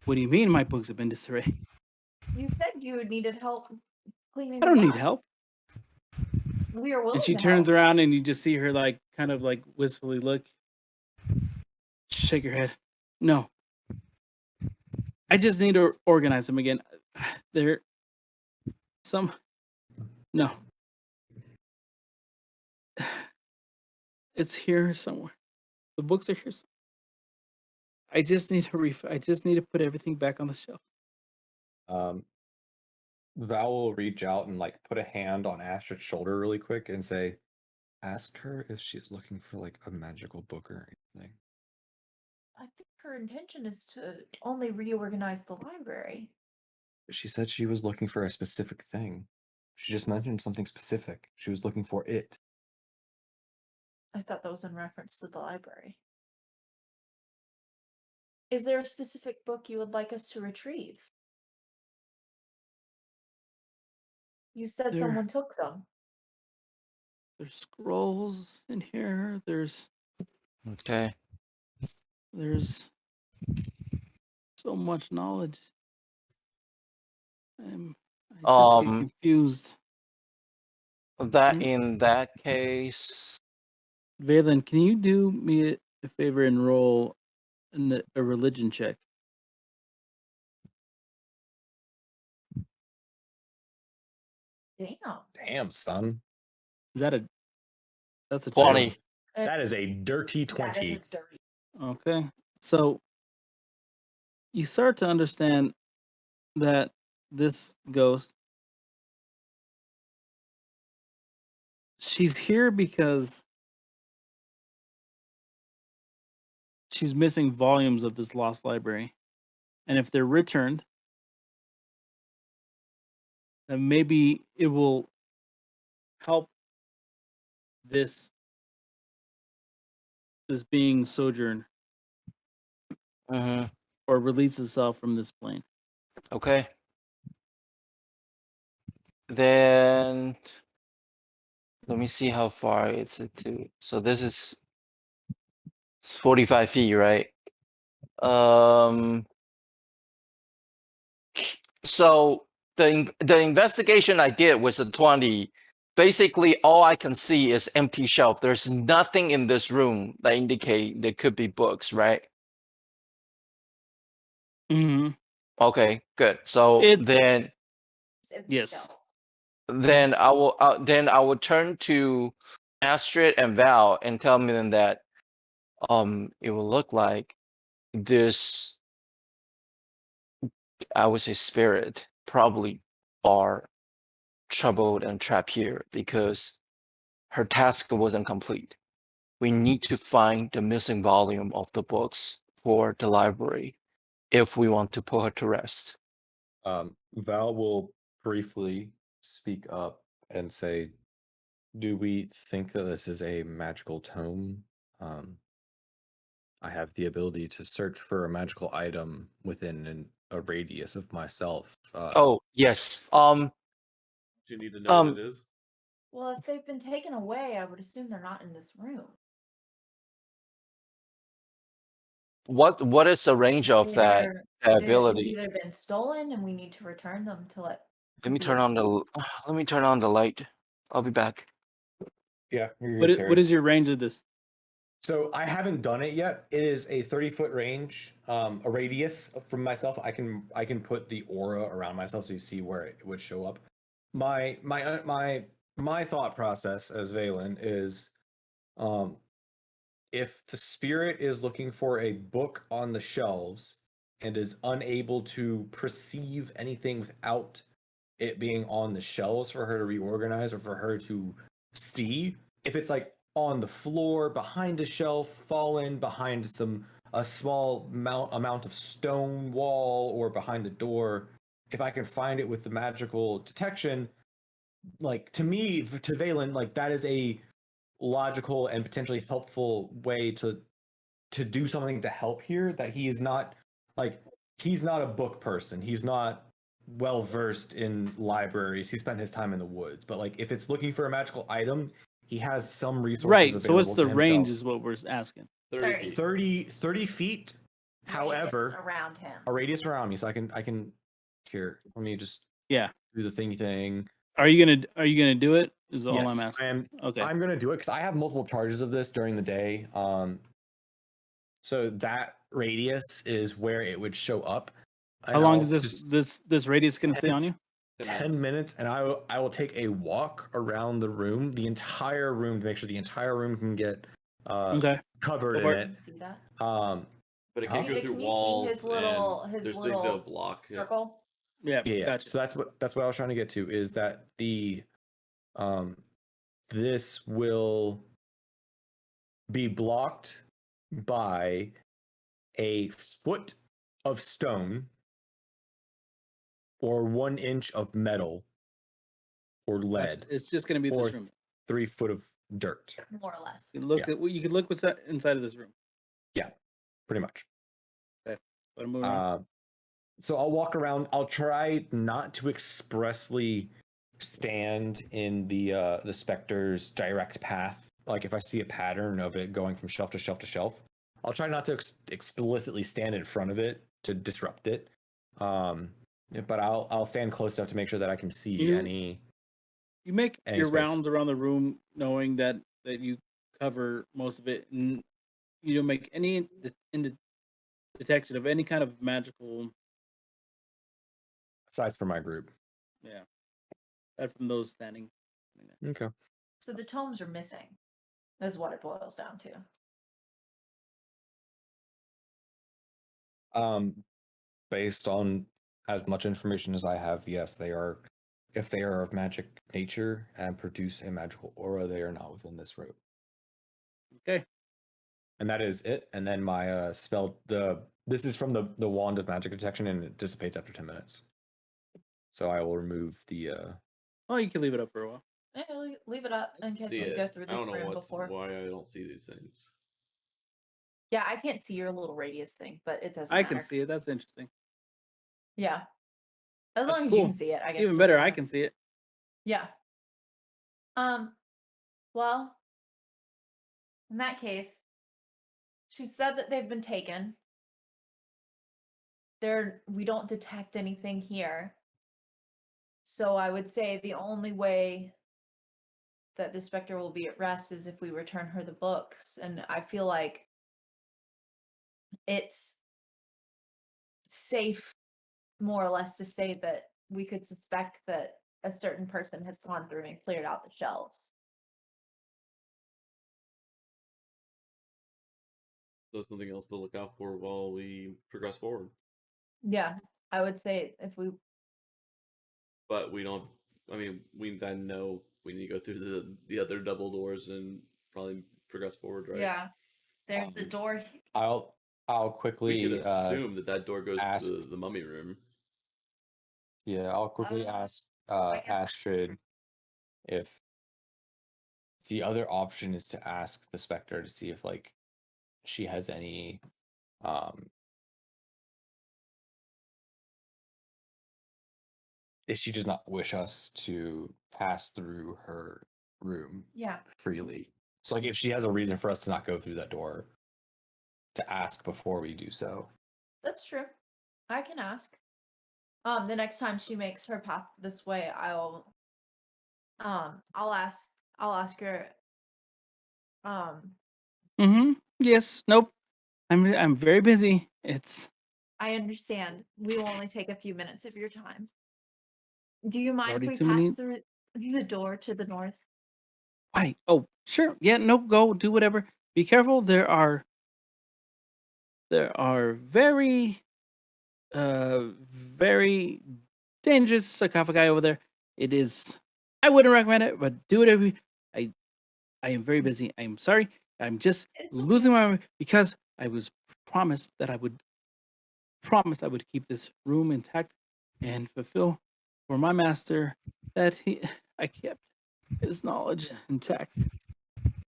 What do you mean my books have been disarray? You said you needed help cleaning I don't them need up. help. We are willing And she to turns help. around and you just see her like kind of like wistfully look. Shake her head. No. I just need to organize them again. There some no. It's here somewhere. The books are here. I just need to I just need to put everything back on the shelf. Val will reach out and like put a hand on Astrid's shoulder really quick and say, ask her if she's looking for like a magical book or anything. I think her intention is to only reorganize the library. She said she was looking for a specific thing. She just mentioned something specific. She was looking for it. I thought that was in reference to the library. Is there a specific book you would like us to retrieve? You said There- someone took them. There's scrolls in here. Okay. There's so much knowledge. I just get confused. That Hmm? in that case, Valen, can you do me a favor and roll a religion check? Damn. Damn, son. Is that that's a 20. check. That is a dirty That 20. is a dirty. Okay. So you start to understand that this ghost, she's here because she's missing volumes of this lost library. And if they're returned, then maybe it will help this being sojourn Mm-hmm. or release itself from this plane. Okay. Then let me see how far it's to. So this is 45 feet, right? So the investigation I did was a 20. Basically, all I can see is empty shelf. There's nothing in this room that indicate there could be books, right? Mm-hmm. Okay, good. So It's- then It's empty Yes. shelves. then I will turn to Astrid and Val and tell them that it will look like this, I would say, spirit probably are troubled and trapped here because her task wasn't complete. We need to find the missing volume of the books for the library if we want to put her to rest. Val will briefly speak up and say, do we think that this is a magical tome? I have the ability to search for a magical item within a radius of myself. Oh, yes. Do you need to know what it is? Well, if they've been taken away, I would assume they're not in this room. What is the range of that They've ability? either been stolen and we need to return them to let. Let me be turn on the accused. let me turn on the light. I'll be back. Yeah, What is your range of this? So I haven't done it yet. It is a 30-foot range, a radius from myself. I can put the aura around myself so you see where it would show up. My thought process as Valen is, if the spirit is looking for a book on the shelves and is unable to perceive anything without it being on the shelves for her to reorganize or for her to see, if it's like on the floor behind a shelf, fallen behind some a small amount of stone wall or behind the door, if I can find it with the magical detection, like to me, to Valen, like that is a logical and potentially helpful way to do something to help here. That he is not like he's not a book person. He's not well versed in libraries. He spent his time in the woods. But like if it's looking for a magical item, he has some resources Right. available So what's the to range himself. is what we're asking. 30 30. feet. 30 feet. Radius However, around him. a radius around me, so I can here. Let me just Yeah. do the thingy thing. Are you gonna do it? Is all I'm Yes, asking. Okay. I'm gonna do it because I have multiple charges of this during the day. So that radius is where it would show up. How And long I'll is this just this radius gonna stay on you? 10 minutes, and I will take a walk around the room, the entire room, to make sure the entire room can get Okay. covered Go in for Can it. you see that? But it Huh? can't go Yeah, through can you see walls. his little and his there's things that little would block it. circle? Yeah. Yeah, Gotcha. so that's what I was trying to get to, is that the this will be blocked by a foot of stone or 1 inch of metal or Gotcha. lead It's just gonna be or this room. 3 foot of dirt. More or less. You can look Yeah. at you can look what's inside of this room. Pretty much. But I'm moving on. So I'll walk around. I'll try not to expressly stand in the specter's direct path. Like if I see a pattern of it going from shelf to shelf to shelf, I'll try not to explicitly stand in front of it to disrupt it. But I'll stand close enough to make sure that I can see You- any. You make any your space. rounds around the room knowing that you cover most of it, and you don't make any detection of any kind of magical. Aside from my group. Yeah. Aside from those standing. Okay. So the tomes are missing. Is what it boils down to. Based on as much information as I have, yes, they are. If they are of magic nature and produce a magical aura, they are not within this room. Okay. And that is it. And then my spell, this is from the wand of magic detection, and it dissipates after 10 minutes. So I will remove the. Oh, you can leave it up for a while. Yeah, leave it up in case See we it. go through I this don't know room before. why I don't see these things. Yeah, I can't see your little radius thing, but it doesn't I matter. can see it. That's interesting. Yeah. As That's long as cool. you can see it, I guess. Even it better, doesn't I matter. can see it. Yeah. Well, in that case, she said that they've been taken. We don't detect anything here. So I would say the only way that the specter will be at rest is if we return her the books. And I feel like it's safe, more or less, to say that we could suspect that a certain person has gone through and cleared out the shelves. So something else to look out for while we progress forward. Yeah, I would say if we But we don't. I mean, we then know we need to go through the other double doors and probably progress forward, right? Yeah. There's the door. I'll We quickly could assume that door goes ask- to the mummy room. Yeah, I'll quickly ask I guess that's Astrid if the other option is to ask the specter to see if like she has any if she does not wish us to pass through her room Yeah. freely. So like if she has a reason for us to not go through that door, to ask before we do so. That's true. I can ask. The next time she makes her path this way, I'll ask her. Mm-hmm. Yes. Nope. I'm very busy. It's I understand. We will only take a few minutes of your time. Do you mind if already we too pass many- through the door to the north? why. Oh, sure. Yeah. Nope. Go do whatever. Be careful. There are very very dangerous sarcophagi over there. It is. I wouldn't recommend it, but do whatever. I am very busy. I am sorry. I'm just It's okay. losing my mind because I was promised I would keep this room intact and fulfill for my master that I kept his knowledge intact.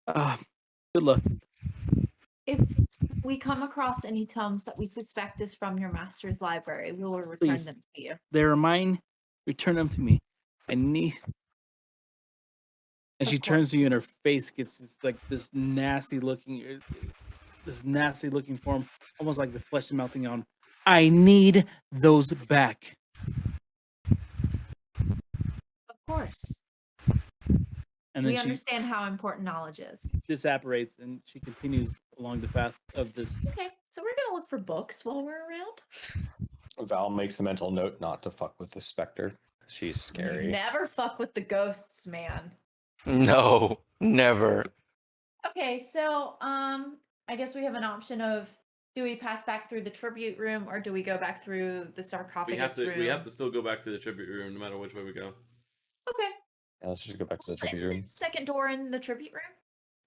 Good luck. If we come across any tomes that we suspect is from your master's library, we will return Please. them to you. They're mine. Return them to me. I need. And Of she turns to course. you, and her face gets this nasty looking form, almost like the flesh melting on. I need those back. Of course. And We then she understand how important knowledge is. disapparates, and she continues along the path of this. Okay, so we're gonna look for books while we're around. Val makes the mental note not to fuck with the specter. She's You scary. never fuck with the ghosts, man. No, never. Okay, so I guess we have an option of, do we pass back through the tribute room or do we go back through the sarcophagus room? We have to still go back to the tribute room no matter which way we go. Okay. Yeah, let's just go back to the Is there tribute room. second door in the tribute room?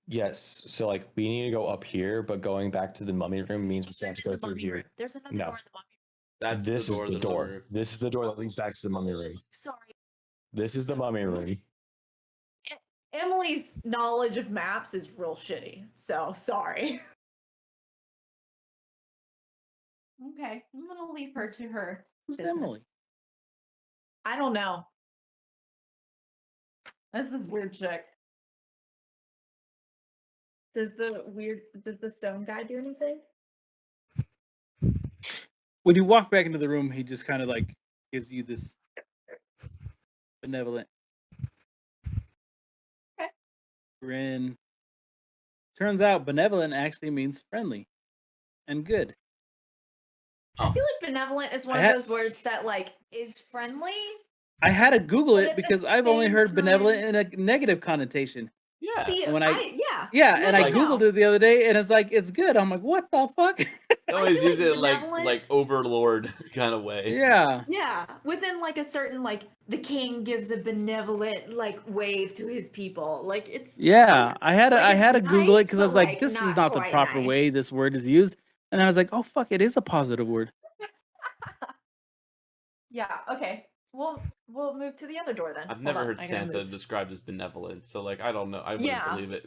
Yes, so like we need to go up here, but going back to the mummy room means we have to go The through mummy here. room. There's another No. door in the mummy That's This the is door. the to door. mummy room. This is the door that leads back to the mummy room. room. Sorry. This is the mummy room. Emily's knowledge of maps is real shitty, so sorry. Okay, I'm gonna leave her to her. Who's business. Emily? I don't know. This is weird chick. Does the stone guy do anything? When you walk back into the room, he just kind of like gives you this benevolent Okay. grin. Turns out benevolent actually means friendly and good. I feel like benevolent is one I of had- those words that like is friendly. I had to Google But it at the because I've only same heard benevolent time- in a negative connotation. Yeah. See, when yeah. Yeah, No, and I no, no. Googled it the other day, and it's like, it's good. I'm like, what the fuck? They always feel use like it like benevolent- overlord kind of way. Yeah. Yeah, within like a certain like the king gives a benevolent like wave to his people. Like it's Yeah, I had to like, it's Google it nice, because I was but, like, like, this is not not the quite proper way nice. this word is used. And I was like, oh fuck, it is a positive word. Yeah, okay. We'll move to the other door then. I've Hold never on, heard I gotta Santa move. described as benevolent, so like I don't know. I wouldn't Yeah. believe it.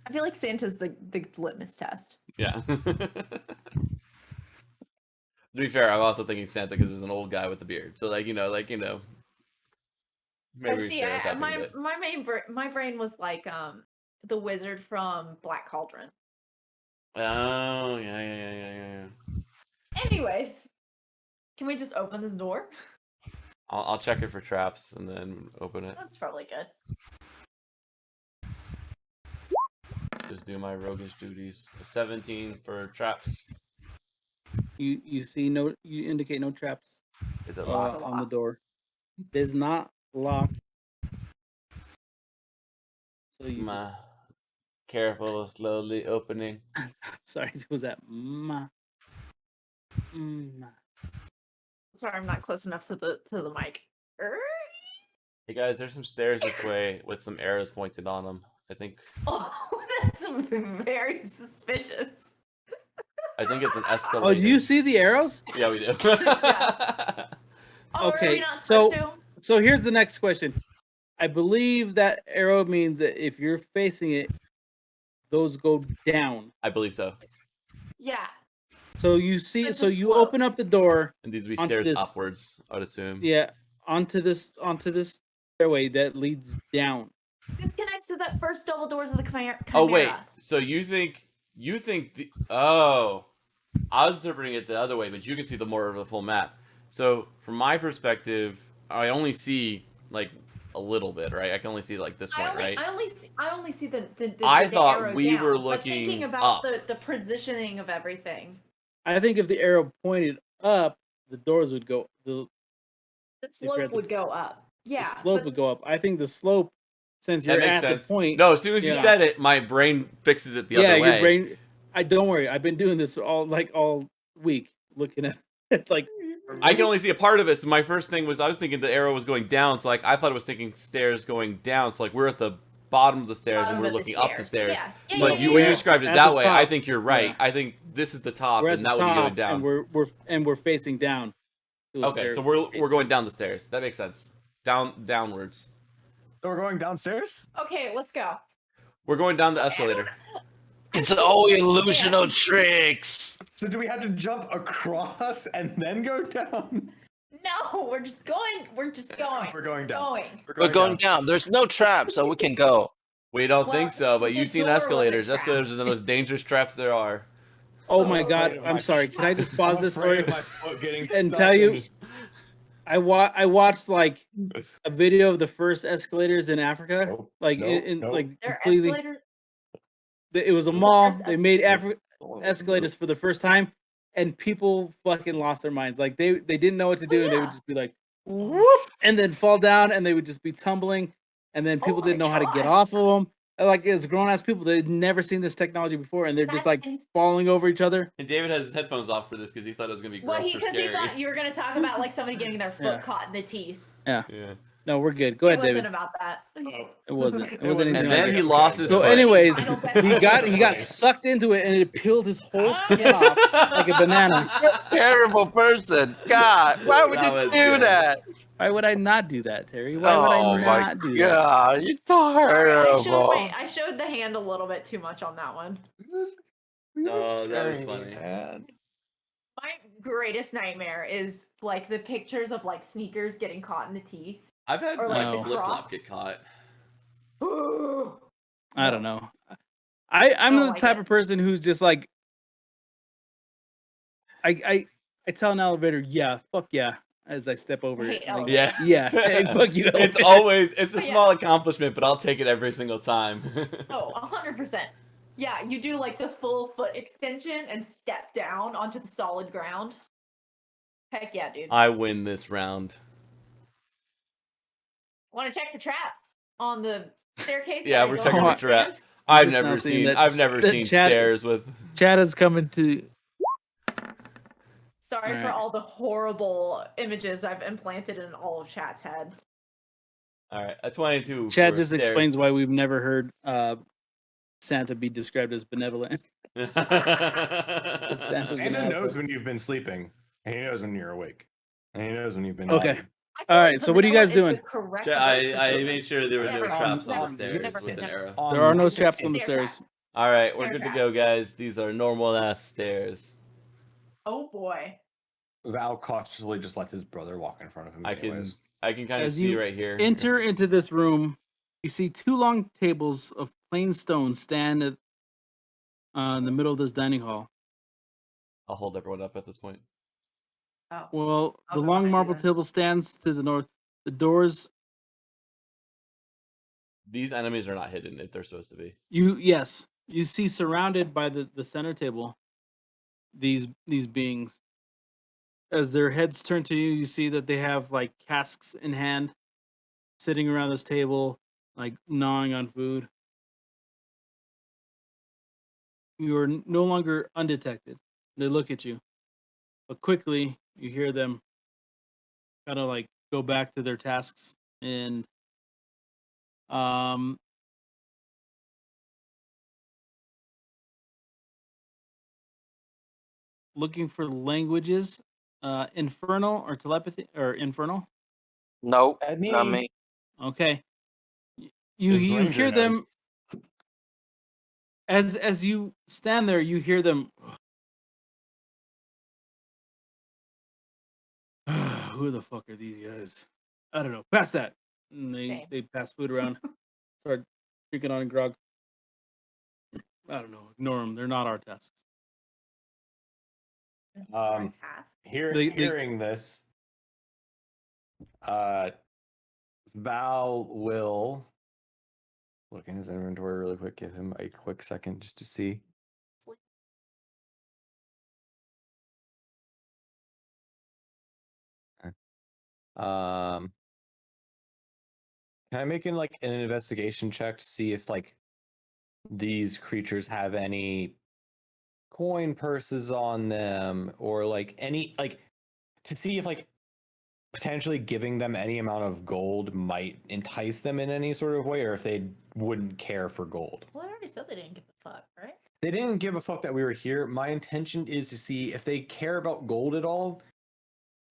I feel like Santa's the litmus test. Yeah. To be fair, I'm also thinking Santa because there's an old guy with the beard. So like you know. Maybe But we're see, stereotyping my a bit. my brain was like the wizard from Black Cauldron. Oh yeah. Anyways, can we just open this door? I'll check it for traps and then open it. That's probably good. Just do my roguish duties. A 17 for traps. You indicate no traps Is it locked? on the door. It is not locked. So you Ma. just, Careful, slowly opening. sorry, was that ma? Sorry, I'm not close enough to the mic. Hey guys, there's some stairs this way with some arrows pointed on them. I think Oh, that's very suspicious. it's an escalator. Oh, do you see the arrows? Yeah, we do. Yeah. Oh, are Okay, we not supposed to? So here's the next question. I believe that arrow means that if you're facing it, those go down. I believe so. Yeah. So you see, It's so a you slope. open up the door, And these would be Onto stairs this- upwards, I would assume. yeah, onto this stairway that leads down. This connects to that first double doors of the chimera. Oh wait, so you think I was interpreting it the other way, but you can see the more of the full map. So from my perspective, I only see like a little bit, right? I can only see like this point, right? I only see the I the thought arrow we down, were but looking thinking about up. the positioning of everything. I think if the arrow pointed up, the doors would go. The The you're at slope the- would go up. Yeah. slope but would go up. I think the slope, since That you're makes at sense. the point. No, as soon as you yeah. said it, my brain fixes it the yeah, other way. your brain. Don't worry. I've been doing this all week, looking at it, like. I can only see a part of it. So my first thing was I was thinking the arrow was going down. So like I thought it was thinking stairs going down. So like we're at the bottom of the stairs Bottom and we're of the looking up the stairs. Yeah. Yeah, But yeah, when you yeah. described it At that the way, I top. think you're right. Yeah. I think this is the top, We're at and the that would be going top, down. and we're facing down. to a Okay, so staircase. we're going down the stairs. That makes sense. Downwards. So we're going downstairs? Okay, let's go. We're going down the escalator. It's all illusional tricks. So do we have to jump across and then go down? No, we're just going. We're just going. We're going down. Going. We're going down. There's no trap, so we can go. We don't Well, think so, but the you've seen door was a escalators. trap. Escalators are the most dangerous traps there are. Oh my Oh, god! wait, I'm sorry. Can I just pause I'm this afraid story of my foot getting and stuck tell you? just- I watched like a video of the first escalators in Africa, Nope, like nope, in nope. like They're completely. escalators. It was a The mall. first They made escalator- escalators for the first time, and people fucking lost their minds. Like they didn't know what to do, and they would yeah. just be like, whoop, and then fall down, and they would just be tumbling, and then Oh people didn't my know how to get gosh. off of them. Like as grown ass people, they'd never seen this technology before, and they're just That's like falling over each other. And David has his headphones off for this because he thought it was gonna be Well, gross or because he scary. thought you were gonna talk about like somebody getting their foot Yeah. caught in the teeth. Yeah. No, we're good. Go It ahead, wasn't David. about that. Oh, It wasn't. It It wasn't wasn't anything And like then that. he lost his So, foot. anyways, Final best he got funny. sucked into it, and it peeled his whole skin off like a banana. Terrible person. God, why would That you was do good. that? Why would I not do that, Terry? Why would Oh I my not do that? God, you're Sorry, terrible. I showed the hand a little bit too much on that one. Oh, that was Scary, funny. man. My greatest nightmare is like the pictures of like sneakers getting caught in the teeth. I've had Or, like, my the flip flop Crocs. get caught. I don't know. I'm don't the like type it. of person who's just like I tell an elevator, yeah, fuck yeah, as I step over hate it. Like, Yeah. yeah, hey, fuck you. It's elevator. always it's a Yeah. small accomplishment, but I'll take it every single time. Oh, 100%. Yeah, you do like the full foot extension and step down onto the solid ground. Heck yeah, dude. I win this round. Want to check the traps on the staircase? Yeah, that are we're going checking the upstairs? trap. I've just now never seeing seen that- I've never that seen chat- stairs with Chad is coming to. Sorry for Alright. all the horrible images I've implanted in all of chat's head. Alright, a 22. Chad for just stairs. explains why we've never heard Santa be described as benevolent. Santa an knows asshole. when you've been sleeping, and he knows when you're awake, and he knows when you've been Okay. naughty. I feel Alright, so what are you guys vanilla is the doing? correct I word. made sure there were no Never, traps on never, the stairs never, with an never. arrow. On There are no the- traps on the Stair stairs. traps. Alright, we're Stair good to trap. go, guys. These are normal ass stairs. Oh boy. Val cautiously just lets his brother walk in front of him. I can anyways. kind of As see you right here. Enter into this room. You see two long tables of plain stone stand in the middle of this dining hall. I'll hold everyone up at this point. Oh. Well, I'll the go long behind you marble then. table stands to the north. The doors, These enemies are not hidden if they're supposed to be. you see surrounded by the center table. These beings, as their heads turn to you, you see that they have like casks in hand, sitting around this table, like gnawing on food. You are no longer undetected. They look at you, but quickly you hear them kind of like go back to their tasks and looking for languages, infernal or telepathy or infernal. Nope, At not me. me. Okay, you His you ranger hear them knows. as you stand there. You hear them. Who the fuck are these guys? I don't know. Pass that. And Same. they pass food around. Start drinking on grog. I don't know. Ignore them. They're not our tasks. Task. Hearing this, Val will look in his inventory really quick. Give him a quick second just to see. Can I make like an investigation check to see if like these creatures have any coin purses on them or like any like to see if like potentially giving them any amount of gold might entice them in any sort of way, or if they wouldn't care for gold. Well, I already said they didn't give a fuck, right? They didn't give a fuck that we were here. My intention is to see if they care about gold at all.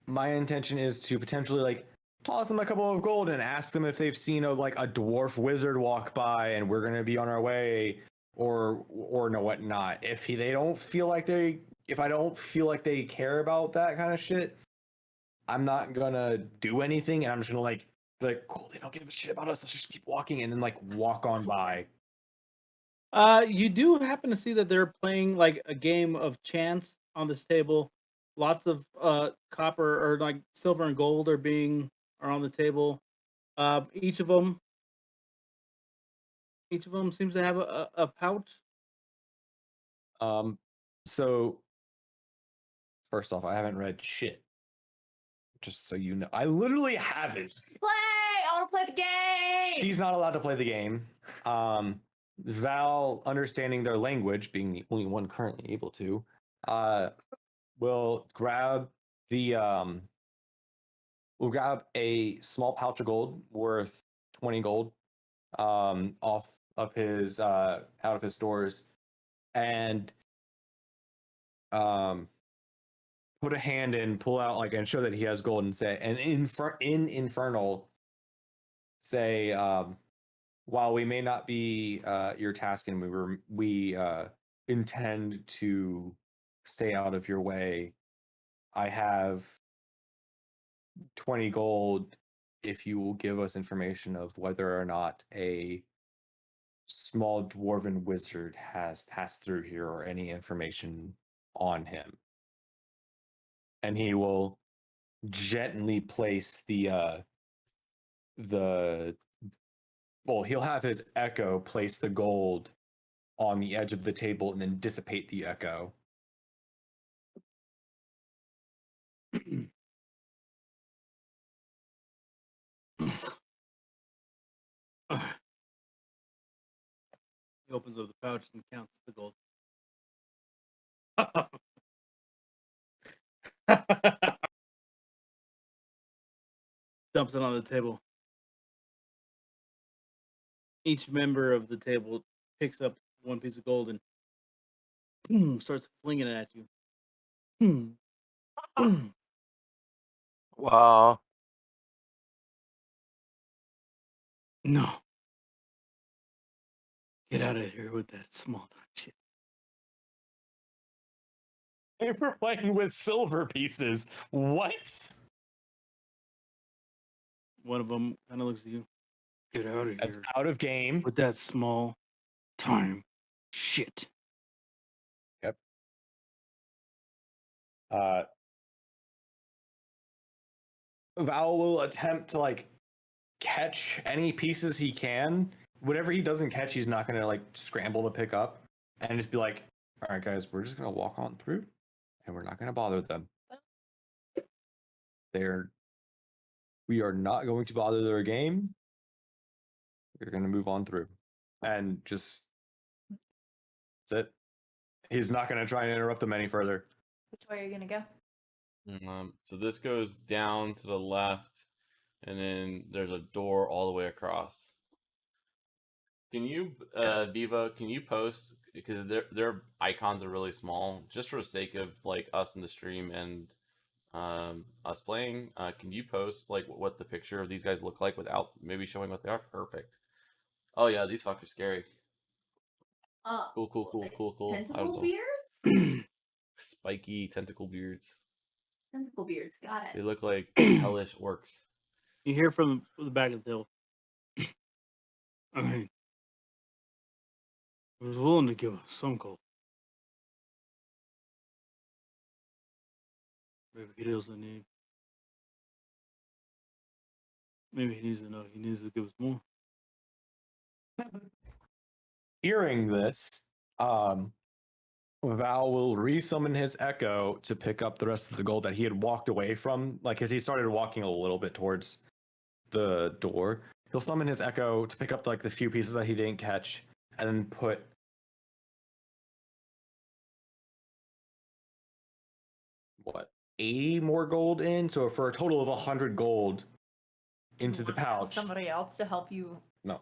My intention is to potentially like toss them a couple of gold and ask them if they've seen a dwarf wizard walk by and we're gonna be on our way, or no whatnot. If I don't feel like they care about that kind of shit, I'm not gonna do anything, and I'm just gonna be like, cool, they don't give a shit about us. Let's just keep walking, and then like walk on by. You do happen to see that they're playing like a game of chance on this table. Lots of copper or like silver and gold are on the table. Each of them seems to have a pouch. So first off, I haven't read shit. Just so you know, I literally haven't. Play! I want to play the game! She's not allowed to play the game. Val, understanding their language, being the only one currently able to, will grab a small pouch of gold worth 20 gold off of his out of his stores, and put a hand in, pull out and show that he has gold, and say, and in Infernal say, while we may not be your task, and we intend to stay out of your way, I have 20 gold if you will give us information of whether or not a small dwarven wizard has passed through here, or any information on him. And he will gently place he'll have his echo place the gold on the edge of the table and then dissipate the echo. He opens up the pouch and counts the gold. Dumps it on the table. Each member of the table picks up one piece of gold and starts flinging it at you. Wow. No. Get out of here with that small time shit. They were playing with silver pieces. What? One of them kind of looks at you. Get out of That's here out of game. with that small time shit. Yep. Val will attempt to catch any pieces he can. Whatever he doesn't catch, he's not gonna scramble to pick up, and just be like, all right guys, we're just gonna walk on through and we're not gonna bother them. We are not going to bother their game. We're gonna move on through. And just that's it. He's not gonna try and interrupt them any further. Which way are you gonna go? So this goes down to the left, and then there's a door all the way across. Can you, Viva? Can you post, because their icons are really small, just for the sake of us in the stream and us playing? Can you post what the picture of these guys look like without maybe showing what they are? Perfect. Oh yeah, these fuckers scary. Cool. Tentacle beards? Spiky tentacle beards. Tentacle beards, got They it. look like hellish orcs. You hear from the back of the table. I mean, he was willing to give us some gold. Maybe he doesn't need. Maybe he needs to know. He needs to give us more. Hearing this, Val will resummon his echo to pick up the rest of the gold that he had walked away from, as he started walking a little bit towards the door. He'll summon his echo to pick up the few pieces that he didn't catch, and then put 80 more gold in, so for a total of 100 gold into the You wanna ask pouch. Somebody else to help you. No.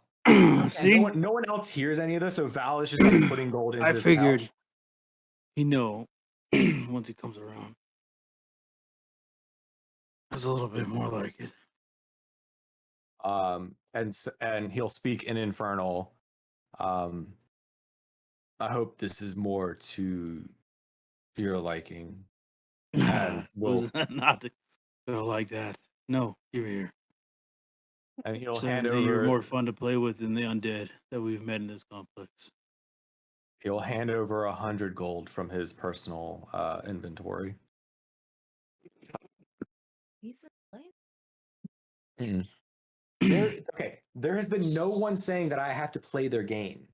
See, No one else hears any of this, so Val is just like putting gold into I his figured pouch. he know once he comes around. That's a little bit more like it. And he'll speak in Infernal. I hope this is more to your liking. And Was not gonna like that. No, give it here. and he'll hand Certainly, you're over more fun to play with than the undead that we've met in this complex. 100 gold from his personal inventory. He's a slave. There has been no one saying that I have to play their game.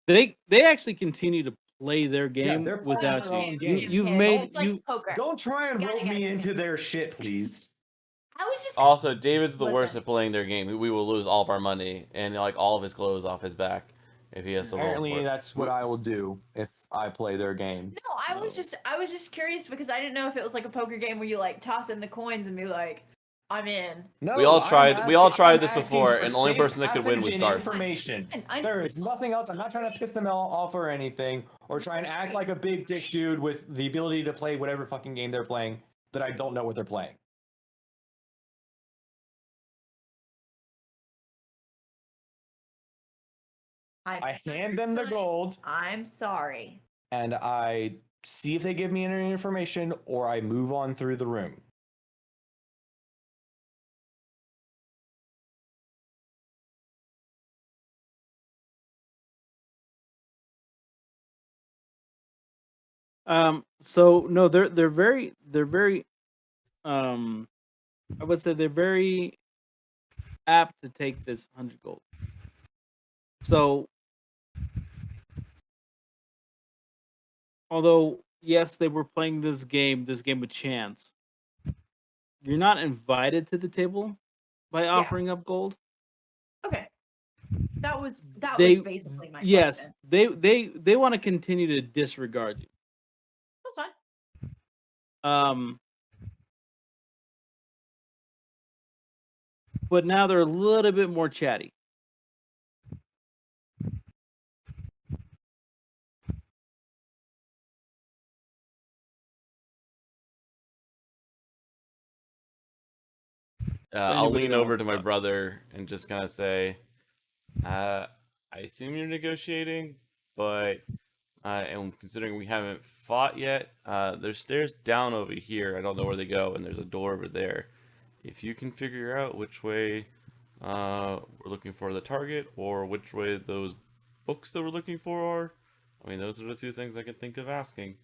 They actually continue to play their game they're playing without their you. own game. You've Okay, made it's like poker. Don't try and Gotta rope get me it. into their shit, please. I was just Also, David's the worst Listen. at playing their game. We will lose all of our money and like all of his clothes off his back if he has to roll for Apparently, it. that's what I will do if I play their game. no. I was just curious because I didn't know if it was like a poker game where you like toss in the coins and be like, I'm in. No, We all I'm tried- we all asking- tried I'm this asking before, for and the only safe person that could win passage was and Darth. information. It's fine. There is nothing else. I'm not trying to piss them all off or anything, or try and act like a big dick dude with the ability to play whatever fucking game they're playing that I don't know what they're playing. I hand them the gold I'm sorry. and I see if they give me any information or I move on through the room. So no, they're very I would say they're very apt to take this 100 gold. So although yes, they were playing this game with chance. You're not invited to the table by offering up gold. Okay. That was They basically my yes, question. they want to continue to disregard you. That's fine. But now they're a little bit more chatty. I'll Anybody lean else? over to my brother and just kind of say, I assume you're negotiating, but and considering we haven't fought yet, there's stairs down over here. I don't know where they go, and there's a door over there. If you can figure out which way we're looking for the target, or which way those books that we're looking for are, I mean, those are the two things I can think of asking.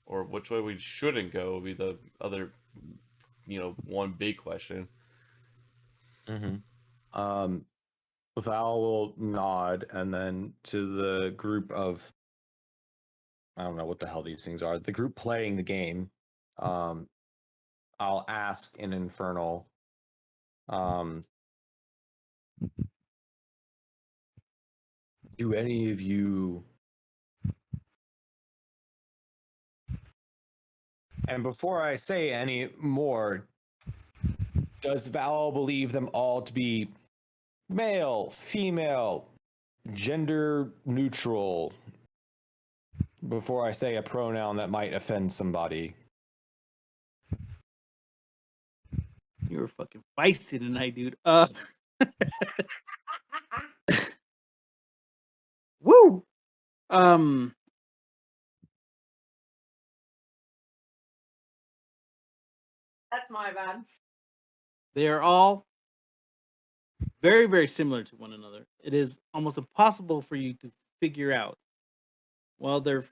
Or which way we shouldn't go would be the other, one big question. Val will nod, and then to the group of, I don't know what the hell these things are, the group playing the game, I'll ask in Infernal, do any of you, and before I say any more, does Val believe them all to be male, female, gender neutral? Before I say a pronoun that might offend somebody. You were fucking feisty tonight, dude. Woo. That's my bad. They are all very, very similar to one another. It is almost impossible for you to figure out. While their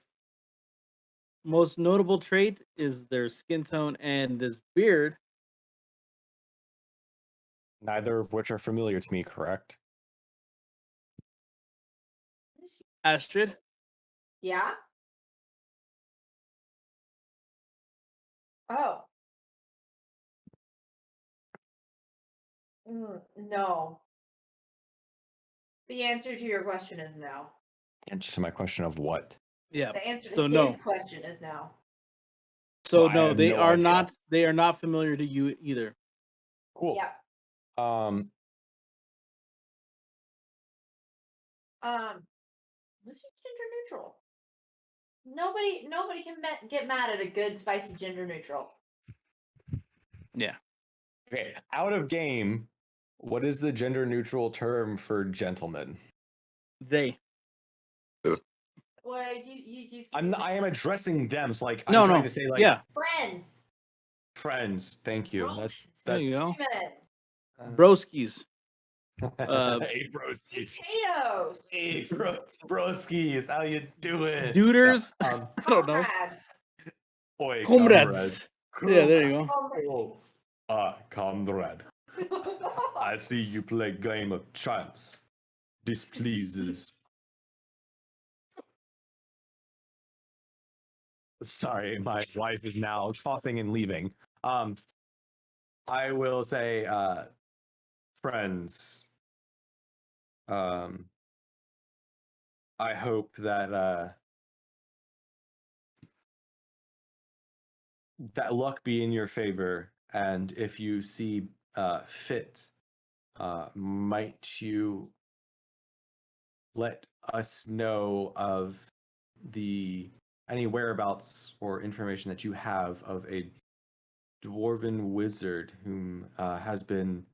most notable trait is their skin tone and this beard. Neither of which are familiar to me, correct? Astrid, Yeah. Oh. No. The answer to your question is no. Answer to my question of what? Yeah. The answer to So his no. question is no. So I no, have they no are idea. not. They are not familiar to you either. Cool. Yeah. This is gender neutral. Nobody can get mad at a good spicy gender neutral. Yeah. Okay, out of game, what is the gender neutral term for gentlemen? They. Well, you I am addressing them, so like No, I'm trying no. to say like Yeah. friends. friends. Thank you. Romans, There you go. women, Broskies. Hey broskies. potatoes, Hey broskies, how you doing? Duders. Yeah, I don't know. comrades. Oi, Comrades. Yeah, there you go. Comrades. Comrade. I see you play game of chance. Displeases. Sorry, my wife is now coughing and leaving. I will say, friends. I hope that that luck be in your favor, and if you see fit, might you let us know of any whereabouts or information that you have of a dwarven wizard whom has been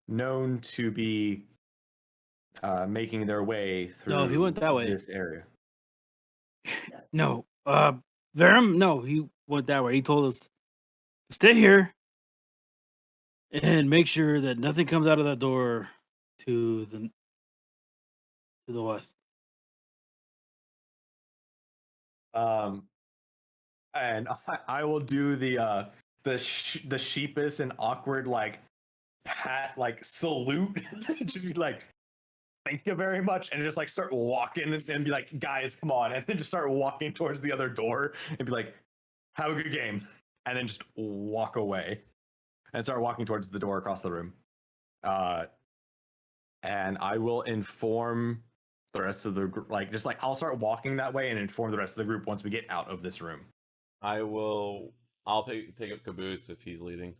known to be making their way through No, he went that way. this area. No. Verum? No, he went that way. He told us to stay here and make sure that nothing comes out of that door to the west. And I will do the sheepish and awkward like pat like salute, just be like, thank you very much, and just like start walking and be like, guys, come on, and then just start walking towards the other door and be like, have a good game, and then just walk away and start walking towards the door across the room. And I will inform the rest of the group, like just like I'll start walking that way and inform the rest of the group once we get out of this room. I'll take up Caboose if he's leading.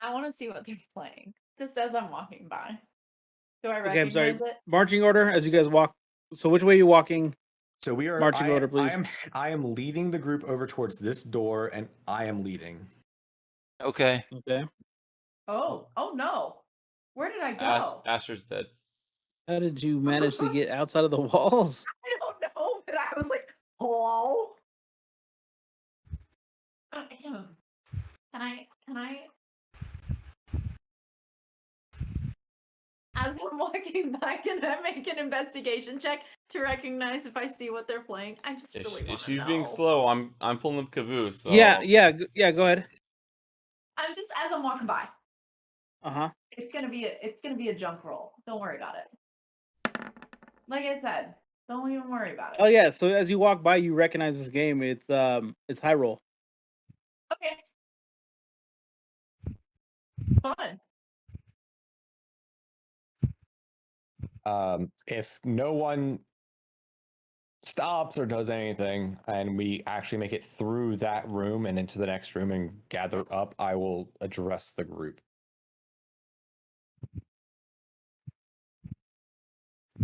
I want to see what they're playing, just as I'm walking by. Do I Okay, I'm sorry. recognize it? Marching order as you guys walk. So which way are you walking? So we are Marching order, please. I am leading the group over towards this door, and I am leading. Okay. Okay. Oh no! Where did I go? Asher's dead. How did you manage to get outside of the walls? I don't know, but I was like, hello? Can I? As I'm walking by, can I make an investigation check to recognize if I see what they're playing? I just If, really if want to she's know. being slow, I'm pulling up Caboose. So Yeah. Go ahead. I'm just as I'm walking by. Uh-huh. It's gonna be a junk roll. Don't worry about it. Like I said, don't even worry about it. Oh yeah. So as you walk by, you recognize this game. It's high roll. Okay. Fun. If no one stops or does anything, and we actually make it through that room and into the next room and gather up, I will address the group.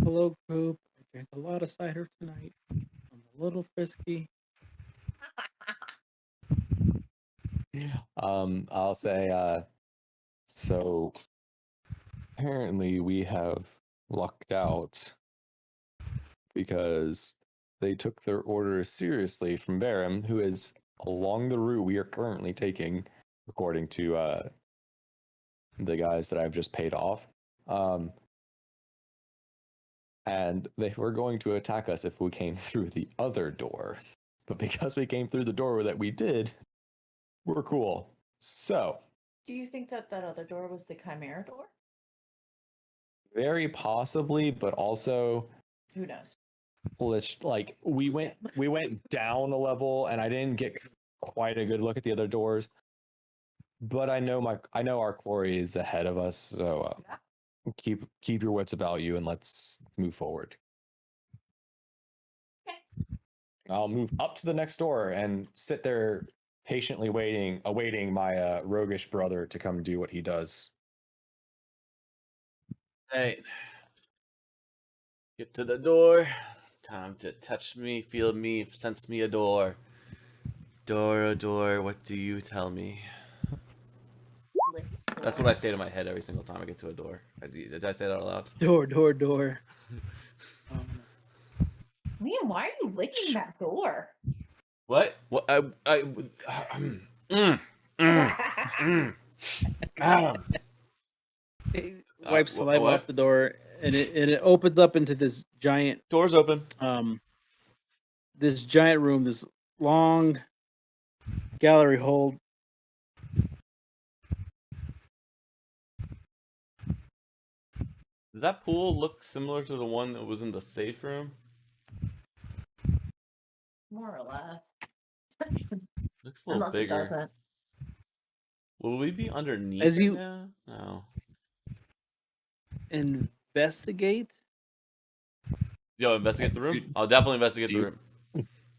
Hello, group. I drank a lot of cider tonight. I'm a little frisky. I'll say, so apparently we have lucked out because they took their orders seriously from Barum, who is along the route we are currently taking, according to the guys that I've just paid off. And they were going to attack us if we came through the other door. But because we came through the door that we did, we're cool. So, Do you think that other door was the Chimera door? very possibly, but also Who knows? like we went down a level and I didn't get quite a good look at the other doors. But I know our quarry is ahead of us, so keep your wits about you and let's move forward. Okay. I'll move up to the next door and sit there patiently awaiting my roguish brother to come do what he does. Hey, get to the door. Time to touch me, feel me, sense me, adore. Door, adore, what do you tell me? That's what I say to my head every single time I get to a door. Did I say that out loud? Door. Liam, why are you licking that door? What? What? He wipes wha- saliva what? off the door, and it opens up into this giant Door's open. this giant room, this long gallery hall. Did that pool look similar to the one that was in the safe room? More or less. Looks a little Unless bigger. it doesn't. Will we be underneath As it you- now? No. Investigate. Yo, investigate the room? I'll definitely investigate Do the you- room.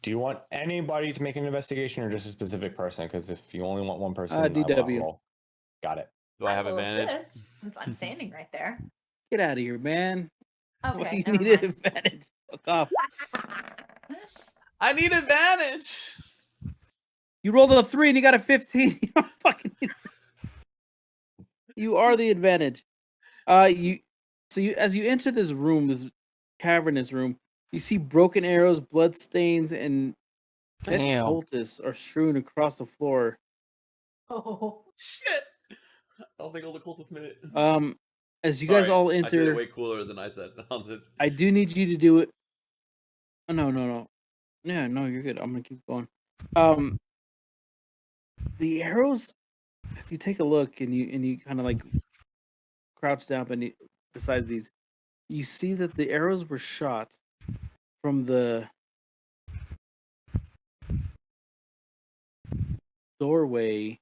Do you want anybody to make an investigation or just a specific person? Because if you only want one person, I will DW. roll. Got it. Do I have will advantage? assist, since I'm standing right there. Get out of here, man. What do Okay, you never need an mind. advantage? Fuck off. I need advantage! You rolled a 3 and you got a 15. You don't fucking need You are the advantage. As you enter this room, this cavernous room, you see broken arrows, blood stains, and dead Damn. cultists are strewn across the floor. Oh. Shit! I don't think I'll look cool with a minute. As you guys Sorry, all I said it enter, way cooler than I said. I do need you to do it. Oh, no. Yeah, no, you're good. I'm gonna keep going. The arrows, if you take a look and you kind of like crouch down beside these, you see that the arrows were shot from the doorway,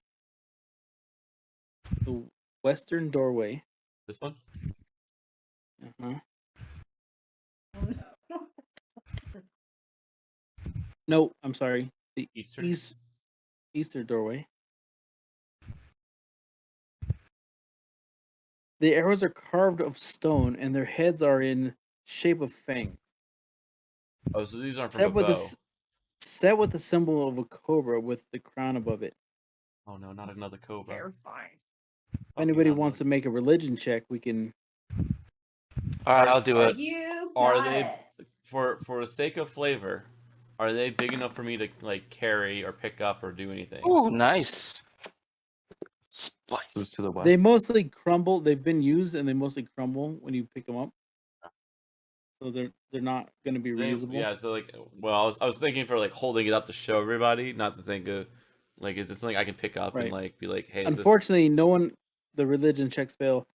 the western doorway. This one? Uh-huh. No, I'm sorry. The Eastern? eastern doorway. The arrows are carved of stone, and their heads are in shape of fangs. Oh, so these aren't from Set a with bow. set with the symbol of a cobra with the crown above it. Oh no, not another cobra. Terrifying. If anybody wants to make a religion check, we can. All right, I'll do it. You Are got they it. for the sake of flavor? Are they big enough for me to like carry or pick up or do anything? Oh, nice. Spice. Who's to the west? They mostly crumble. They've been used, and they mostly crumble when you pick them up. So they're not going to be reusable. Yeah, so like, well, I was thinking for like holding it up to show everybody, not to think of like, is this something I can pick up and Right. like be like, hey, is this... Unfortunately, no one. The religion checks fail.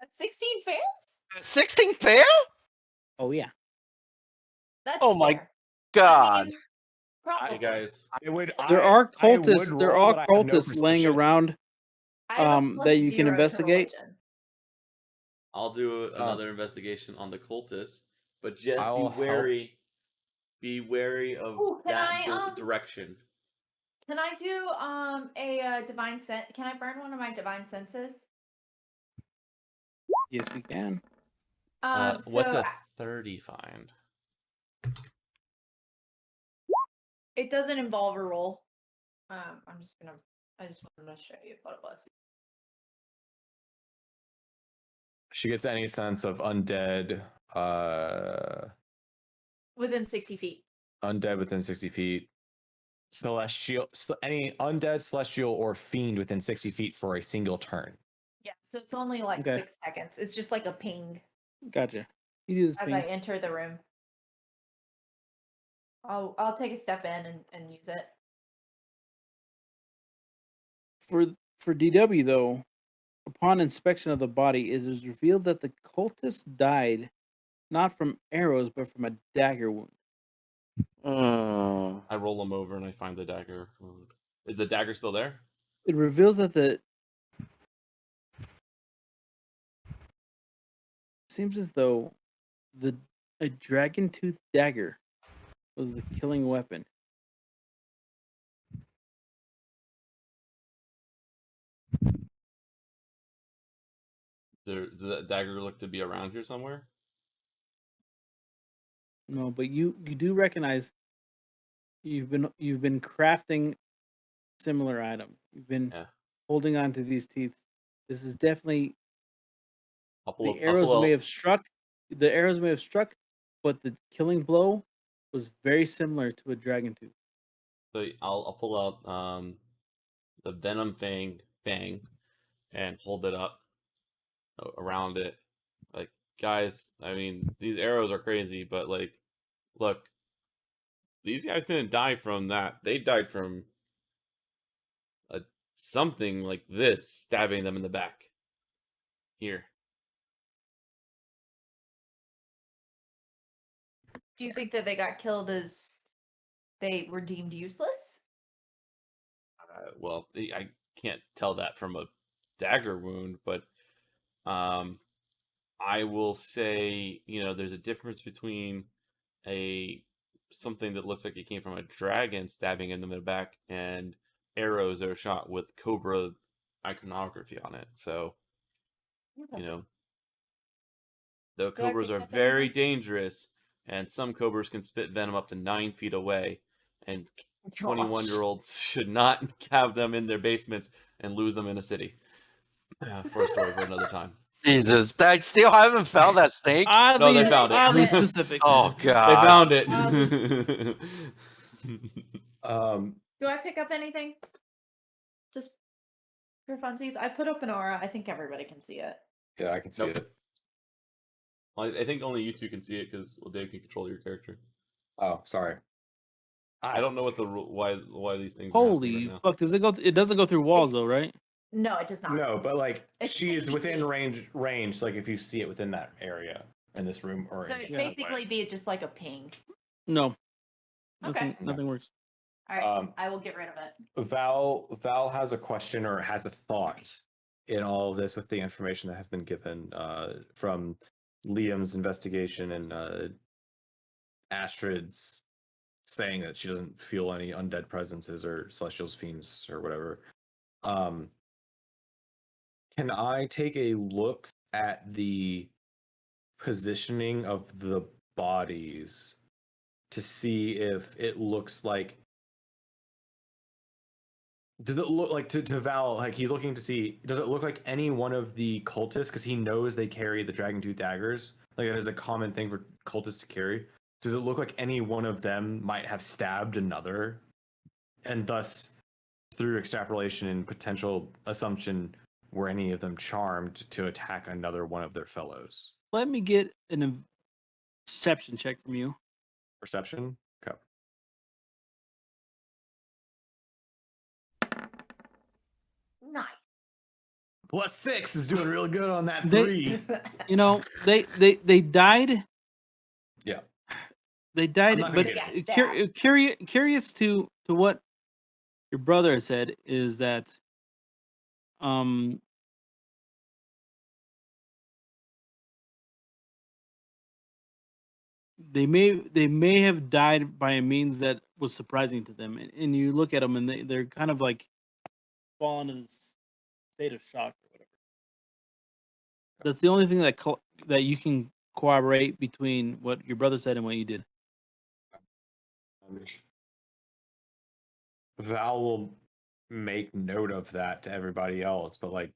16 fails? 16 fail? Oh yeah. That's Oh my fair. I God. mean, probably. Hey guys, There are cultists. would There roll, are but I have no cultists laying perception. around. I have a that you +0 can to investigate. religion. I'll do another investigation on the cultists, but just I'll be help. wary. Be wary of Ooh, can that I, direction. Can I do a divine sense? Can I burn one of my divine senses? Yes, you can. What's So a 30 find? it doesn't involve a roll. I just wanted to show you what it was. She gets any sense of undead, Within 60 feet. undead within 60 feet, celestial, any undead, celestial, or fiend within 60 feet for a single turn. Yeah, so it's only like Okay. 6 seconds. It's just like a ping Gotcha. You do this as thing. I enter the room. I'll take a step in and use it. For DW though, upon inspection of the body, it is revealed that the cultist died not from arrows but from a dagger wound. Mm. I roll them over and I find the dagger. Is the dagger still there? It reveals that seems as though a dragon tooth dagger was the killing weapon. Does that dagger look to be around here somewhere? No, but you do recognize you've been crafting similar item. You've been Yeah. holding on to these teeth. This is definitely I'll pull the up. I'll arrows pull may out- have struck. The arrows may have struck, but the killing blow was very similar to a dragon tooth. So I'll pull out the venom fang and hold it up around it. Like, guys, I mean, these arrows are crazy, but like, look, these guys didn't die from that. They died from something like this stabbing them in the back. Here. Do you think that they got killed as they were deemed useless? Well, I can't tell that from a dagger wound, but I will say, there's a difference between something that looks like it came from a dragon stabbing them in the back and arrows that are shot with cobra iconography on it. So, the Do I cobras pick are up very anything? dangerous, and some cobras can spit venom up to 9 feet away. And 21-year-olds should not have them in their basements and lose them in a city. For a story for another time. Jesus, I still haven't found that snake. Oddly, they found it. oddly Found it. specific. Oh They god, found it. Do I pick up anything? Just for funsies? I put up an aura. I think everybody can see it. Yeah, I can see Nope. it. Well, I think only you two can see it because Dave can control your character. Oh, sorry. I don't know what the why these things are Holy happening right now. fuck! Does it go? It doesn't go through walls It's- though, right? No, it does not. No, but like It's she's 60 within feet. range. Like if you see it within that area in this room or So in it'd basically be just like a ping. No. Okay. Nothing works. All right. Um, I will get rid of it. Val has a question or has a thought in all of this with the information that has been given from Liam's investigation and Astrid's saying that she doesn't feel any undead presences or celestials, fiends, or whatever. Can I take a look at the positioning of the bodies to see if it looks like, did it look like to Val, like he's looking to see, does it look like any one of the cultists, because he knows they carry the dragon tooth daggers, like that is a common thing for cultists to carry, does it look like any one of them might have stabbed another, and thus through extrapolation and potential assumption were any of them charmed to attack another one of their fellows? Let me get an perception check from you. Perception? Okay. Nice. +6 is doing real good on that They- 3. You know, they died. Yeah. They died, not gonna but get it. curious to what your brother said is that they may have died by a means that was surprising to them, and you look at them and they're kind of like fallen in this state of shock or whatever. That's the only thing that that you can corroborate between what your brother said and what you did. Val will make note of that to everybody else, but like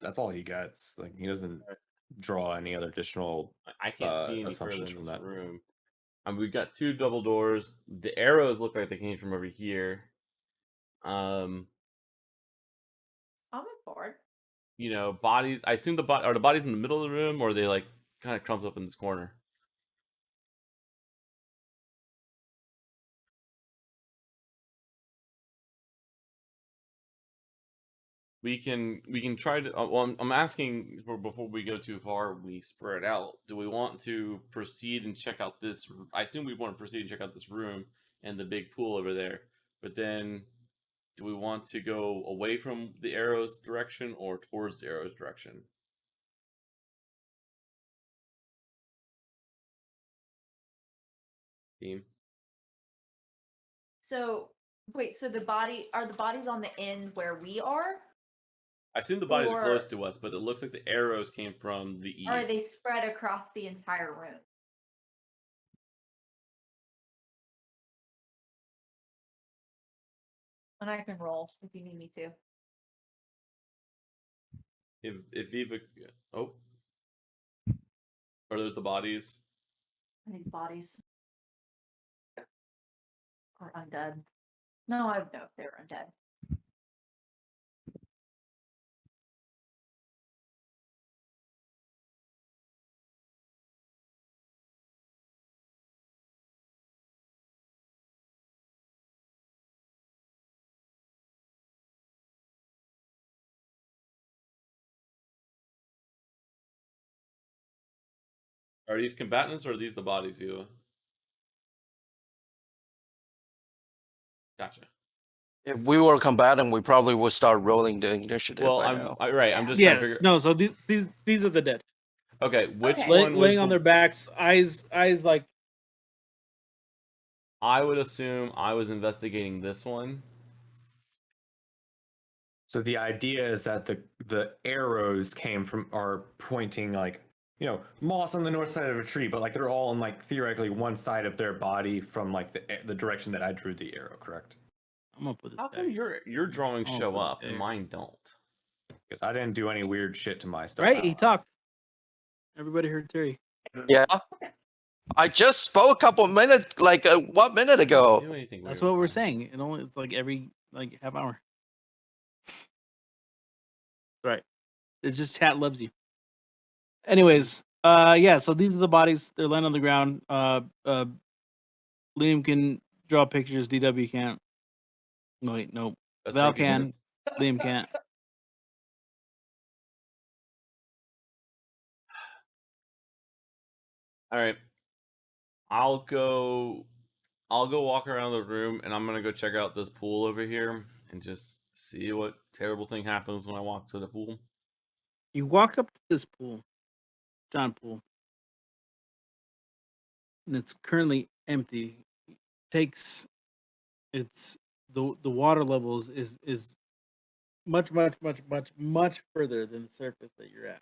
that's all he gets. Like he doesn't draw any other additional I can't see any further assumptions in from this that. room. We've got 2 double doors. The arrows look like they came from over here. I'm on board. Bodies. I assume are the bodies in the middle of the room, or are they like kind of crumpled up in this corner? We can try to. Well, I'm asking before we go too far. We spread out. Do we want to proceed and check out this? I assume we want to proceed and check out this room and the big pool over there. But then, do we want to go away from the arrows direction or towards the arrows direction? beam. So wait, so the bodies on the end where we are? I assume the bodies are close Or- to us, but it looks like the arrows came from the east. Or are they spread across the entire room? And I can roll if you need me to. If Viva, oh, are those the bodies? These bodies are undead. No, I don't know if they're undead. Are these combatants or are these the bodies, Viva? Gotcha. If we were combating, we probably would start rolling the initiative Well, by I'm now. right. I'm just trying to Yes. figure. No. So these are the dead. Okay, which Okay. one was Laying the... on their backs, eyes like. I would assume I was investigating this one. So the idea is that the arrows are pointing like, you know, moss on the north side of a tree, but like they're all on like theoretically one side of their body from like the direction that I drew the arrow, correct? I'm gonna put this How back. come your drawings Oh, show put it up and there. mine don't? Because I didn't do any weird shit to my stuff. Right? He talked. Everybody heard Terry. Yeah. I just spoke a couple minutes, like 1 minute ago. Do anything That's weird what we're with mine. saying. It's like every like half hour. Right. It's just chat loves you. Anyways, yeah, so these are the bodies. They're laying on the ground. Liam can draw pictures, DW can't. No, wait, no. That's Val thinking- can, Liam can't. All right. I'll go walk around the room and I'm gonna go check out this pool over here and just see what terrible thing happens when I walk to the pool. You walk up to this pool, John Pool, and it's currently empty. It's the water levels is much further than the surface that you're at.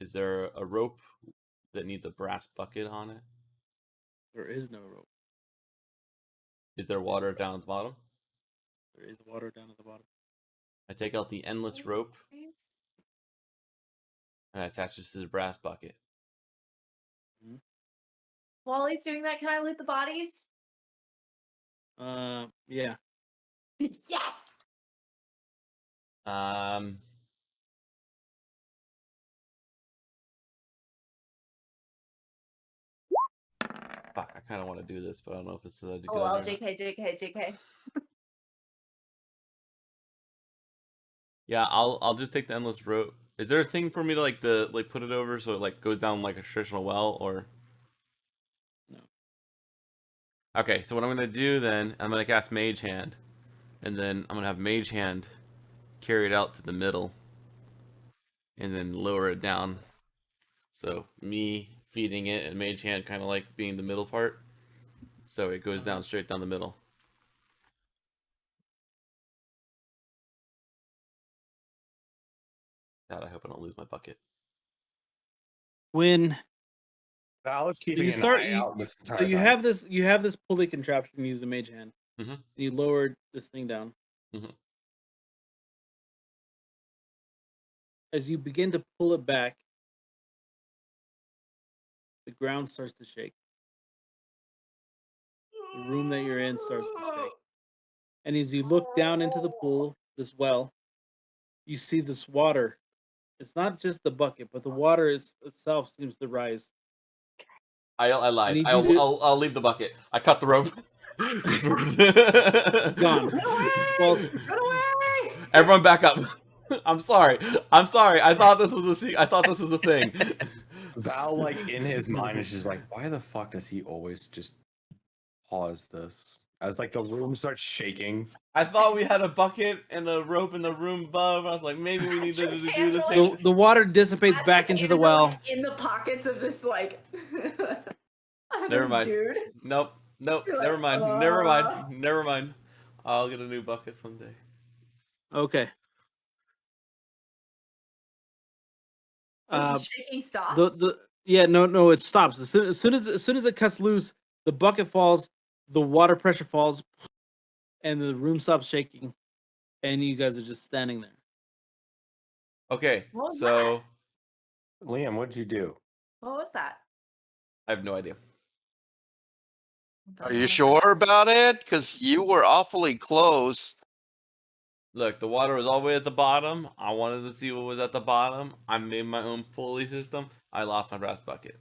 Is there a rope that needs a brass bucket on it? There is no rope. Is there water down at the bottom? There is water down at the bottom. I take out the endless rope and I attach it to the brass bucket. While he's doing that, can I loot the bodies? Yeah. Yes. Fuck, I kind of want to do this, but I don't know if it's a good Oh well, idea. JK. Yeah, I'll just take the endless rope. Is there a thing for me to like put it over so it like goes down like a traditional well or? No. Okay, so what I'm gonna do then, I'm gonna cast Mage Hand, and then I'm gonna have Mage Hand carry it out to the middle, and then lower it down. So me feeding it and Mage Hand kind of like being the middle part, so it goes down straight down the middle. God, I hope I don't lose my bucket. When Val is keeping you an start, eye out this entire so you time. have this pulley contraption. You use the mage hand. Mhm. You lowered this thing down. Mhm. As you begin to pull it back, the ground starts to shake. The room that you're in starts to shake. And as you look down into the pool, this well, you see this water. It's not just the bucket, but the water itself seems to rise. I lied. need you to- I'll leave the bucket. I cut the rope. Gone. Well, Run away! Everyone back up. I'm sorry. I thought this was a thing. Val, like in his mind, is just like, why the fuck does he always just pause this? As like the room starts shaking. I thought we had a bucket and a rope in the room above. I was like, maybe we needed to Astra's do hands the are same. like- the water dissipates back Astra's into the hands are, well. like, in the pockets of this like Never This mind. dude. Nope. Nope. You're Never like, mind. Never mind. Never mind. I'll get a new bucket someday. Okay. Does the shaking stop? The yeah, no, it stops as soon as it cuts loose. The bucket falls, the water pressure falls, and the room stops shaking, and you guys are just standing there. Okay. What was So Liam, what'd you do? What was that? I have no idea. Are you sure about it? Because you were awfully close. Look, the water was all the way at the bottom. I wanted to see what was at the bottom. I made my own pulley system. I lost my brass bucket.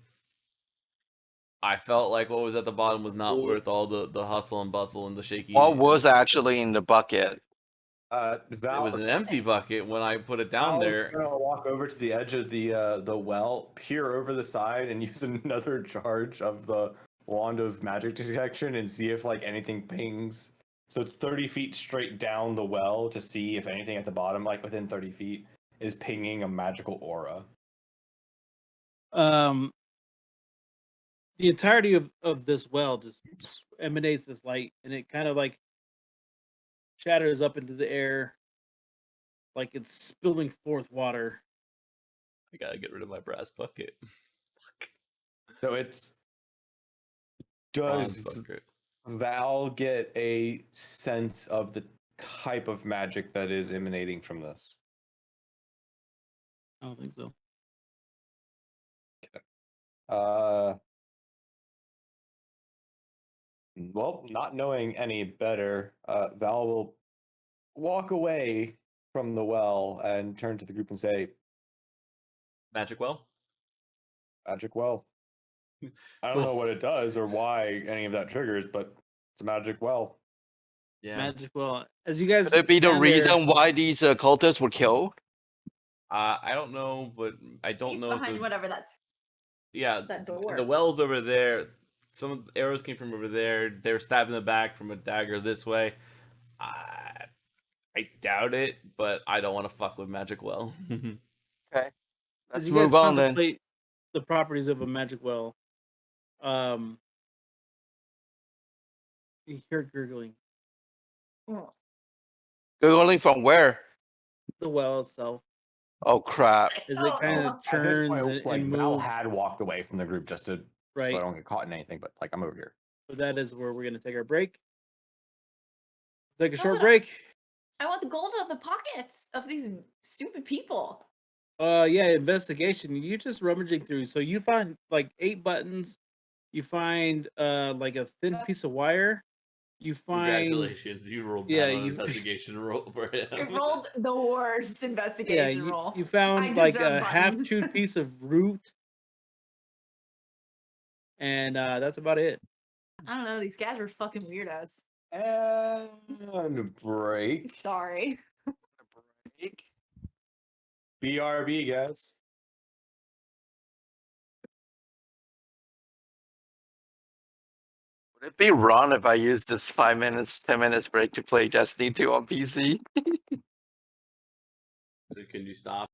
I felt like what was at the bottom was not worth all the hustle and bustle and the shaky. What was actually in the bucket? It was an empty bucket when I put it down Val's there. gonna walk over to the edge of the well, peer over the side, and use another charge of the wand of magic detection and see if like anything pings. So it's 30 feet straight down the well to see if anything at the bottom, like within 30 feet, is pinging a magical aura. The entirety of this well just emanates this light, and it kind of like shatters up into the air, like it's spilling forth water. I gotta get rid of my brass bucket. So it's Bronze does bucket. Val get a sense of the type of magic that is emanating from this? I don't think so. Well, not knowing any better, Val will walk away from the well and turn to the group and say, Magic well? "Magic well." I don't Cool. know what it does or why any of that triggers, but it's a magic well. Yeah. Magic well. As you guys Could it be the stand there- reason why these cultists were killed? I don't know, but I don't He's know. behind whatever that's Yeah, that door. the well's over there. Some of the arrows came from over there. They're stabbed in the back from a dagger this way. I doubt it, but I don't want to fuck with magic well. Okay. as Let's you guys move on then. contemplate the properties of a magic well, you hear gurgling. Googling from where? The well itself, Oh crap. as it kind of At this churns point, like and Val moves. had walked away from the group just to so Right. I don't get caught in anything, but like I'm over here. So that is where we're gonna take our break. Take a short but break. I want the gold out of the pockets of these stupid people. Yeah, investigation. You're just rummaging through. So you find like 8 buttons. You find like a thin piece of wire. You find Congratulations, you rolled Yeah, bad on you- investigation roll for him. I rolled the worst yeah, investigation roll. you found I like deserve a half buttons. chewed piece of root. And that's about it. I don't know. These guys are fucking weirdos. And break. Sorry. BRB, guys. Would it be wrong if I use this 5 minutes, 10 minutes break to play Destiny 2 on PC? Can you stop?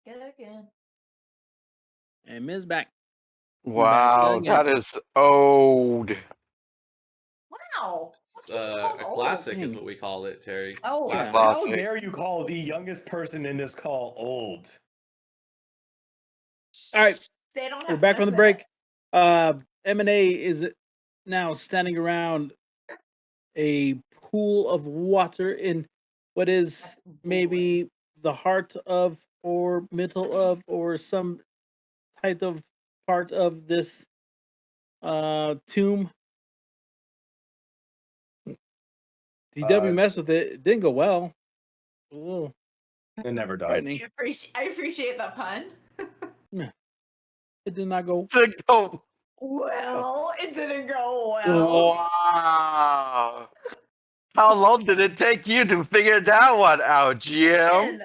Again. And Ms. back. Wow, again. that is old. Wow. It's What do you a call old? classic is Dang. what we call it, Terry. Oh, Yeah. How Classic. dare you call the youngest person in this call old? All right, they don't have we're to back know from the that. break. M&A is now standing around a pool of water in what is That's maybe the heart of or middle of or some type of part of this tomb. DW messed with it. It didn't go well. Oh, It never does. frightening. I appreciate that pun. It did not go. Oh, Well, it didn't go well. wow. How long did it take you to figure that one out, Jim? And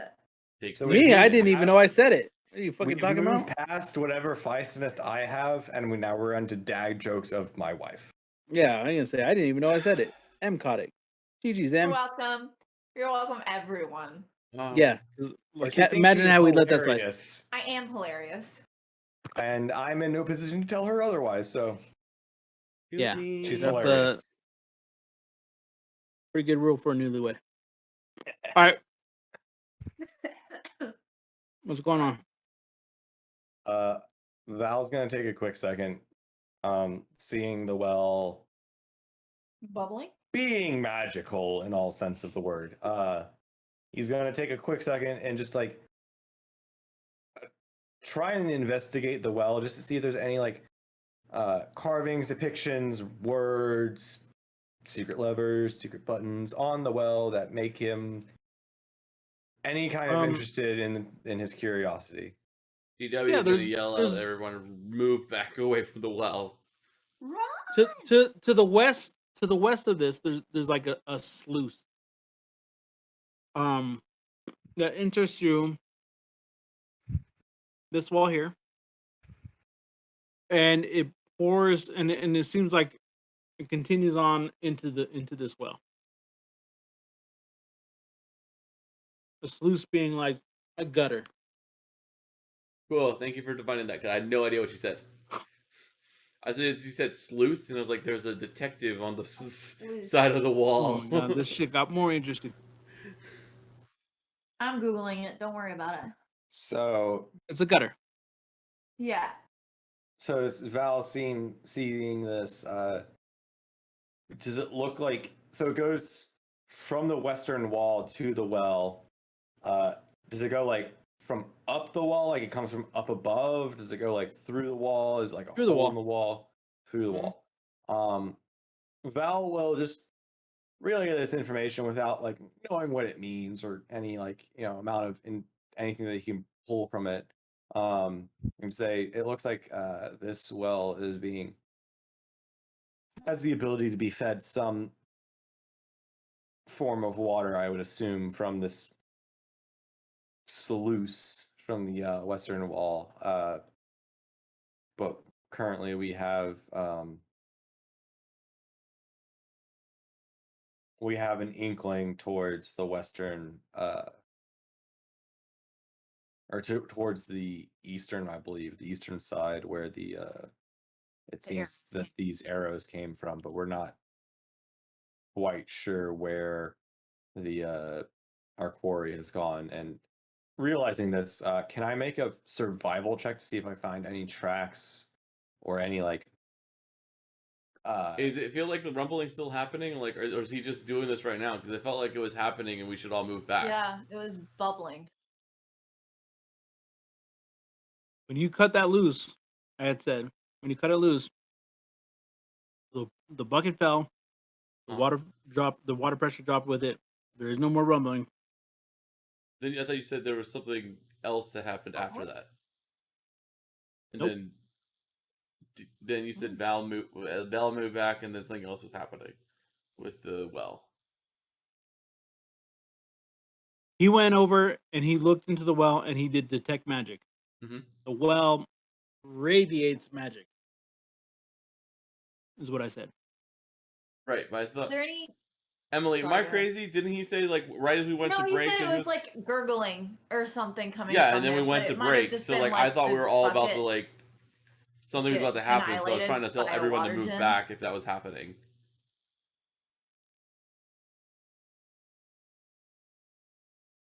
Takes So six we've Me, I minutes. didn't even know I said it. What are you fucking We've talking moved about? past whatever feistiness I have, and now we're into dag jokes of my wife. Yeah, I didn't say. I didn't even know I said it. M caught it. GG's you're M. welcome. You're welcome, everyone. Yeah. 'cause, But Like, she thinks imagine she's how we let that slide. hilarious, I am hilarious. and I'm in no position to tell her otherwise. So Yeah, she's that's hilarious. pretty good rule for a newlywed. All right, what's going on? Val's gonna take a quick second. Seeing the well Bubbling. being magical in all sense of the word. He's gonna take a quick second and just like try and investigate the well just to see if there's any like carvings, depictions, words, secret levers, secret buttons on the well that make him any kind of interested in his curiosity. DW Yeah, is going to there's- yell there's- out everyone to move back away from the well. Right. To the west of this, there's like a sluice. That enters through this wall here, and it pours, and it seems like it continues on into this well. The sluice being like a gutter. Cool. Thank you for defining that because I had no idea what you said. I said you said sleuth, and I was like, "There's a detective on the side of the wall." Oh my God, this shit got more interesting. I'm Googling it. Don't worry about it. So It's a gutter. Yeah. So is Val seeing this? Does it look like so? It goes from the western wall to the well. Does it go like from up the wall, like it comes from up above? Does it go like through the wall? Is it like a Through the hole wall. in the wall? Through the Mhm. wall. Val will just relay this information without like knowing what it means or any like amount of anything that you can pull from it. And say it looks like this well has the ability to be fed some form of water, I would assume, from this sluice from the western wall. But currently we have an inkling towards the western towards the eastern, I believe, the eastern side where the it The seems arrows that these arrows came from, but we're not quite sure where the our quarry has gone. And realizing this, can I make a survival check to see if I find any tracks or any like Is it feel like the rumbling's still happening? Like, or is he just doing this right now? Because it felt like it was happening, and we should all move back. Yeah, it was bubbling. When you cut that loose, I had said, when you cut it loose, the bucket fell, the water dropped, the water pressure dropped with it. There is no more rumbling. Then I thought you said there was something else that happened after that. And Nope. then you said Val moved back, and then something else was happening with the well. He went over and he looked into the well and he did detect magic. Mhm. The well radiates magic, is what I said. Right, but I thought Is there any Emily, am Sorry, I go ahead. crazy? Didn't he say like right as we went No, to he break? said it and was like gurgling or something coming. yeah, from and then we him, went but to it might have break. just So been, like I thought we the were all about to bucket like something was get about to happen. So I was trying to annihilated tell by a everyone to water move gen. back if that was happening.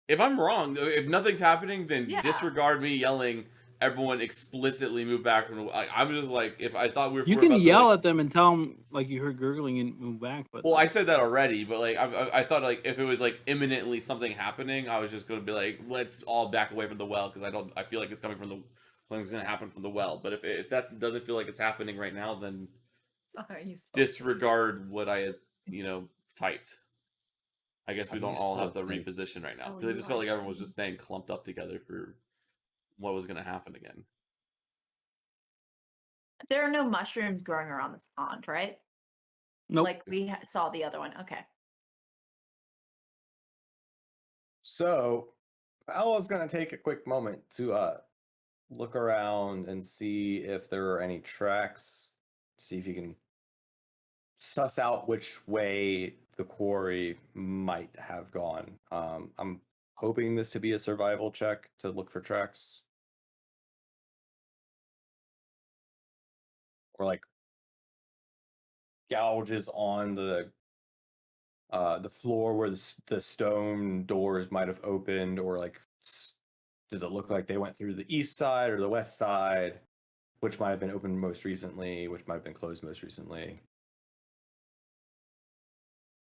If I'm wrong, if nothing's happening, then Yeah. disregard me yelling. Everyone explicitly move back from. I'm just like, if I thought we were. You we're can about to, yell like, at them and tell them like you heard gurgling and move back. But well, I said that already, but like I thought like if it was like imminently something happening, I was just going to be like, let's all back away from the well because I feel like it's coming from the something's going to happen from the well. But if that doesn't feel like it's happening right now, then It's not very useful. disregard what I had typed. I guess we How do don't you all spell have to type? reposition right now Oh, because I you just felt are like everyone was saying. just staying clumped up together for what was going to happen again. There are no mushrooms growing around this pond, right? nope. Like we saw the other one. Okay. So, Paolo's going to take a quick moment to look around and see if there are any tracks, see if he can suss out which way the quarry might have gone. I'm hoping this to be a survival check to look for tracks. Or like gouges on the floor where the stone doors might have opened, or like does it look like they went through the east side or the west side, which might have been opened most recently, which might have been closed most recently.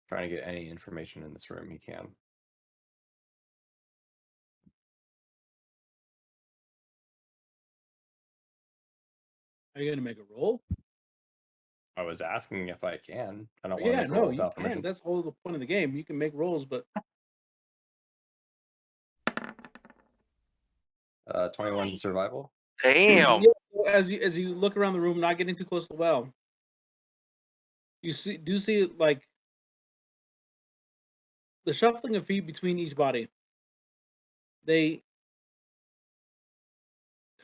Trying to get any information in this room he can. Are you gonna make a roll? I was asking if I can. I don't want to Yeah, make a roll no, you without can. permission. That's the whole point of the game. You can make rolls, but 21 survival. Damn. Yeah, so as you look around the room, not getting too close to the well, you see like the shuffling of feet between each body. They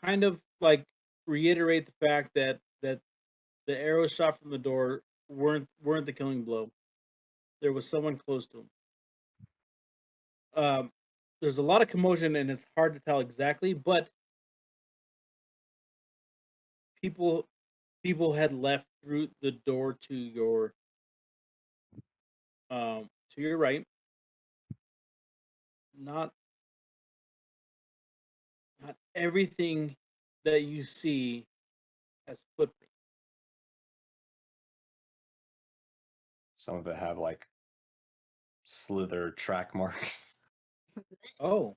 kind of like reiterate the fact that the arrows shot from the door weren't the killing blow. There was someone close to him. There's a lot of commotion and it's hard to tell exactly, but people had left through the door to your right. Not everything that you see has footprints. Some of it have like slither track marks. Oh,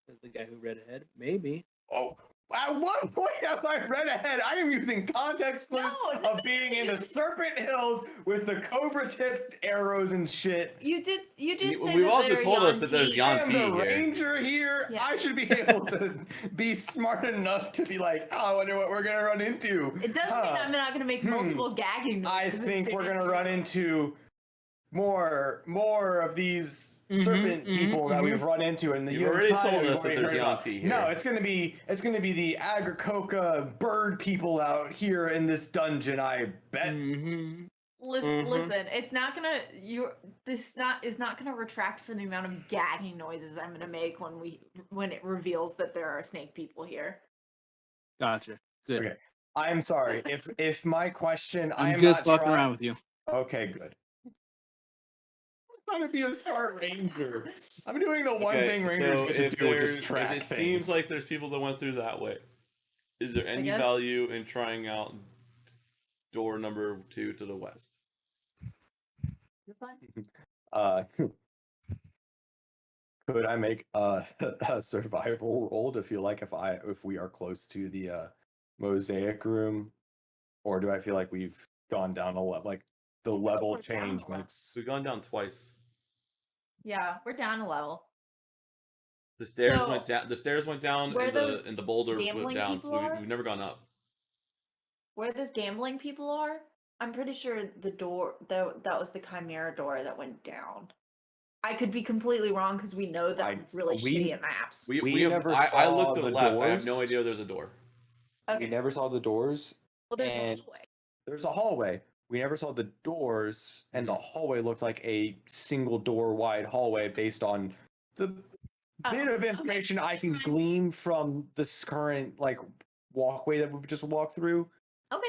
says the guy who read ahead. Maybe. Oh, at what point have I read ahead? I am using context clues No. of being in the Serpent Hills with the cobra tipped arrows and shit. You did say We've that also they're told us that there's Yanti. I am the Yanti here. ranger here. Yeah. I should be able to be smart enough to be like, oh, I wonder what we're gonna run into. It doesn't mean I'm not going to make multiple gagging noises. I as think soon we're as gonna you run do it. into more of these serpent people that we've run into in the You've already entire told us that way there's heard about. Yanti here. No, it's gonna be the Agricola bird people out here in this dungeon. I bet. Listen, it's not gonna is not gonna retract from the amount of gagging noises I'm gonna make when it reveals that there are snake people here. Gotcha. Good. Okay. I'm sorry if my question. I'm I'm just not fucking trying. around with you. Okay, good. I'm trying to be a smart ranger. I'm doing the one thing rangers so get to if do, which is there's- track if it things. seems like there's people that went through that way, is there any guess- value in trying out door number 2 to the west? You're fine. Could I make a survival roll to feel like if we are close to the mosaic room, or do I feel like we've gone down a level? Like the level we're down change a level. makes. We've gone down twice. Yeah, we're down a level. The stairs So, went down. The stairs went down, where and those the boulder went gambling down. So people are? we've never gone up. Where those gambling people are, I'm pretty sure the door that was the Chimera door that went down. I could be completely wrong because we know that I'm really shitty at maps. We never I saw looked to the the left. I have no doors. idea there's a door. Okay. We never saw the doors. Well, there's and a hallway. there's a hallway. we never saw the doors, and the Mhm. hallway looked like a single door wide hallway based on the bit Oh, of information I can glean from this current like walkway that we've just walked through. Okay.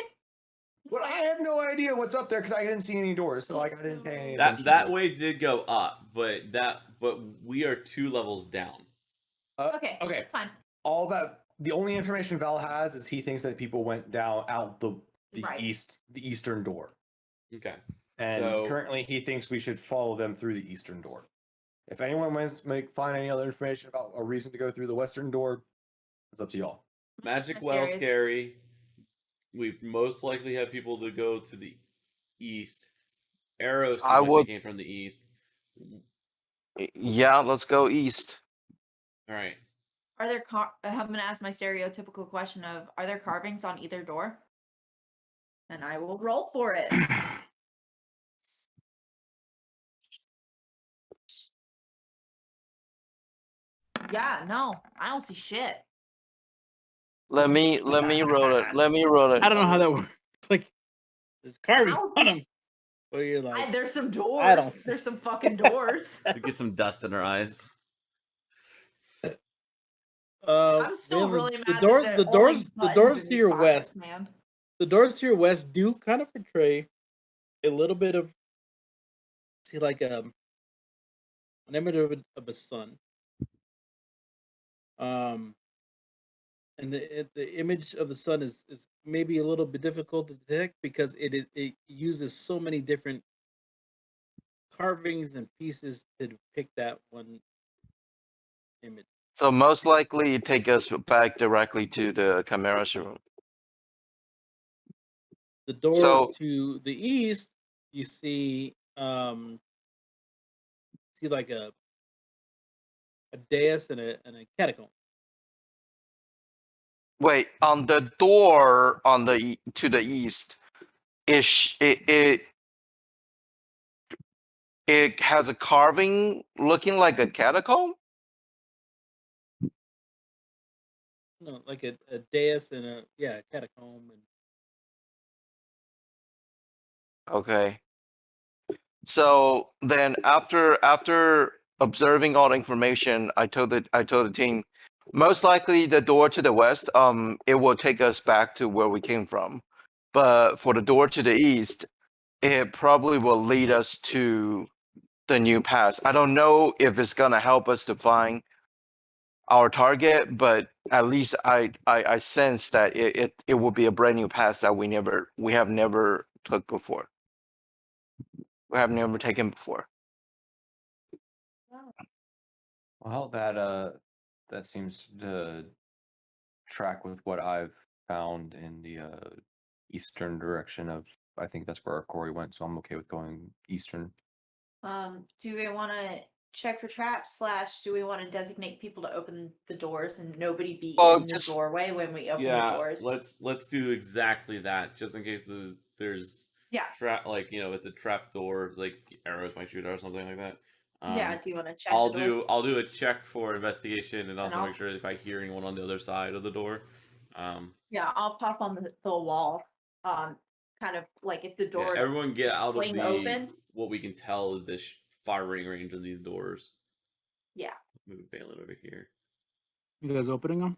But I have no idea what's up there because I didn't see any doors, so like I didn't pay any attention. That to it. way did go up, but we are 2 levels down. Okay. Okay. That's fine. All that the only information Val has is he thinks that people went down out the Right. eastern door. Okay. And So- currently he thinks we should follow them through the eastern door. If anyone wants to find any other information about a reason to go through the western door, it's up to y'all. Magic well scary. We most likely have people to go to the east. Arrows seem I like would- they came from the east. Yeah, let's go east. All right. Are there I'm gonna ask my stereotypical question of are there carvings on either door? And I will roll for it. Yeah, no, I don't see shit. Let me roll it. Let me roll it. I don't know how that works. Like, there's carvings don't on see them. So you're like, There's some I doors. don't- There's some fucking doors. We get some dust in our eyes. I'm still man, really the mad. door, that the there are only doors, the buttons doors in to these your files, west, man. the doors to your west do kind of portray a little bit of, see, like an image of a sun. And the image of the sun is maybe a little bit difficult to detect because it uses so many different carvings and pieces to depict that one image. So most likely take us back directly to the Chimera's room. The door So- to the east, you see like a dais and a catacomb. Wait, on the door on the to the east, it has a carving looking like a catacomb. No, like a dais and a catacomb and Okay. So then after observing all the information, I told the team, most likely the door to the west, it will take us back to where we came from. But for the door to the east, it probably will lead us to the new pass. I don't know if it's gonna help us to find our target, but at least I sense that it will be a brand new pass that we have never took before. We have never taken before. Well, that seems to track with what I've found in the eastern direction of. I think that's where our quarry went, so I'm okay with going eastern. Do we want to check for traps / do we want to designate people to open the doors and nobody be Well, in the just- doorway when we open the Yeah, doors? let's do exactly that, just in case there's Yeah. trap, like it's a trap door, like arrows might shoot out or something like that. Yeah. Do you want to check? I'll the door? do a check for investigation and also I'll- make sure if I hear anyone on the other side of the door. Yeah, I'll pop on the wall. Kind of like if the Yeah, door. everyone get out of swing the open. what we can tell is this firing range of these doors. Yeah. Move Balin over here. you guys opening them.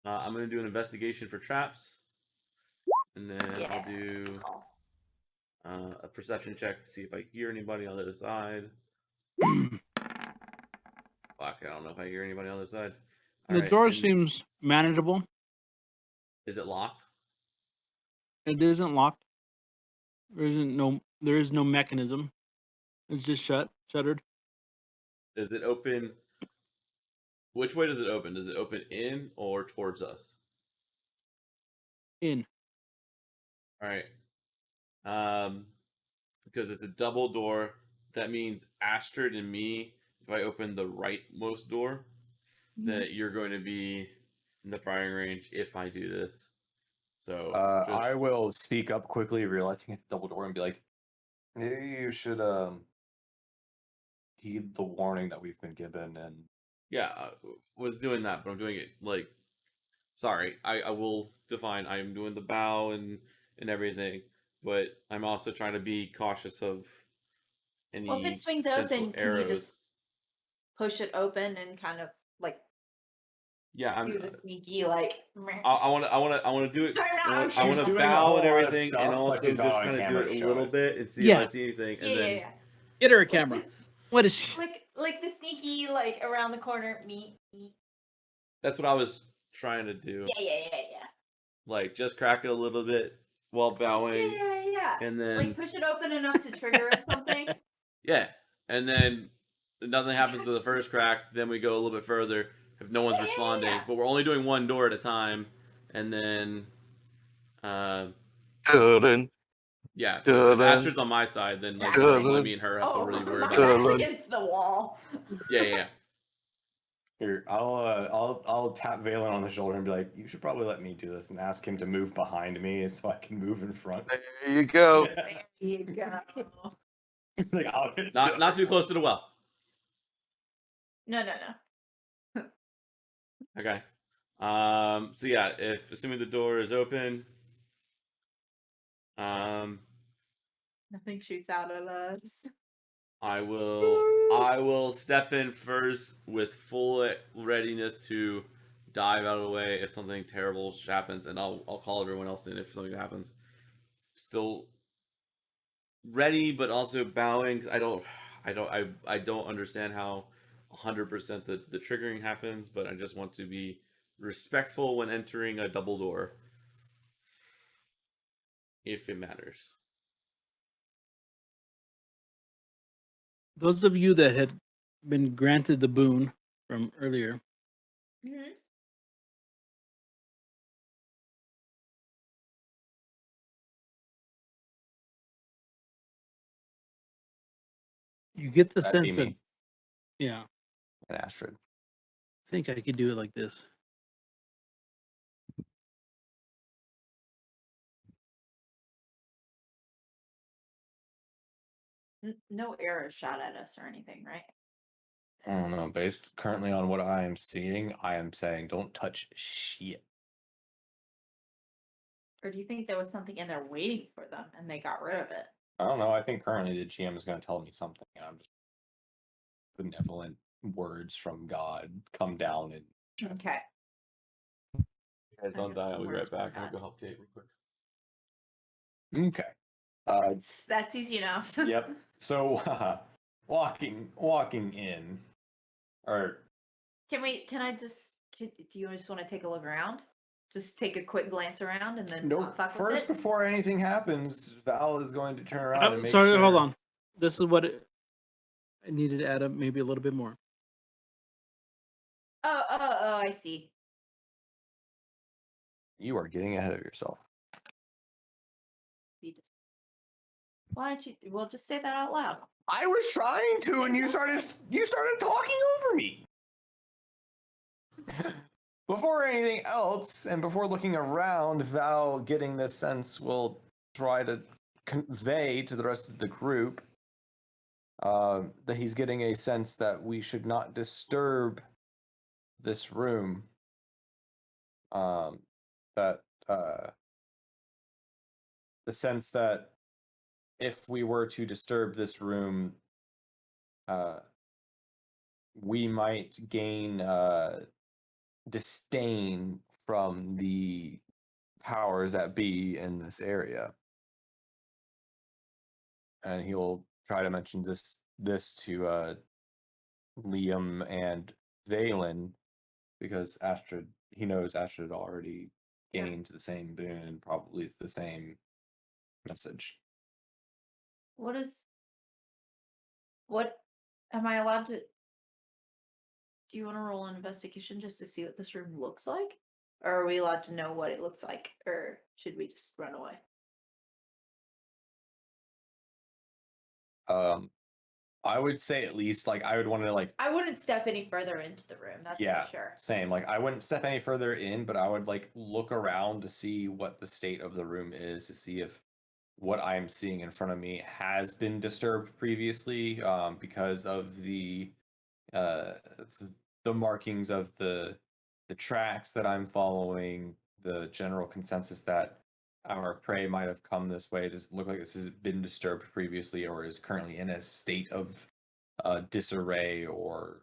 I'm gonna do an investigation for traps, and then I'll Yeah. do a perception check to see if I hear anybody on the other side. Fuck, I don't know if I hear anybody on the other side. The Alright, door and seems manageable. is it locked? It isn't locked. There is no mechanism. It's just shuttered. Does it open? Which way does it open? Does it open in or towards us? In. All right. Because it's a double door, that means Astrid and me, if I open the rightmost door, that you're going to be in the firing range if I do this. So I will speak up quickly, realizing it's a double door, and be like, maybe you should heed the warning that we've been given. And yeah, I was doing that, but I'm doing it like, sorry, I will define. I am doing the bow and everything. but I'm also trying to be cautious of any Well, if it swings potential open, can arrows. you just push it open and kind of like Yeah, I'm. do the sneaky like? I want to do it. Turn I around, want shoot to doing a bow whole and lot of everything, and stuff, but also she's just not on kind of do camera it to a show little it. bit and see Yeah. if I see anything, and Yeah, then yeah, yeah. Get her a camera. What is she? Like the sneaky like around the corner. Me. that's what I was trying to do. Yeah. Like just crack it a little bit while bowing, Yeah. and then Like push it open enough to trigger something. yeah, and then nothing happens to the first crack. Then we go a little bit further if no one's Yeah. responding. But we're only doing one door at a time, and then Dun, yeah, if Dun. Astrid's on my side, then like Exactly. it's only me and her have to Oh, really worry my about back's it. against the wall. Yeah. Here, I'll tap Valen on the shoulder and be like, "You should probably let me do this," and ask him to move behind me so I can move in front. There you go. There you go. Like, I'll get Not too close to the well. No. Okay. So yeah, if assuming the door is open, Nothing shoots out at us. I will step in first with full readiness to dive out of the way if something terrible happens, and I'll call everyone else in if something happens. Still ready, but also bowing. 'Cause I don't understand how 100% the triggering happens, but I just want to be respectful when entering a double door, if it matters. Those of you that had been granted the boon from earlier, Mm-hmm. you get the That'd be sense that, me yeah, and Astrid. I think I could do it like this. No arrows shot at us or anything, right? I don't know. Based currently on what I am seeing, I am saying don't touch shit. Or do you think there was something in there waiting for them and they got rid of it? I don't know. I think currently the GM is going to tell me something, and I'm just benevolent words from God come down and Okay. You guys I don't got die. some I'll be words right back. from I'm gonna God. go help Kate real quick. okay. That's easy enough. Yep. So walking in, or Can I just? Do you just want to take a look around? Just take a quick glance around and then no. not fuck First, with it? before anything happens, Val is going to turn around and make Sorry, sure. hold on. This is what I needed to add up maybe a little bit more. Oh, I see. You are getting ahead of yourself. Why don't you? Well, just say that out loud. I was trying to, and you started talking over me. Before anything else, and before looking around, Val, getting this sense, will try to convey to the rest of the group that he's getting a sense that we should not disturb this room. That the sense that if we were to disturb this room, we might gain disdain from the powers that be in this area. And he will try to mention this to Liam and Valen, because he knows Astrid already gained the same boon, probably the same message. What am I allowed to? Do you want to roll an investigation just to see what this room looks like? Or are we allowed to know what it looks like? Or should we just run away? I would say at least I would want to I wouldn't step any further into the room, that's yeah, for sure. same. I wouldn't step any further in, but I would look around to see what the state of the room is, to see if what I'm seeing in front of me has been disturbed previously, because of the markings of the tracks that I'm following, the general consensus that our prey might have come this way. Does it look like this has been disturbed previously or is currently in a state of disarray or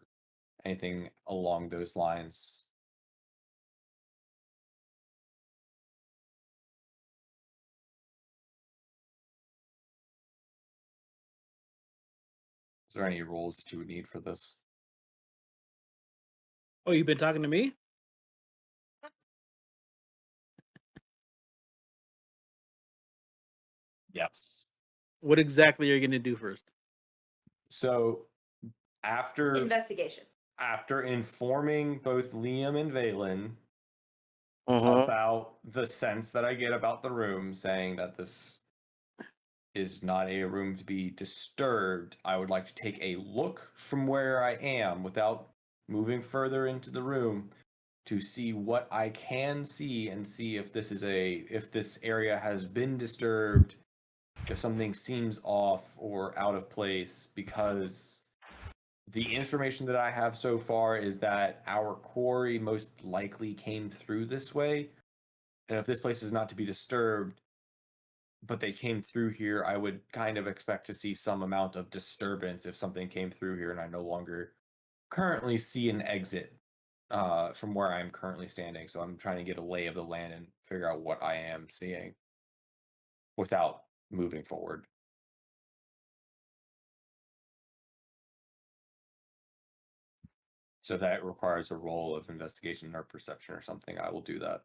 anything along those lines? Is there any rules that you would need for this? Oh, you've been talking to me? Yes. What exactly are you going to do first? So after Investigation. after informing both Liam and Valen Mhm. about the sense that I get about the room, saying that this is not a room to be disturbed, I would like to take a look from where I am without moving further into the room to see what I can see and see if this area has been disturbed, if something seems off or out of place, because the information that I have so far is that our quarry most likely came through this way. And if this place is not to be disturbed, but they came through here, I would kind of expect to see some amount of disturbance if something came through here and I no longer currently see an exit from where I'm currently standing. So I'm trying to get a lay of the land and figure out what I am seeing without moving forward. So if that requires a roll of investigation or perception or something, I will do that.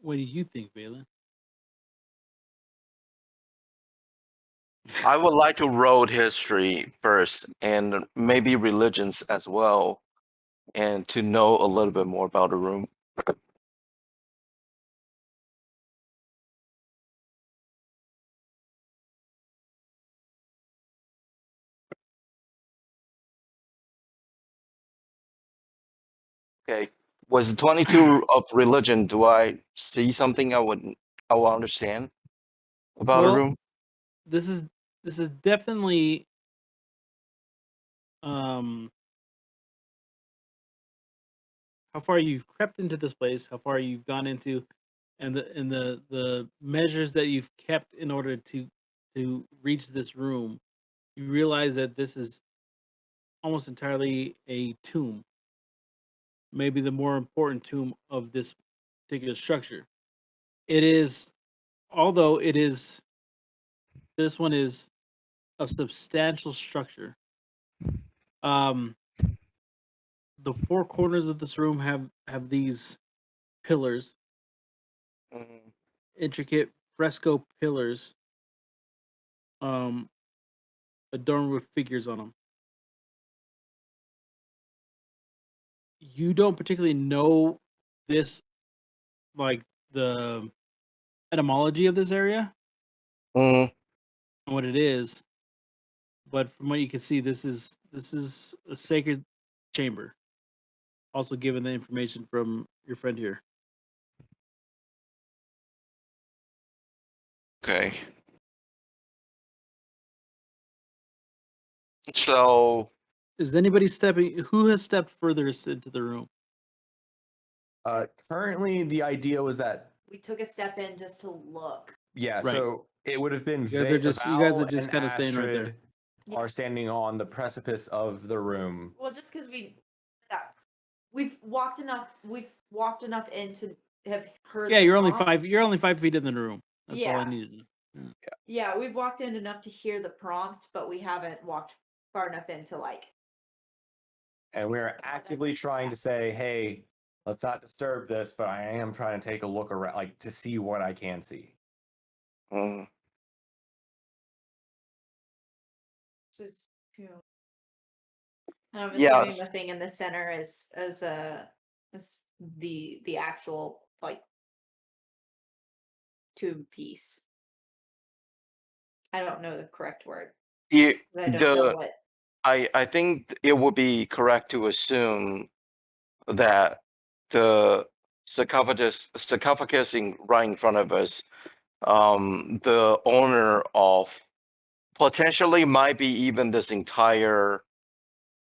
What do you think, Valen? I would like to roll history first and maybe religions as well, and to know a little bit more about the room. Okay. Was 22 of religion? Do I see something I will understand about a Well, room? this is definitely um how far you've crept into this place, how far you've gone into, and the measures that you've kept in order to reach this room. You realize that this is almost entirely a tomb, maybe the more important tomb of this particular structure. It is, although it is, this one is a substantial structure. Um, the four corners of this room have these pillars, Mhm. intricate fresco pillars, adorned with figures on them. You don't particularly know this, like the etymology of this area Mhm. and what it is, but from what you can see, this is a sacred chamber. Also, given the information from your friend here. Okay. So Is anybody stepping? Who has stepped furthest into the room? Currently, the idea was that We took a step in just to look. yeah, Right. so it would have been You guys are just and kind of staying right there. Astrid are standing on the precipice of the room. Well, just because yeah, we've walked enough in to have heard. Yeah, the you're only prompt. 5. You're only 5 feet in the room. That's all I Yeah. needed. Yeah, we've walked in enough to hear the prompt, but we haven't walked far enough in to like. And we're actively trying to say, hey, let's not disturb this, but I am trying to take a look around, like to see what I can see. mhm. Just, you know, and I'm Yeah. assuming the thing in the center is the actual like tube piece. I don't know the correct word. You, 'Cause I don't know what. I think it would be correct to assume that the sarcophagus right in front of us, the owner of potentially might be even this entire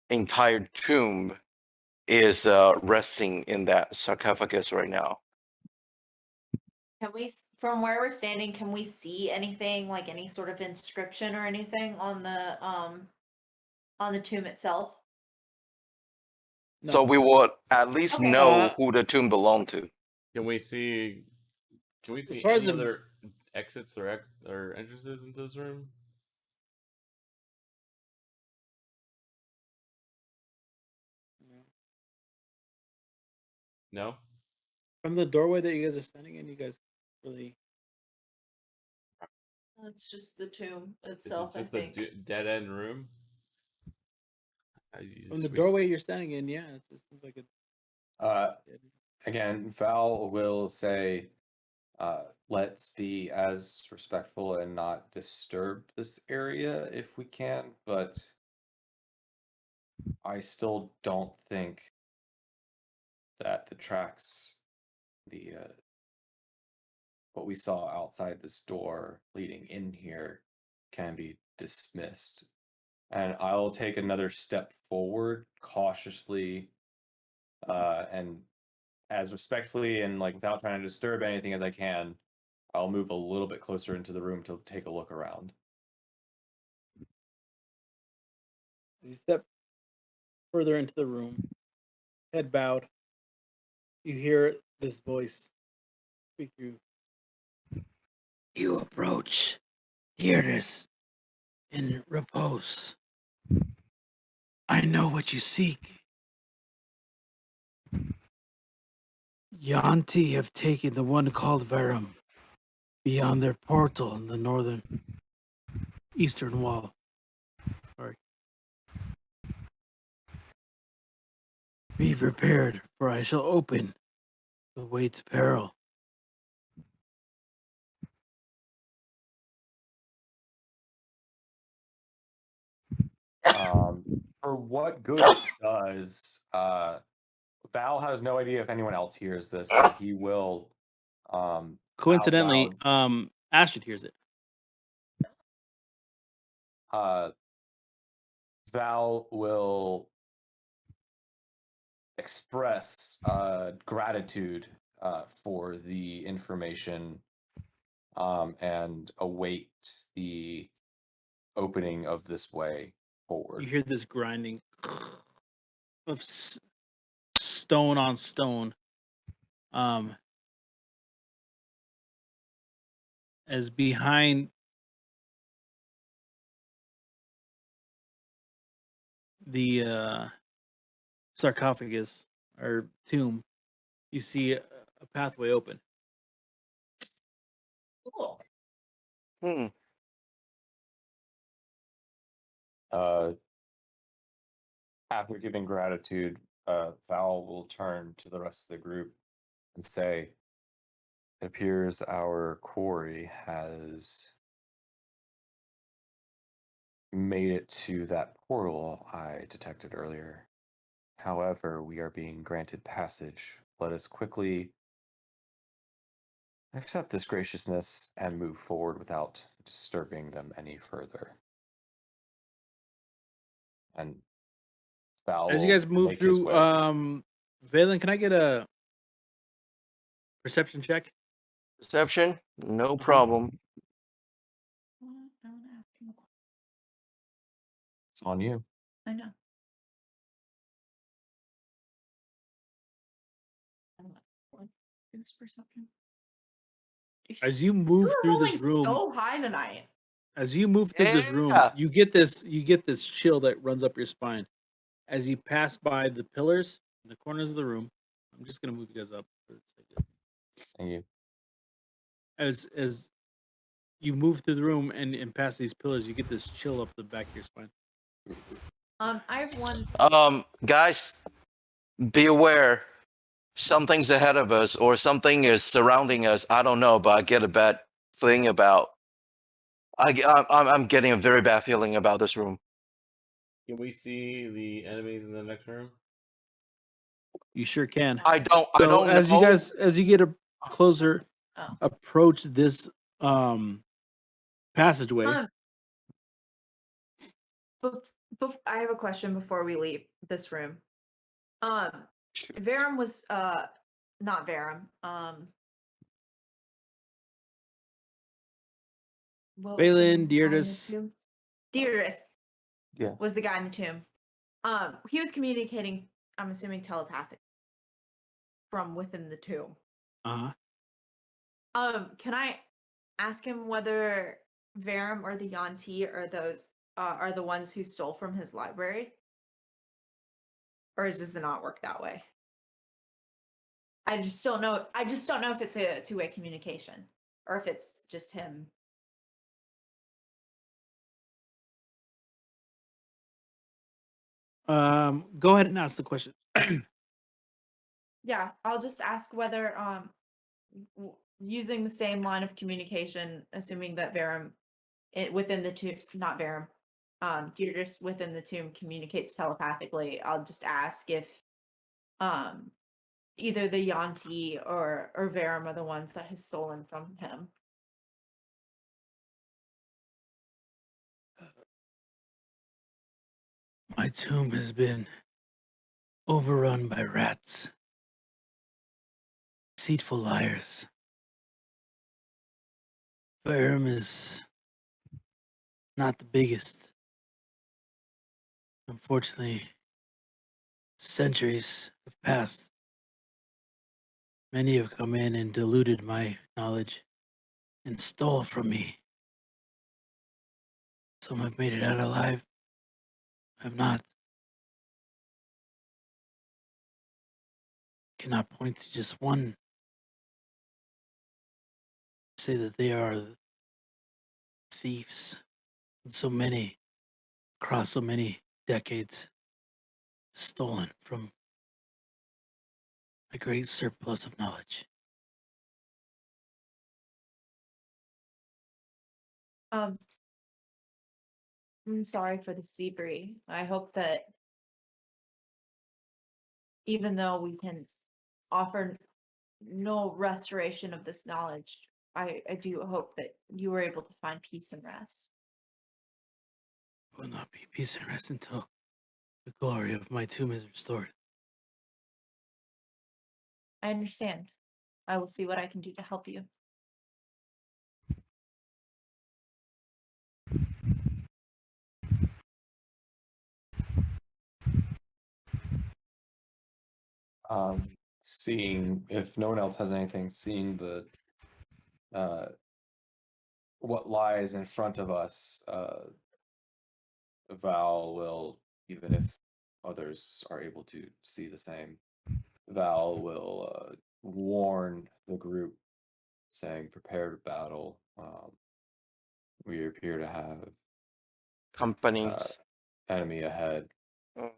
entire tomb is resting in that sarcophagus right now. Can we, from where we're standing, can we see anything like any sort of inscription or anything on the tomb itself? So No. we would at least Okay. know who the tomb belonged to. Can we see far as any the- other exits or entrances into this room? No. From the doorway that you guys are standing in, you guys really. It's just the tomb Is it itself, I just a think. dead end room? From the doorway you're standing in, yeah, it just seems like a. Again, Val will say, let's be as respectful and not disturb this area if we can, but I still don't think that the tracks, what we saw outside this door leading in here can be dismissed. And I'll take another step forward cautiously, and as respectfully and like without trying to disturb anything as I can. I'll move a little bit closer into the room to take a look around. As you step further into the room, head bowed, you hear this voice speak through. You approach Theaters in repose. I know what you seek. Yanti have taken the one called Verum beyond their portal in the northern eastern wall. Sorry. Be prepared, for I shall open the way to peril. For what good it does, Val has no idea if anyone else hears this, but he will. Coincidentally, out Ashton hears it. loud, Val will express gratitude for the information, and await the opening of this way forward. You hear this grinding of stone on stone. As behind the sarcophagus or tomb, you see a pathway open. Cool. After giving gratitude, Val will turn to the rest of the group and say, "It appears our quarry has made it to that portal I detected earlier. However, we are being granted passage. Let us quickly accept this graciousness and move forward without disturbing them any further." And Val As you will guys move make his through, way. Valen, can I get a perception check? Perception? No problem. It's on you. I know. Use perception. As you move You're through this rolling room, so high tonight. as you move through this room, Yeah. you get this chill that runs up your spine. As you pass by the pillars in the corners of the room, I'm just gonna move you guys up. Thank you. As you move through the room and past these pillars, you get this chill up the back of your spine. I have one. Guys, be aware. Something's ahead of us, or something is surrounding us. I don't know, but I get a bad thing about. I'm getting a very bad feeling about this room. Can we see the enemies in the next room? You sure can. I don't as know. as you get a closer Oh. approach this passageway. I have a question before we leave this room. Verum was not Verum. What was the Balin, name of the guy in the Deirdus. tomb? Deirdus. Yeah. Was the guy in the tomb. He was communicating, I'm assuming telepathic from within the tomb. Can I ask him whether Verum or the Yanti are the ones who stole from his library? Or does it not work that way? I just don't know if it's a two-way communication or if it's just him. Go ahead and ask the question. Yeah, I'll just ask whether using the same line of communication, assuming that Verum within the tomb, not Verum, Deirdre within the tomb communicates telepathically. I'll just ask if either the Yanti or Verum are the ones that have stolen from him. My tomb has been overrun by rats. Deceitful liars. Verum is not the biggest. Unfortunately, centuries have passed. Many have come in and diluted my knowledge and stole from me. Some have made it out alive, have not. Cannot point to just one. Say that they are thieves. And so many, across so many decades, stolen from a great surplus of knowledge. I'm sorry for this debris. I hope that even though we can offer no restoration of this knowledge, I do hope that you were able to find peace and rest. Will not be peace and rest until the glory of my tomb is restored. I understand. I will see what I can do to help you. Seeing if no one else has anything, seeing the what lies in front of us, Val will, even if others are able to see the same, Val will warn the group, saying, "Prepare to battle. We appear to have Companies. enemy ahead. Mm.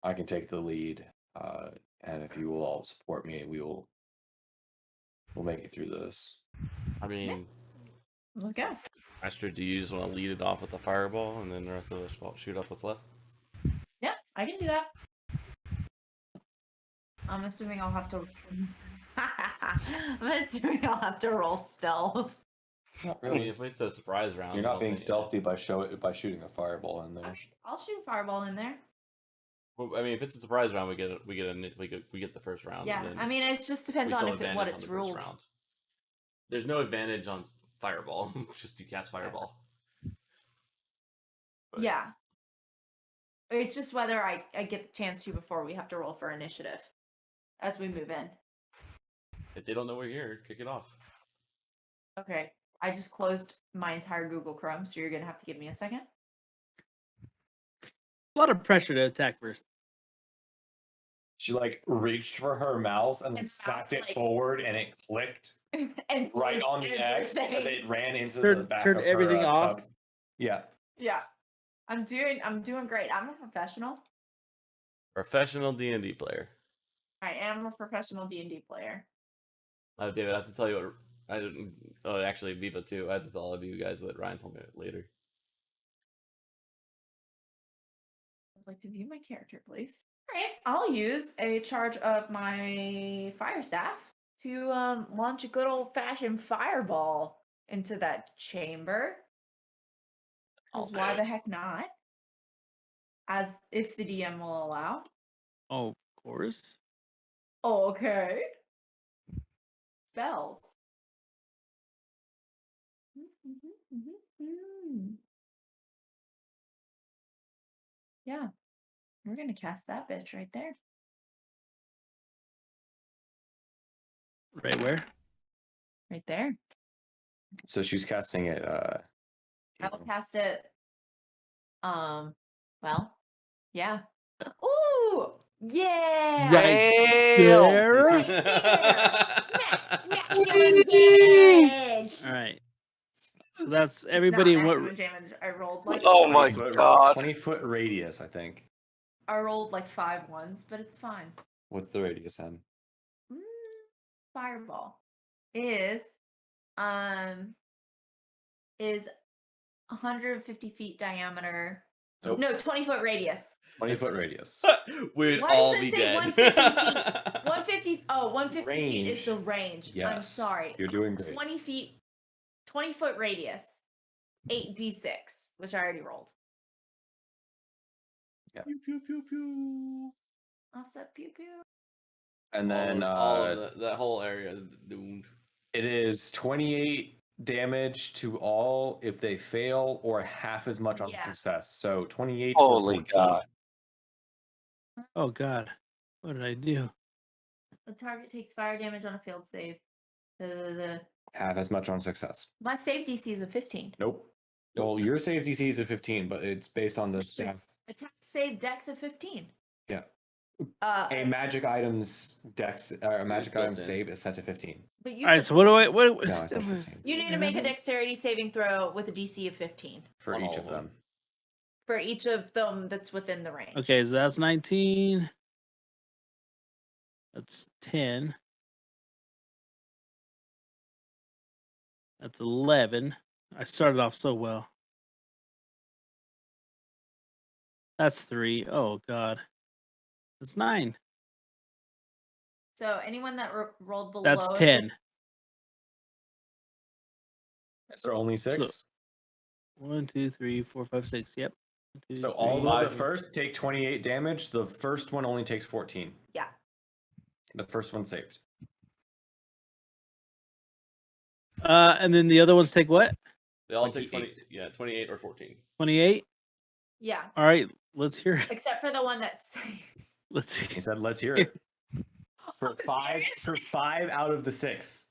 I can take the lead, and if you will all support me, we'll make it through this." I mean, Let's go. Master, do you just want to lead it off with a fireball, and then the rest of us will shoot up what's left? Yeah, I can do that. I'm assuming I'll have to. I'm assuming I'll have to roll stealth. Not I mean, really. if it's a surprise round, You're I not don't being think- stealthy by shooting a fireball in there. I'll shoot a fireball in there. Well, I mean, if it's a surprise round, we get the first round. Yeah, and then I mean, it just we depends on still if it, advantage what on it's the first ruled. round. There's no advantage on fireball. Just you cast fireball. But- Yeah. It's just whether I get the chance to before we have to roll for initiative as we move in. If they don't know we're here, kick it off. Okay. I just closed my entire Google Chrome, so you're going to have to give me a second. A lot of pressure to attack first. She like reached for her mouse and And snapped mouse, it like- forward, and it clicked And right on the X as everything. it ran into Turned- the back turned of everything her off? cup. Yeah. Yeah. I'm doing great. I'm a professional. Professional D&D player. I am a professional D&D player. David, I have to tell you what I didn't. Oh, actually, Viva too. I have to tell all of you guys what Ryan told me later. I'd like to view my character, please. All right, I'll use a charge of my fire staff to launch a good old-fashioned fireball into that chamber. Because why the heck not? if the DM will allow. Oh, of course. Oh, okay. Spells. Yeah, we're gonna cast that bitch right there. Right where? Right there. So she's casting it. I will cast it. Well, yeah. Ooh, yeah. Right Damn! there. Right there. Maximum damage. All right. So that's It's everybody. not What? maximum damage. I rolled like Oh my 20 god. 20-foot radius, I think. I rolled like 5 ones, but it's fine. What's the radius then? Fireball is 150 feet diameter. Nope. No, 20-foot radius. 20-foot radius. We'd Why all does be it say dead. 150 feet? 150 feet is the Range. range. I'm Yes. sorry. You're doing great. 20 feet, 20-foot radius, 8d6, which I already rolled. Pew, pew, pew, pew. I'll set pew pew. And then all of that whole area is doomed. it is 28 damage to all if they fail, or half as much on Yeah. success. So 28 Holy or 14. god. Oh God. What did I do? The target takes fire damage on a failed save. Half as much on success. My save DC is a 15. Nope. Well, your save DC is a 15, but it's based on the staff. It's attack save dex of 15. Yeah. Uh, A magic item's dex, a magic built item in. save is set to 15. but you All right. said So what do I? What? No, I said 15 you need to make a dexterity saving throw with a DC of 15 for On each all of of them. them. for each of them that's within the range. Okay, so that's 19. That's 10. That's 11. I started off so well. That's 3. Oh God. That's 9. So anyone that rolled below That's a 10. Is there only 6? 1, 2, 3, 4, 5, 6. Yep. 1, 2, So 3, all five. of the first take 28 damage. The first one only takes 14. Yeah. The first one saved. And then the other ones take what? They all take 28. 28 or 14. 28. Yeah. All right. Let's hear it. Except for the one that saves. Let's He see. said, "Let's hear it." For Oh, 5 seriously? out of the 6.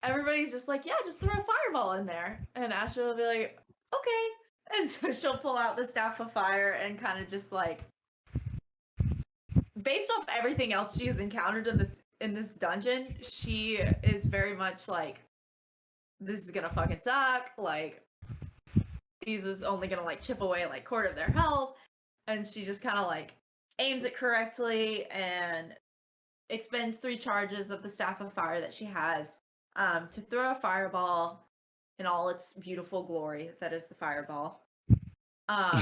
Everybody's just like, yeah, just throw a fireball in there. And Asha will be like, okay. And so she'll pull out the staff of fire and kind of just like, based off everything else she has encountered in this dungeon, she is very much like, this is gonna fucking suck. Like, these is only gonna like chip away like quarter of their health. And she just kind of like aims it correctly and expends 3 charges of the staff of fire that she has to throw a fireball in all its beautiful glory that is the fireball, and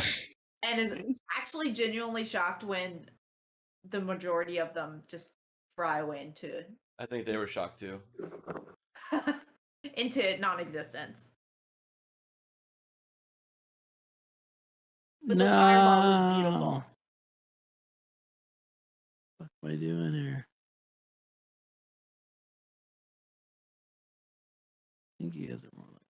is actually genuinely shocked when the majority of them just fry away I think they were shocked too. into non-existence. But the fireball was beautiful. What am I doing here? I think you guys are more like.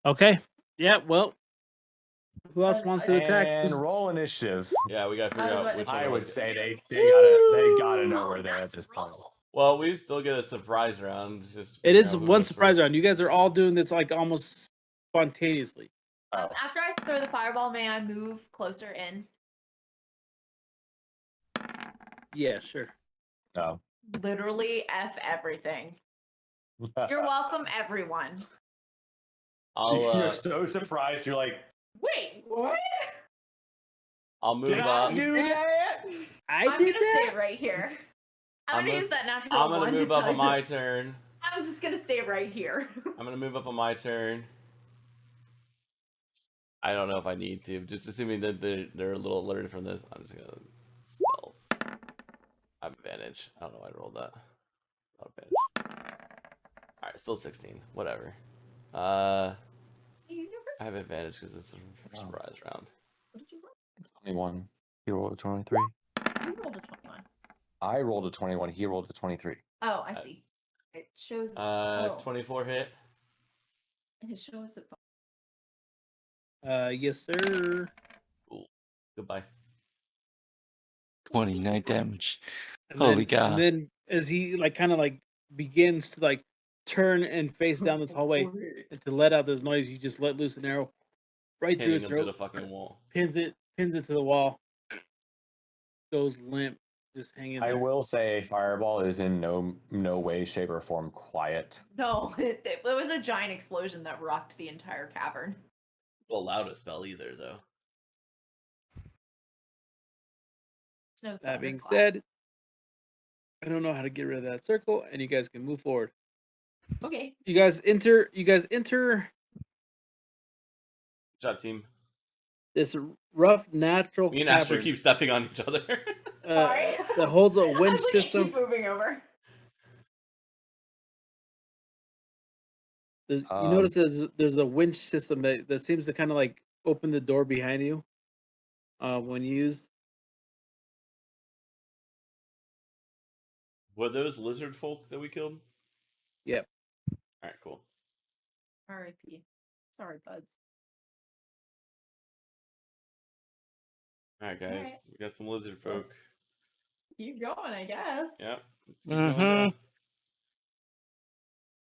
Okay. Yeah. Well, who else wants to attack? And roll initiative. Yeah, we gotta figure I was out about which to one. I it would was. say they gotta know where they're at Let's this point. roll. Well, we still get a surprise round. Just It figure is out who one goes surprise first. round. You guys are all doing this like almost spontaneously. Oh. After I throw the fireball, may I move closer in? Yeah, sure. No. Literally F everything. You're welcome, everyone. You're so surprised. You're like, Wait, what? I'll move did I up. do that? I'm I'm gonna stay right here. I'm I'm gonna gonna- use that natural I'm gonna one to move up tell on you. my turn. I'm just gonna stay right here. I'm gonna move up on my turn. I don't know if I need to. Just assuming that they're a little alerted from this, I'm just gonna spell. I have advantage. I don't know why I rolled that. Not advantage. All right, still 16. Whatever. I have advantage because it's a surprise round. What did you roll? 21. He rolled a 23. You rolled a 21. I rolled a 21. He rolled a 23. Oh, I see. It shows. 24 hit. It shows. Yes, sir. Cool. Goodbye. 29 damage. And Holy then, God. And then as he like kind of like begins to like turn and face down this hallway and to let out this noise, you just let loose an arrow right through Hitting his him to throat, the fucking wall. pins it to the wall, goes limp, just hanging I there. will say Fireball is in no way, shape, or form quiet. No, it was a giant explosion that rocked the entire cavern. Well, loudest spell either, though. It's no That being thunderclap. said, I don't know how to get rid of that circle, and you guys can move forward. Okay. You guys enter Good job, team. this rough natural Me and Asher cavern keep stepping on each other. Sorry. that holds a I winch was like, system. keep moving over. You notice there's a winch system that seems to kind of like open the door behind you when used. Were those lizard folk that we killed? Yep. All right, cool. R.I.P. Sorry, buds. All right, guys. Alright. We got some lizard folk. Keep going, I guess. Yep. Let's keep going down.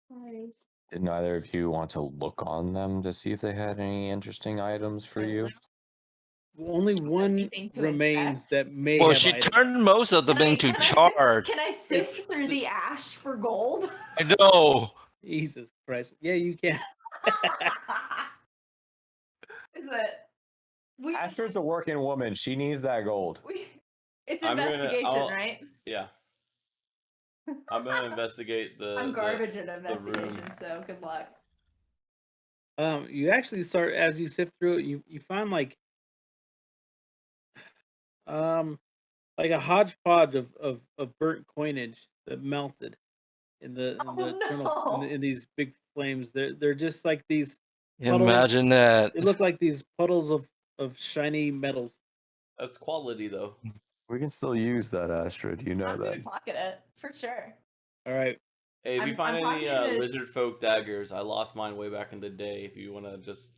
Sorry. Did neither of you want to look on them to see if they had any interesting items for you? Only one Anything to remains inspect? that may Well, have she items. turned most of them into charred. Can I sift through the ash for gold? I know. Jesus Christ. Yeah, you can. Is it? We, Astrid's a working woman. She needs that gold. it's I'm gonna- investigation, I'll- right? Yeah. I'm gonna investigate the. I'm garbage at the room. investigation, so good luck. You actually start as you sift through it. You find like a hodgepodge of burnt coinage that melted in the in these big flames. They're just like these puddles. Imagine that. They look like these puddles of shiny metals. That's quality, though. We can still use that, Astrid. You know I'm that. gonna pocket it for sure. All right. Hey, if you I'm find any pocketing this. lizard folk daggers, I lost mine way back in the day. If you want to just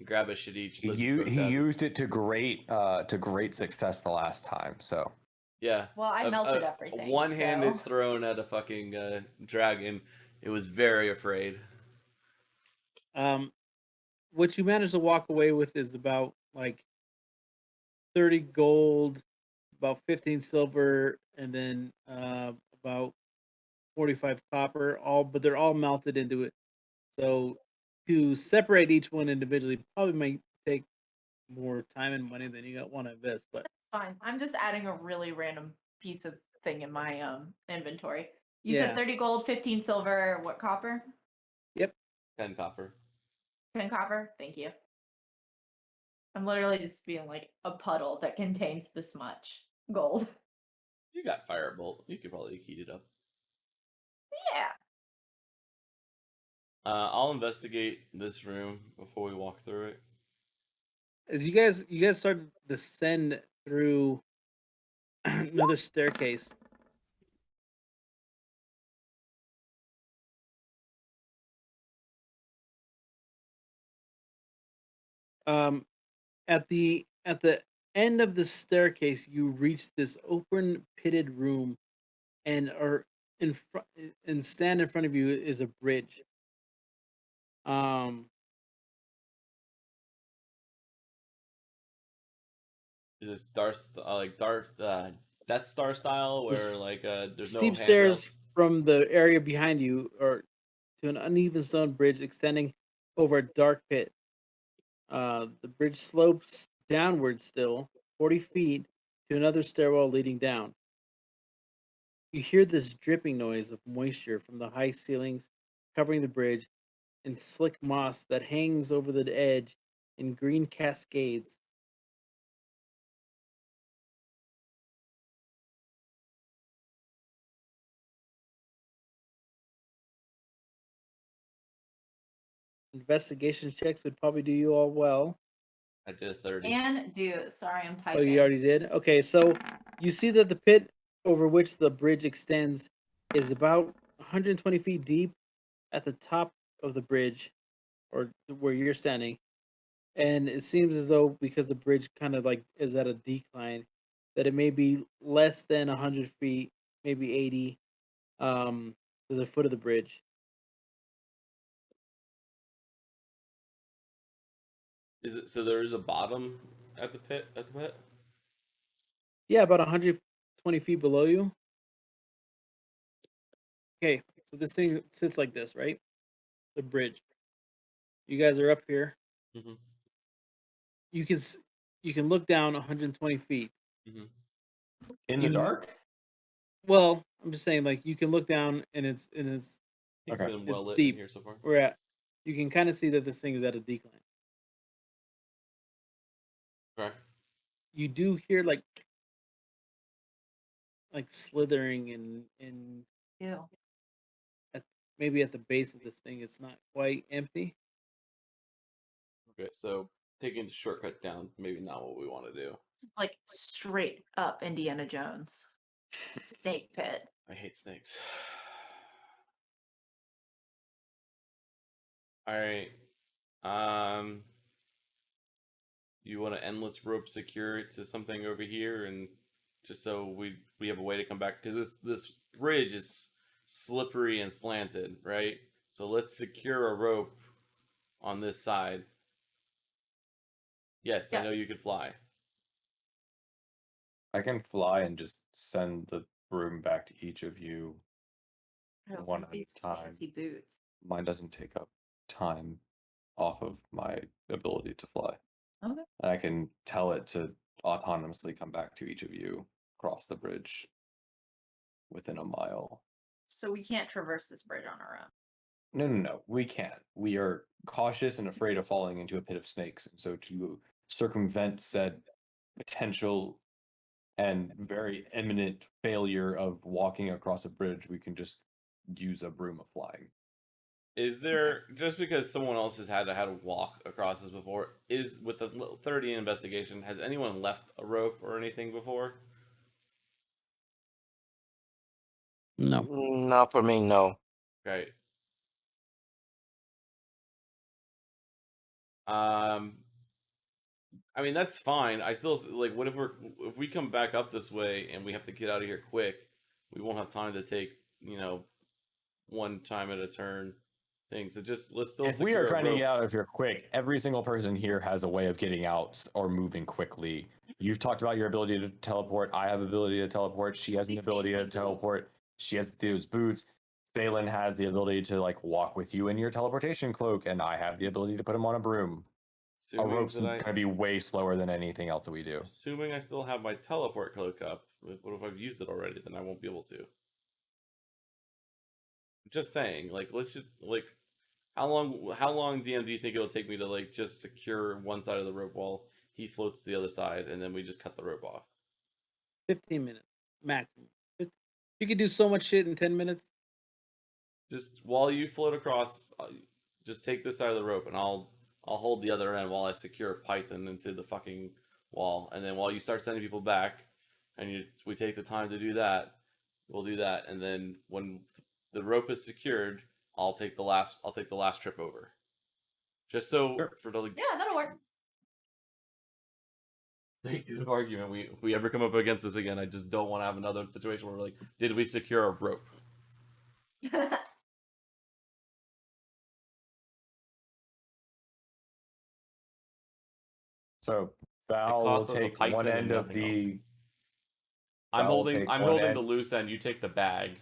grab a shit each lizard folk He dagger. used it to great success the last time. So Yeah. Well, I melted everything. A one-handed so. thrown at a fucking dragon. It was very afraid. What you manage to walk away with is about like 30 gold, about 15 silver, and then about 45 copper. But they're all melted into it. So to separate each one individually probably might take more time and money than you want to invest. But Fine. I'm just adding a really random piece of thing in my inventory. You Yeah. said 30 gold, 15 silver, what copper? Yep. 10 copper. 10 copper? Thank you. I'm literally just being like a puddle that contains this much gold. You got firebolt. You could probably heat it up. Yeah. I'll investigate this room before we walk through it. As you guys start to descend through another staircase. At the end of the staircase, you reach this open pitted room, and stand in front of you is a bridge. Is this Death Star style, where There's there's no steep stairs handrails? from the area behind you, or to an uneven stone bridge extending over a dark pit. The bridge slopes downward still 40 feet to another stairwell leading down. You hear this dripping noise of moisture from the high ceilings covering the bridge and slick moss that hangs over the edge in green cascades. investigation checks would probably do you all well. I did a 30. And do sorry, I'm Oh, typing. you already did? Okay, so you see that the pit over which the bridge extends is about 120 feet deep at the top of the bridge, or where you're standing. And it seems as though because the bridge kind of like is at a decline, that it may be less than 100 feet, maybe 80, to the foot of the bridge. Is it so? There is a bottom at the pit. At the pit. Yeah, about 120 feet below you. Okay, so this thing sits like this, right? The bridge. You guys are up here. Mm-hmm. You can look down 120 feet. Mm-hmm. In the You- dark? Well, I'm just saying, like, you can look down and it's It's Okay. been well It's lit in deep. here so far. we're at. You can kind of see that this thing is at a decline. Okay. You do hear like slithering and Ew. maybe at the base of this thing, it's not quite empty. Okay. So taking the shortcut down, maybe not what we want to do. It's like straight up Indiana Jones. Snake pit. I hate snakes. All right. You want an endless rope secure to something over here, and just so we have a way to come back, because this bridge is slippery and slanted, right? So let's secure a rope on this side. Yes, I Yeah. know you could fly. I can fly and just send the broom back to each of you. I also One have at a these time. fancy boots. Mine doesn't take up time off of my ability to fly. Okay. And I can tell it to autonomously come back to each of you across the bridge within a mile. So we can't traverse this bridge on our own. No. We can't. We are cautious and afraid of falling into a pit of snakes. And so to circumvent said potential and very imminent failure of walking across a bridge, we can just use a broom of flying. Is there, just because someone else has had to walk across this before, is with the 30 investigation, has anyone left a rope or anything before? No. Not for me, no. Okay. I mean, that's fine. I still like, what if we come back up this way and we have to get out of here quick? We won't have time to take, one time at a turn things. So just let's still. If we are secure a trying to rope. get out of here quick, every single person here has a way of getting out or moving quickly. You've talked about your ability to teleport. I have ability to teleport. She has an These ability to fancy boots. teleport. She has those boots. Phelan has the ability to like walk with you in your teleportation cloak, and I have the ability to put him on a broom. A Assuming rope's that gonna be way slower than anything else that we do. Assuming I still have my teleport cloak up. What if I've used it already? Then I won't be able to. Just saying, like, let's just like, how long DM do you think it'll take me to like just secure one side of the rope while he floats the other side, and then we just cut the rope off? 15 minutes maximum. You could do so much shit in 10 minutes. Just while you float across, just take this side of the rope, and I'll hold the other end while I secure Python into the fucking wall, and then while you start sending people back, and we take the time to do that, we'll do that, and then when the rope is secured, I'll take the last trip over. Just so Sure. for the Yeah, that'll work. sake of argument, we ever come up against this again, I just don't want to have another situation where we're like, did we secure a rope? So Val will costs us a take Python one and end of nothing else. the. I'm Val will holding take I'm one holding end. the loose end. You take the bag,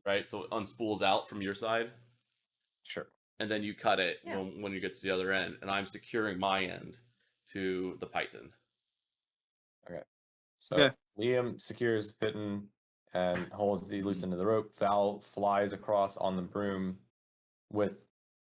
right? So it unspools out from your side, Sure. and then you cut it Yeah. when you get to the other end, and I'm securing my end to the Python. So Okay. Liam secures Pitten and holds the loose end of the rope. Val flies across on the broom with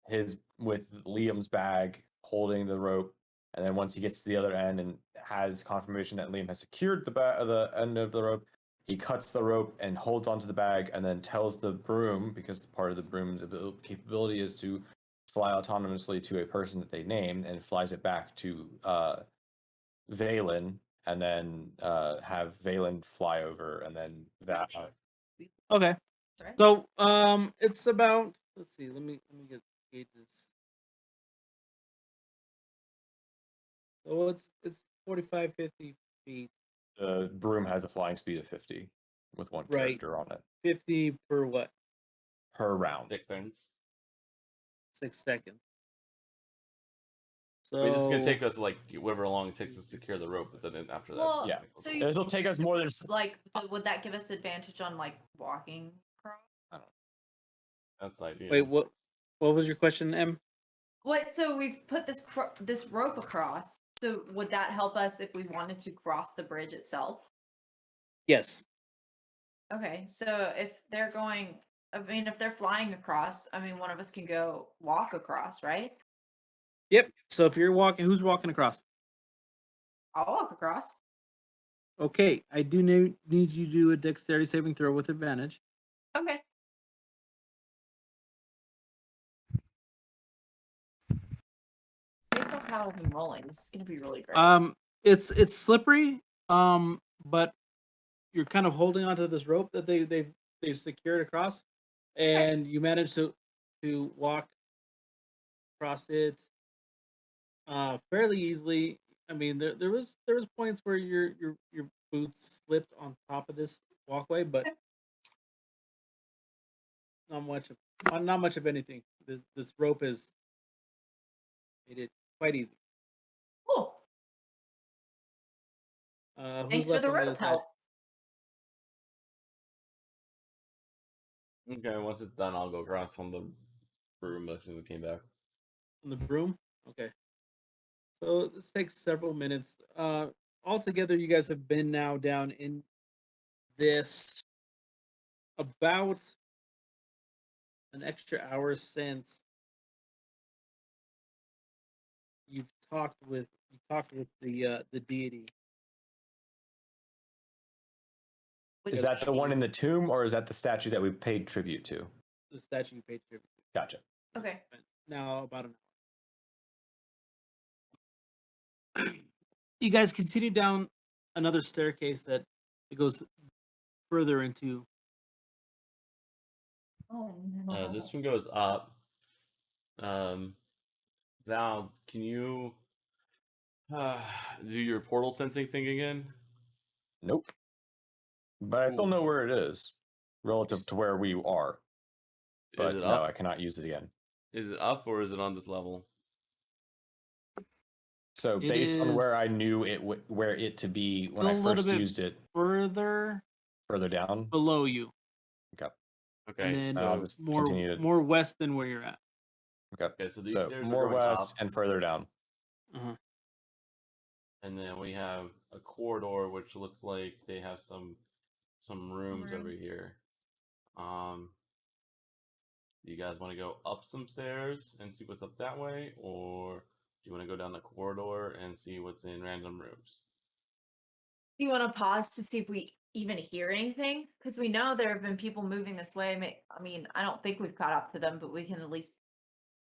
Liam's bag holding the rope, and then once he gets to the other end and has confirmation that Liam has secured the end of the rope, he cuts the rope and holds onto the bag, and then tells the broom, because part of the broom's capability is to fly autonomously to a person that they name and flies it back to Valen, and then have Valen fly over, and then that. Okay. Right? So it's about, let's see, let me gauge this. So it's 45, 50 feet, The broom has a flying speed of 50 with one Right. character on it 50 per what? per round. 6 turns. 6 seconds. So I mean, this is gonna take us like whatever long it takes to secure the rope, but then after that, Well, Yeah. so you, This will take us more than. like, would that give us advantage on like walking across? that's the idea. wait, what was your question, M? What? So we've put this rope across. So would that help us if we wanted to cross the bridge itself? Yes. Okay, so if they're going, I mean, if they're flying across, I mean, one of us can go walk across, right? Yep. So if you're walking, who's walking across? I'll walk across. Okay, I do need you to do a dexterity saving throw with advantage. Okay. Based off how I've been rolling, this is gonna be really great. It's slippery, but you're kind of holding onto this rope that they've secured across, and you manage to walk across it fairly easily. I mean, there was points where your boots slipped on top of this walkway, but not much of anything. This rope is made it quite easy. Cool. Who's Thanks for left the on the other rope side? help. Okay, once it's done, I'll go across on the broom as soon as it came back. On the broom? Okay. So this takes several minutes. Altogether, you guys have been now down in this about an extra hour since you talked with the deity. Which Is that the one in the tomb, or is that the statue that we paid tribute to? The statue you paid tribute to. Gotcha. Okay. Now about an hour. You guys continue down another staircase that it goes further into. Oh no. This one goes up. Val, can you do your portal sensing thing again? Nope. But I still Cool. know where it is relative to where we are. But Is it no, up? I cannot use it again. Is it up or is it on this level? So It based on where I is- knew it where it to be It's when a I little first bit used it, further further down. below you, Okay, and then I'll so just continue to. more west than where you're at. Okay. so these So stairs more are going west up, and further down. Uh-huh. and then we have a corridor which looks like they have some rooms over here. Do you guys want to go up some stairs and see what's up that way, or do you want to go down the corridor and see what's in random rooms? Do you want to pause to see if we even hear anything? Because we know there have been people moving this way. I mean, I don't think we've caught up to them, but we can at least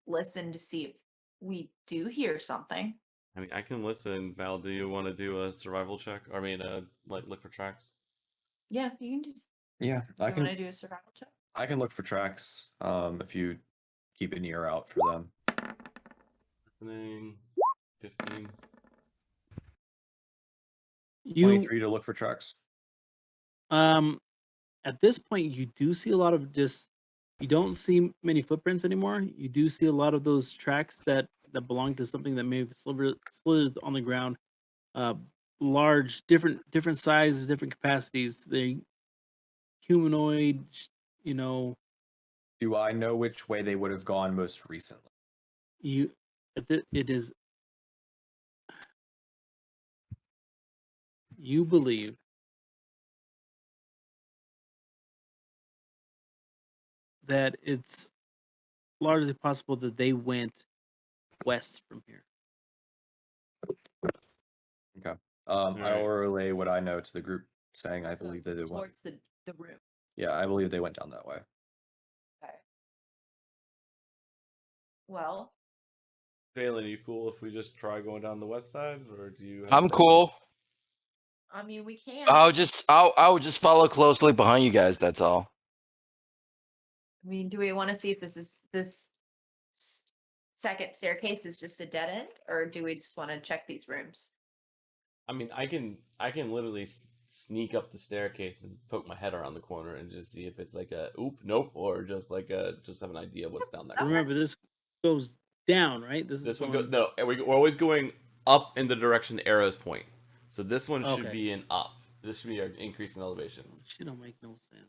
listen to see if we do hear something. I mean, I can listen. Val, do you want to do a survival check? Or, I mean, like look for tracks. Yeah, you can just. Yeah, I You want can. to do a survival check? I can look for tracks. If you keep an ear out for them. Listening. 15. 23 to look for tracks. At this point, you do see a lot of you don't see many footprints anymore. You do see a lot of those tracks that belong to something that may have slithered on the ground. Large, different sizes, different capacities. They humanoid, you know. Do I know which way they would have gone most recently? It is. You believe that it's largely possible that they went west from here. Okay. I will Alright. relay what I know to the group, saying I So believe that they went. towards the room. Yeah, I believe they went down that way. Okay. Well, Phelan, you cool if we just try going down the west side, or do you? Have I'm plans? cool. I mean, we can. I would just follow closely behind you guys. That's all. I mean, do we want to see if this second staircase is just a dead end, or do we just want to check these rooms? I mean, I can literally sneak up the staircase and poke my head around the corner and just see if it's like a oop, nope, or just like just have an idea of what's down there. That Remember, works. this goes down, right? This This is one going... goes no. We're always going up in the direction the arrows point. So this one should Okay. be an up. This should be an increase in elevation. Shit don't make no sense.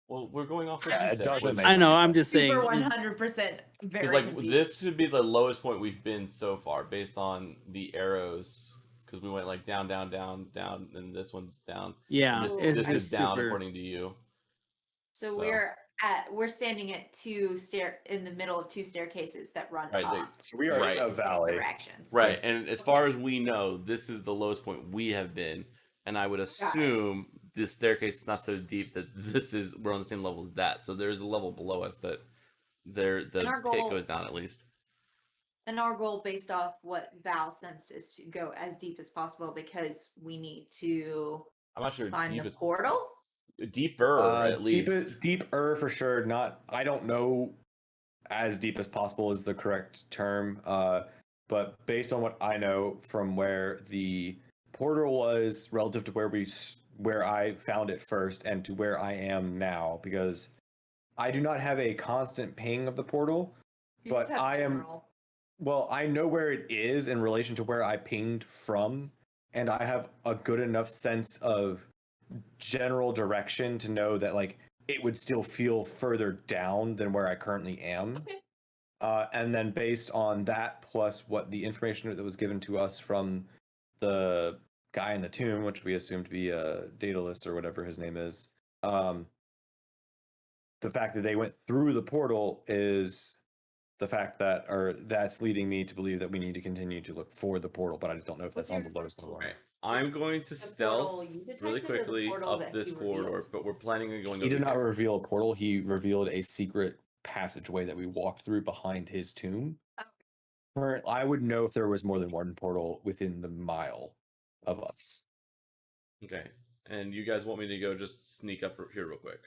Well, we're going off what Yeah, you it said. doesn't which- make I know. sense. I'm just saying. Super 100% Because very like confused. this should be the lowest point we've been so far based on the arrows. Because we went like down, down, down, down, and this one's down. Yeah, And it's this is just down super- according to you. So So- we're standing at in the middle of two staircases that run Right, up So we are Right. in a valley. directions. Right, and as far as we know, this is the lowest point we have been, and I would assume this staircase is not so deep that we're on the same level as that. So there's a level below us that the our pit goal- goes down at least. And our goal, based off what Val sensed, is to go as deep as possible because we need to I'm not sure find deep the is portal. deeper at least. Deeper for sure. Not. I don't know. As deep as possible is the correct term. But based on what I know from where the portal was relative to where I found it first and to where I am now, because I do not have a constant ping of the portal, You just but have I am. general. Well, I know where it is in relation to where I pinged from, and I have a good enough sense of general direction to know that like it would still feel further down than where I currently am. Okay. And then based on that, plus what the information that was given to us from the guy in the tomb, which we assume to be Daedalus or whatever his name is, the fact that they went through the portal is the fact that, or that's leading me to believe that we need to continue to look for the portal, but I just don't know if What's that's on your the lowest first level. Right. I'm going to The stealth portal you detected really or the quickly portal up that this he revealed? corridor, but we're planning on going He over did not here. reveal a portal. He revealed a secret passageway that we walked through behind his tomb. I would know if there was more than one portal within the mile of us. Okay. And you guys want me to go just sneak up here real quick?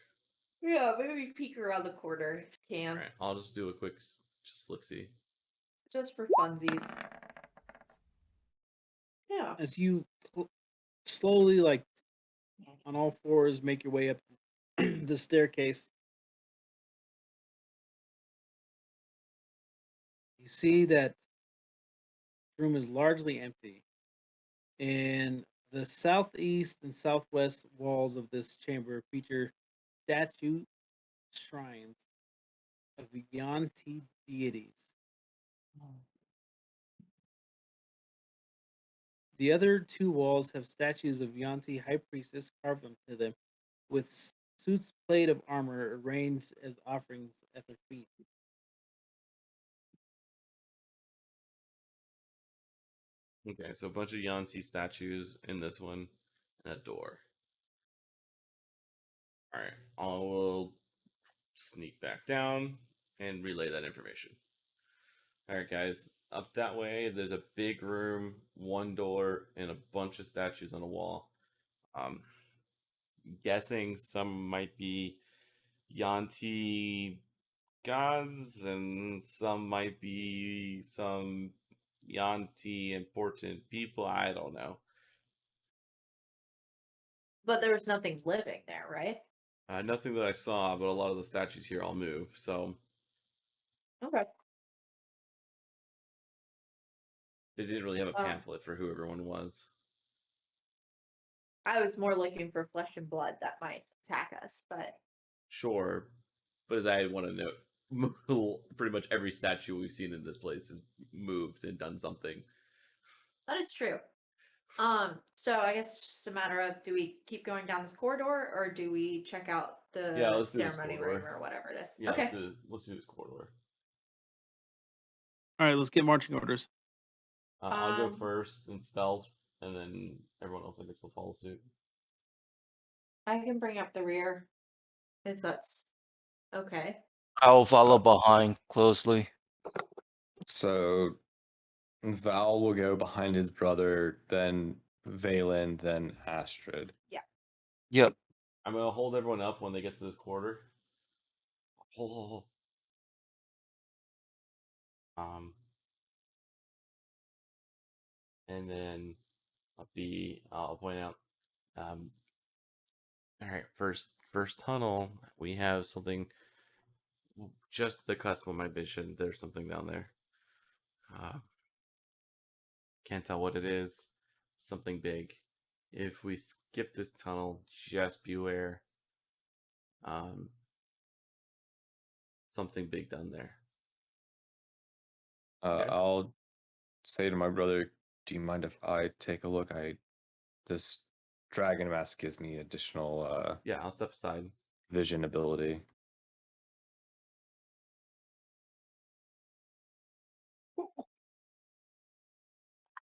Yeah, maybe peek around the corner if you can, All right. I'll just do a quick just look see. just for funsies. Yeah. As you slowly, like on all fours, make your way up the staircase, you see that the room is largely empty. In the southeast and southwest walls of this chamber feature statue shrines of Yuan-Ti deities. The other two walls have statues of Yuan-Ti high priestess carved onto them, with suits plate of armor arranged as offerings at their feet. Okay, so a bunch of Yanti statues in this one, and a door. All right, I will sneak back down and relay that information. All right, guys, up that way, there's a big room, one door, and a bunch of statues on a wall. Guessing some might be Yanti gods, and some might be some Yanti important people. I don't know. But there was nothing living there, right? Nothing that I saw, but a lot of the statues here all move. So Okay. they didn't really have a Oh. pamphlet for who everyone was. I was more looking for flesh and blood that might attack us, but Sure, but as I want to note, pretty much every statue we've seen in this place has moved and done something. that is true. So I guess it's just a matter of, do we keep going down this corridor or do we check out the Yeah, let's do this ceremony room corridor. or whatever it is? Yeah, Okay. let's do this corridor. All right, let's get marching orders. I'll go Um, first in stealth, and then everyone else I guess will follow suit. I can bring up the rear if that's okay. I will follow behind closely. So Val will go behind his brother, then Valen, then Astrid. Yep. I'm gonna hold everyone up when they get to this quarter. Hold. And then I'll point out. All right, first tunnel. We have something. Just the cusp of my vision. There's something down there. Can't tell what it is. Something big. If we skip this tunnel, just beware. Something big down there. Okay. I'll say to my brother, "Do you mind if I take a look? This dragon mask gives me additional Yeah, I'll step aside. vision ability."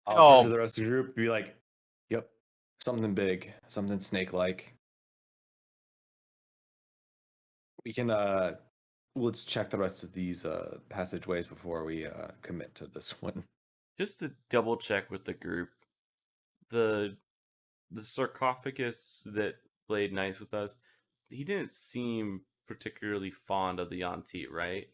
I'll turn to the rest of the group, be like, "Yep, something big, something snake-like. We can let's check the rest of these passageways before we commit to this one." Just to double check with the group, the sarcophagus that played nice with us, he didn't seem particularly fond of the Yanti, right?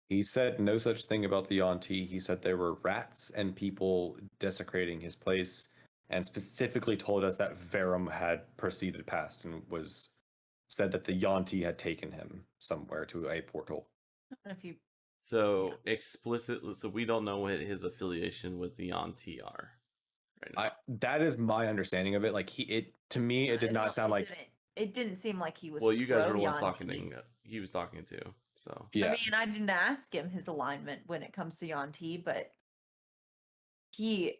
He said no such thing about the Yanti. He said there were rats and people desecrating his place, and specifically told us that Verum had proceeded past and said that the Yanti had taken him somewhere to a portal. If you So explicitly, so we don't know what his affiliation with the Yanti are. Right now. That is my understanding of it. Like to me, it did not sound like. It didn't seem like he was. Well, you guys were the ones pro-Yanti. talking. He was talking to. So Yeah, I mean, I didn't ask him his alignment when it comes to Yanti, but he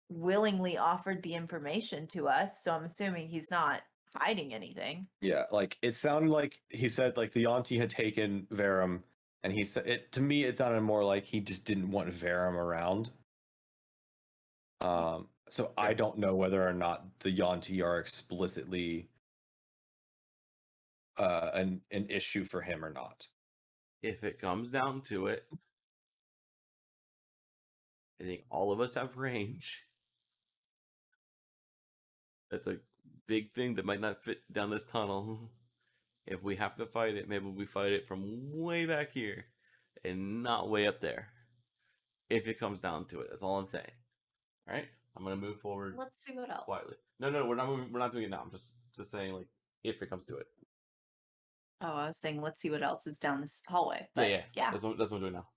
willingly offered the information to us, so I'm assuming he's not hiding anything. yeah. Like it sounded like he said like the Yanti had taken Verum, and he said it to me. It sounded more like he just didn't want Verum around. So I don't know whether or not the Yanti are explicitly an issue for him or not. if it comes down to it, I think all of us have range. That's a big thing that might not fit down this tunnel. If we have to fight it, maybe we fight it from way back here and not way up there. If it comes down to it, that's all I'm saying. All right, I'm gonna move forward. Let's see what else. Quietly. No, we're not moving. We're not doing it now. I'm just saying, like, if it comes to it. Oh, I was saying, let's see what else is down this hallway. But yeah. That's what I'm doing now.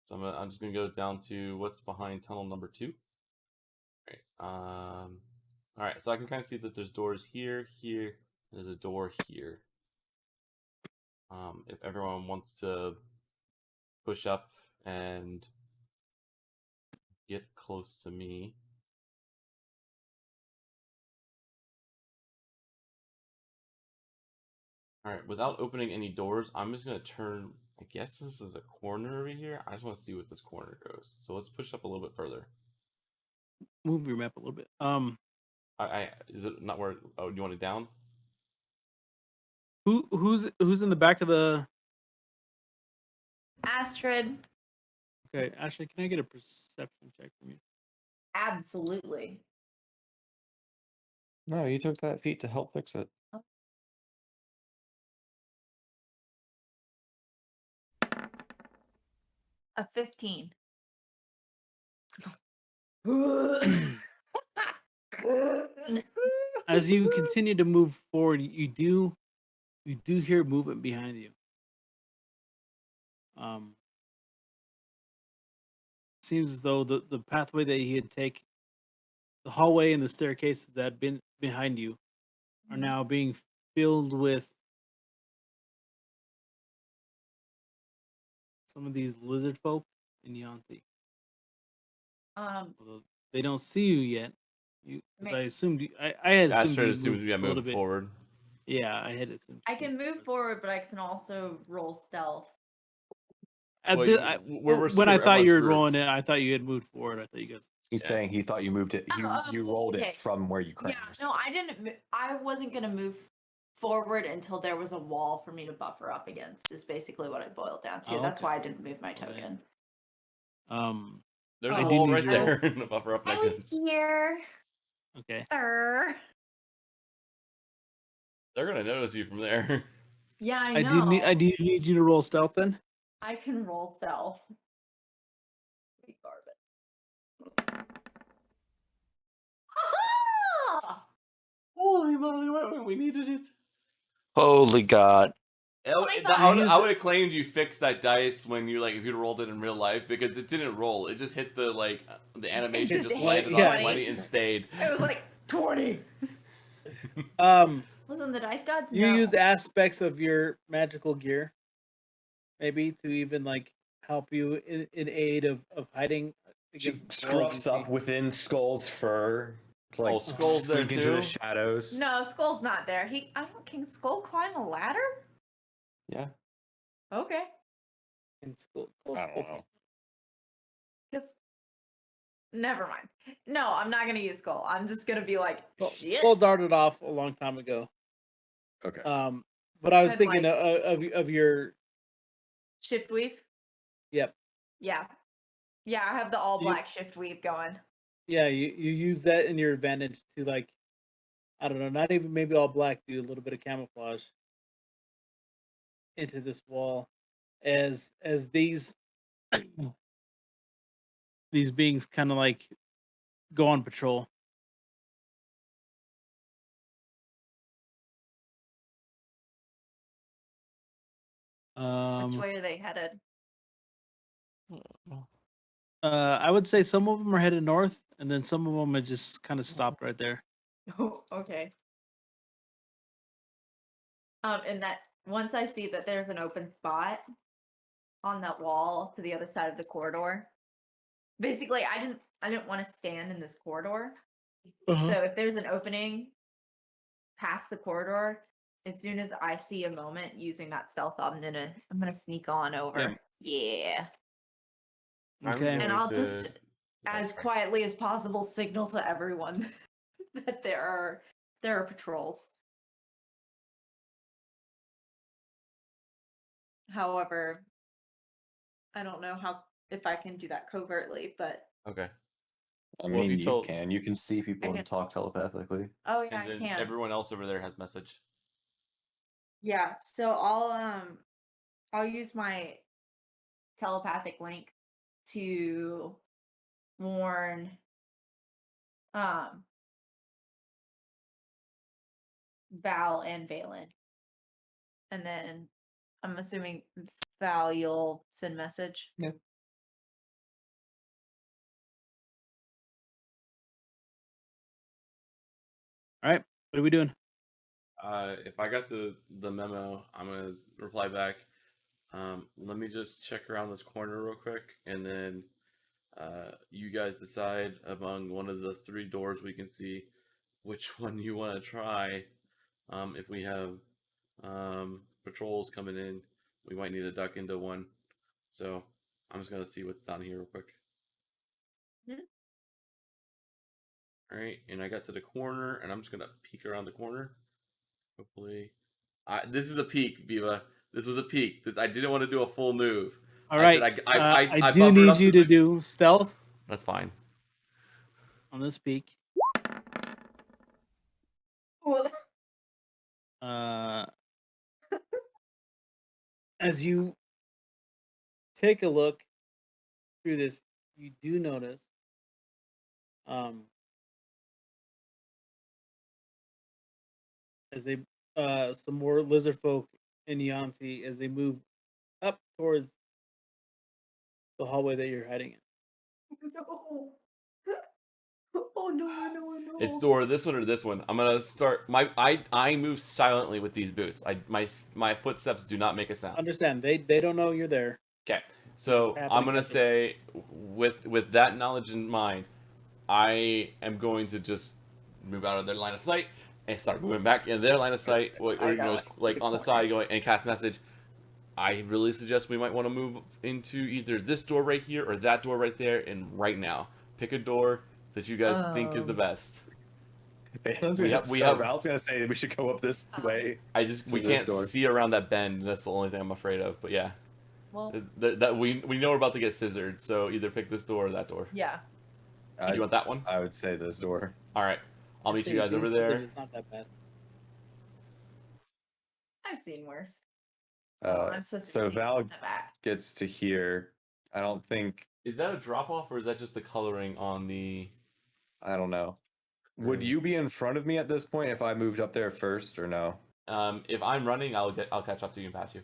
So I'm just gonna go down to what's behind tunnel number 2. All right. So I can kind of see that there's doors here. There's a door here. If everyone wants to push up and get close to me. All right, without opening any doors, I'm just gonna turn. I guess this is a corner over here. I just want to see what this corner goes. So let's push up a little bit further. Move your map a little bit. Is it not where? Oh, do you want it down? Who's in the back of the? Astrid, Okay, Ashley, can I get a perception check from you? absolutely. No, you took that feat to help fix it. A 15. As you continue to move forward, you do hear movement behind you. Seems as though the pathway that he had taken, the hallway and the staircase that had been behind you, are now being filled with some of these lizard folk in Yanti. Although they don't see you yet. I assumed I had assumed you moved a little bit forward. Yeah, I had assumed. I can move forward, but I can also roll stealth. When I thought you were rolling it, I thought you had moved forward. I thought you guys. He's saying he thought you moved it. You rolled it from where you currently. Yeah, no, I didn't. I wasn't gonna move forward until there was a wall for me to buffer up against. Is basically what it boiled down to. Oh, That's okay. why I didn't move my token. There's I a do wall need right you- there in the buffer up I my was goods. here, Okay. sir. They're gonna notice you from there. Yeah, I I know. do need you to roll stealth then. I can roll stealth. We garbage. Ah! Holy moly, we needed it. Holy God. my I would have claimed you fixed that dice when you if you'd rolled it in real life because it didn't roll. It just hit the animation just just hit landed yeah. on 20 and stayed. It was like 20. Listen, the dice gods You know. use aspects of your magical gear, maybe to even like help you in aid of hiding. She Against the walls you scruffs up see. within Skull's fur to Oh, Skull's there sneak into the too? shadows. No, Skull's not there. Can Skull climb a ladder? Yeah. Okay. In school. I don't know. Because never mind. No, I'm not gonna use Skull. I'm just gonna be like, Well, shit. Skull darted off a long time ago. Okay. But I was I'd thinking like- of your. Shift weave. Yep. Yeah. Yeah, I have the all You- black shift weave going. Yeah, you use that in your advantage to like, I don't know, not even maybe all black, do a little bit of camouflage into this wall, as these these beings kind of like go on patrol. Which way are they headed? I would say some of them are headed north, and then some of them are just kind of stopped right there. Oh, okay. And that once I see that there's an open spot on that wall to the other side of the corridor. Basically, I didn't want to stand in this corridor. Uh-huh. So if there's an opening past the corridor, as soon as I see a moment using that stealth, I'm gonna sneak on over. Yeah. Okay. And going I'll to- just Oh, as sorry. quietly as possible signal to everyone that there are patrols. However, I don't know if I can do that covertly, but Okay. I Well, if mean, you you told- can. You can see people can- and talk telepathically. oh yeah, And I then can. everyone else over there has message. Yeah, so I'll use my telepathic link to warn Val and Valen. And then I'm assuming Val, you'll send message. Yeah. All right, what are we doing? If I got the memo, I'm gonna reply back. Let me just check around this corner real quick, and then you guys decide among one of the 3 doors we can see which one you want to try. If we have patrols coming in, we might need to duck into one. So I'm just gonna see what's down here real quick. Mhm. All right, and I got to the corner, and I'm just gonna peek around the corner. Hopefully, this is a peek, Biva. This was a peek. I didn't want to do a full move. All I right, said I do buffered need up you the- to do stealth That's fine. on this peak. As you take a look through this, you do notice as they some more lizard folk in Yanti as they move up towards the hallway that you're heading in. No. Oh no. It's door this one or this one. I'm gonna start I move silently with these boots. My footsteps do not make a sound. Understand, they don't know you're there. Okay. So Just happen I'm to gonna catch 'em. say with that knowledge in mind, I am going to just move out of their line of sight and start moving back in their line of sight, or you know, like on the side going and cast message. I really suggest we might want to move into either this door right here or that door right there, and right now pick a door that you guys think is the best. Valen's We gonna have- we start- have- I was gonna say that we should go up this way. We Through this can't door. see around that bend. That's the only thing I'm afraid of. But yeah, Well, That we know we're about to get scissored. So either pick this door or that door. yeah. You want that one? I would say this door. All right. I'll meet you guys over there. It's not that bad. I've seen worse. I'm supposed to So be Val in the back. gets to here. I don't think. Is that a drop off or is that just the coloring on the? I don't know. Would Right. you be in front of me at this point if I moved up there first or no? If I'm running, I'll catch up to you and pass you.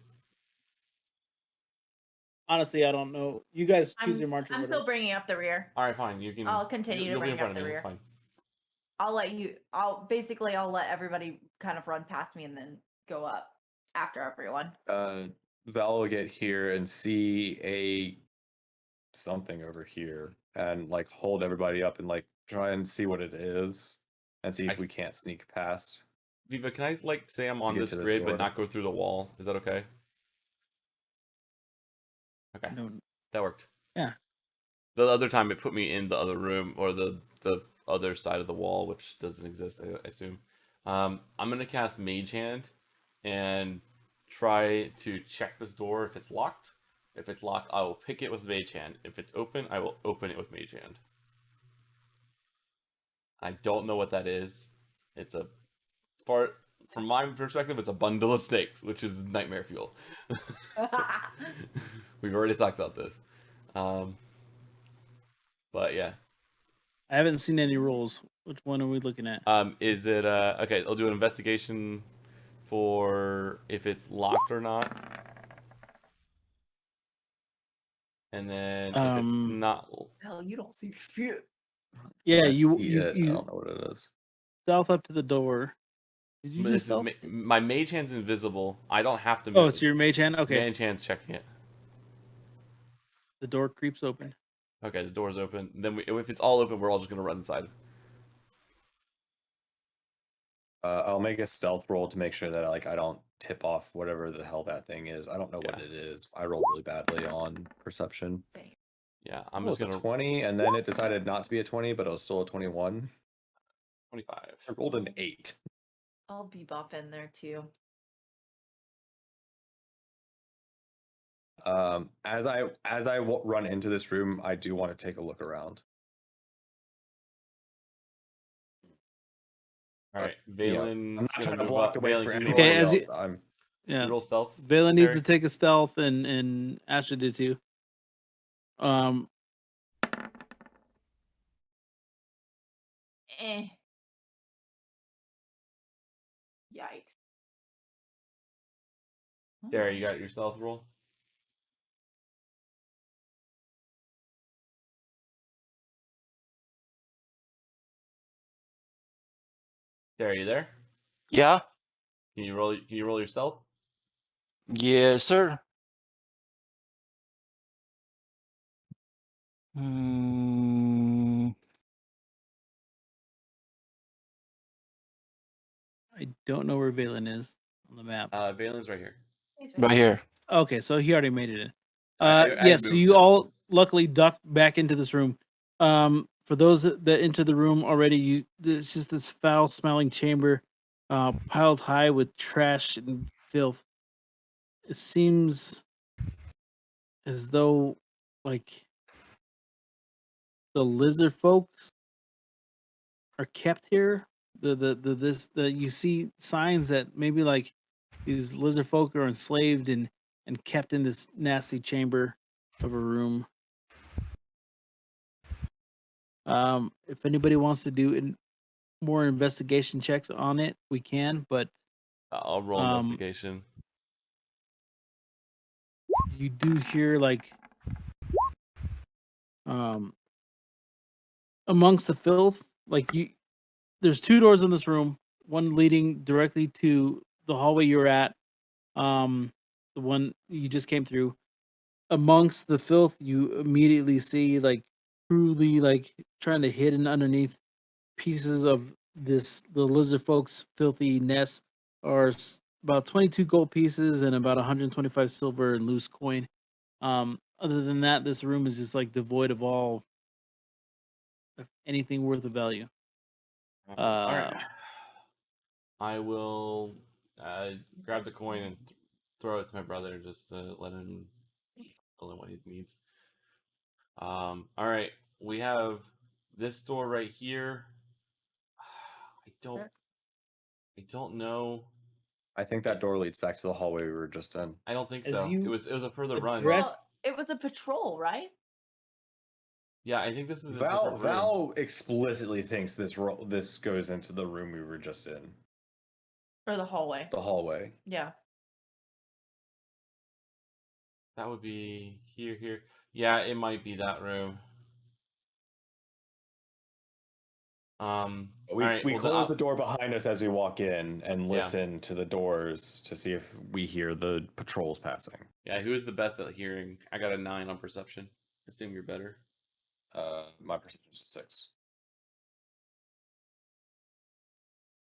Honestly, I don't know. You guys choose your I'm march. I'm still bringing up the rear. All right, fine. You can. I'll continue to You'll be bring in front up of the me. It's rear. fine. I'll let everybody kind of run past me and then go up after everyone. Val will get here and see a something over here and like hold everybody up and like try and see what it is and see if we can't sneak past. Viva, can I like say I'm on get this to this grid but door. not go through the wall? Is that okay? Okay, No, that worked. Yeah. The other time it put me in the other room or the other side of the wall, which doesn't exist, I assume. I'm gonna cast Mage Hand and try to check this door if it's locked. If it's locked, I will pick it with Mage Hand. If it's open, I will open it with Mage Hand. I don't know what that is. It's a part from my perspective. It's a bundle of snakes, which is nightmare fuel. We've already talked about this. But yeah. I haven't seen any rules. Which one are we looking at? Is it okay? I'll do an investigation for if it's locked or not, and then if it's not. Hell, you don't see shit. Yeah, I you see you, it. I you don't know what it is. stealth up to the door. Did you But do this is stealth? my mage hand's invisible. I don't have to move. Oh, it's your mage hand. Okay, Mage hand's checking it. the door creeps open. Okay, the door's open. Then if it's all open, we're all just gonna run inside. I'll make a stealth roll to make sure that like I don't tip off whatever the hell that thing is. I don't know what Yeah. it is. I rolled really badly on perception. Same. Yeah, I'm It was just gonna 20, and then it decided not to be a 20, but it was still a 21. 25. I rolled an 8. I'll bebop in there too. As I run into this room, I do want to take a look around. All right, You know, Valen's I'm not gonna trying to move block up. the way Valen, for can you anybody Okay, roll, as you- else. I'm Yeah, you roll stealth. Valen needs to Terry? take a stealth, and Ashley did too. Eh. Yikes. Terry, you got your stealth roll. Terry, you there? Yeah. Can you roll? Can you roll your stealth? Yes, sir. Hmm. I don't know where Valen is on the map. Valen's right here. Right here. Okay, so he already made it in. I Yes, so moved you him, all so- luckily ducked back into this room. For those that enter the room already, it's just this foul-smelling chamber, piled high with trash and filth. It seems as though, like, the lizard folks are kept here. You see signs that maybe like these lizard folk are enslaved and kept in this nasty chamber of a room. If anybody wants to do more investigation checks on it, we can, but I'll roll investigation. you do hear like amongst the filth, like there's two doors in this room, one leading directly to the hallway you're at, the one you just came through. Amongst the filth, you immediately see like truly like trying to hidden underneath pieces of the lizard folks filthy nest are about 22 gold pieces and about 125 silver and loose coin. Other than that, this room is just like devoid of all of anything worth of value. All right. I will grab the coin and throw it to my brother just to let him only one he needs. All right, we have this door right here. I don't know. I think that door leads back to the hallway we were just in. I don't think As so. you It was a further run. address- Well, it was a patrol, right? Yeah, I think this is a Val different room. Val explicitly thinks this goes into the room we were just in, Or the hallway. the hallway. Yeah. That would be here. Yeah, it might be that room. We alright, we well, then close the door behind us as we walk in and Yeah. listen to the doors to see if we hear the patrols passing. Yeah, who is the best at hearing? I got a 9 on perception. Assume you're better. My perception is 6.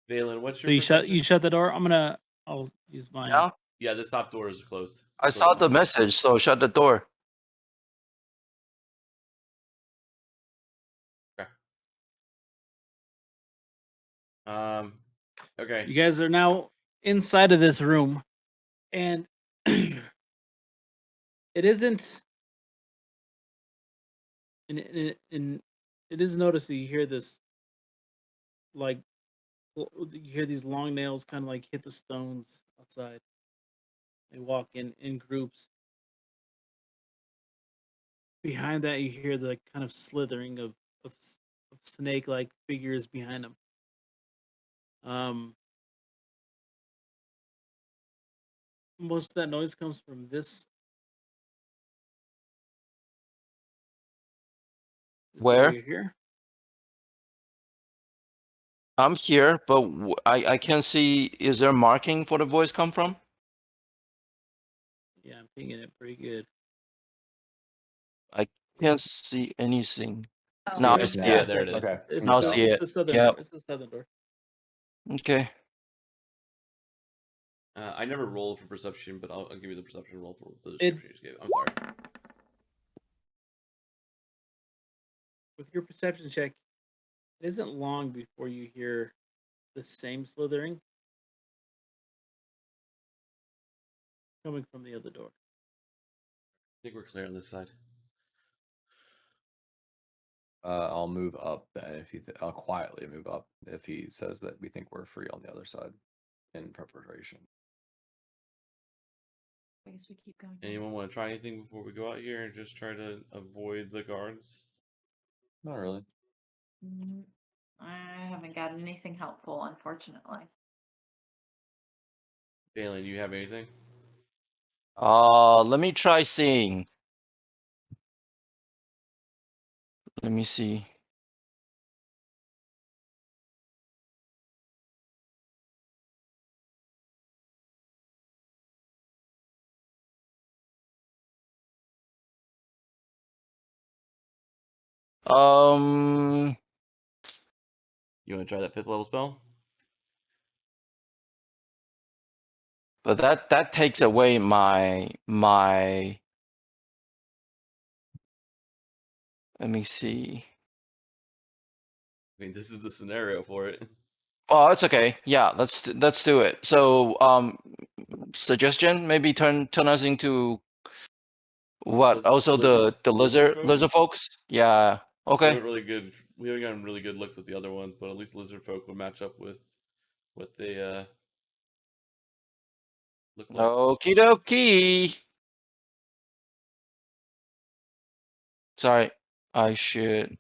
Valen, what's So your you perception? shut the door. I'll use mine. Yeah. Yeah, this top door is closed. I saw the message, so shut the door. Okay. You guys are now inside of this room, and it isn't. And it is noticed that you hear this, like, you hear these long nails kind of like hit the stones outside. They walk in groups. Behind that, you hear the kind of slithering of snake-like figures behind them. Most of that noise comes from this. Where? You're here. I'm here, but I can't see. Is there marking for the voice come from? Yeah, I'm pinging it pretty good. I can't see anything. Oh, No, I yeah. see Yeah, it. there it is. Okay. It's Now the, see it's it. the southern Yep. door. It's the southern door. Okay. I never rolled for perception, but I'll give you the perception roll for the It- description you just gave. I'm sorry. With your perception check, it isn't long before you hear the same slithering coming from the other door. I think we're clear on this side. I'll move up then if I'll quietly move up if he says that we think we're free on the other side in preparation. I guess we keep going. Anyone want to try anything before we go out here and just try to avoid the guards? Not really. I haven't got anything helpful, unfortunately. Valen, do you have anything? Let me try seeing. Let me see. Um, You want to try that 5th level spell? but that takes away my. Let me see. I mean, this is the scenario for it. Oh, it's okay. Yeah, let's do it. So, suggestion, maybe turn us into what? Also the lizard lizard folk? folks. Yeah. We Okay. haven't gotten really good looks at the other ones, but at least lizard folk would match up with what they look like. Okie dokie. Sorry, I should.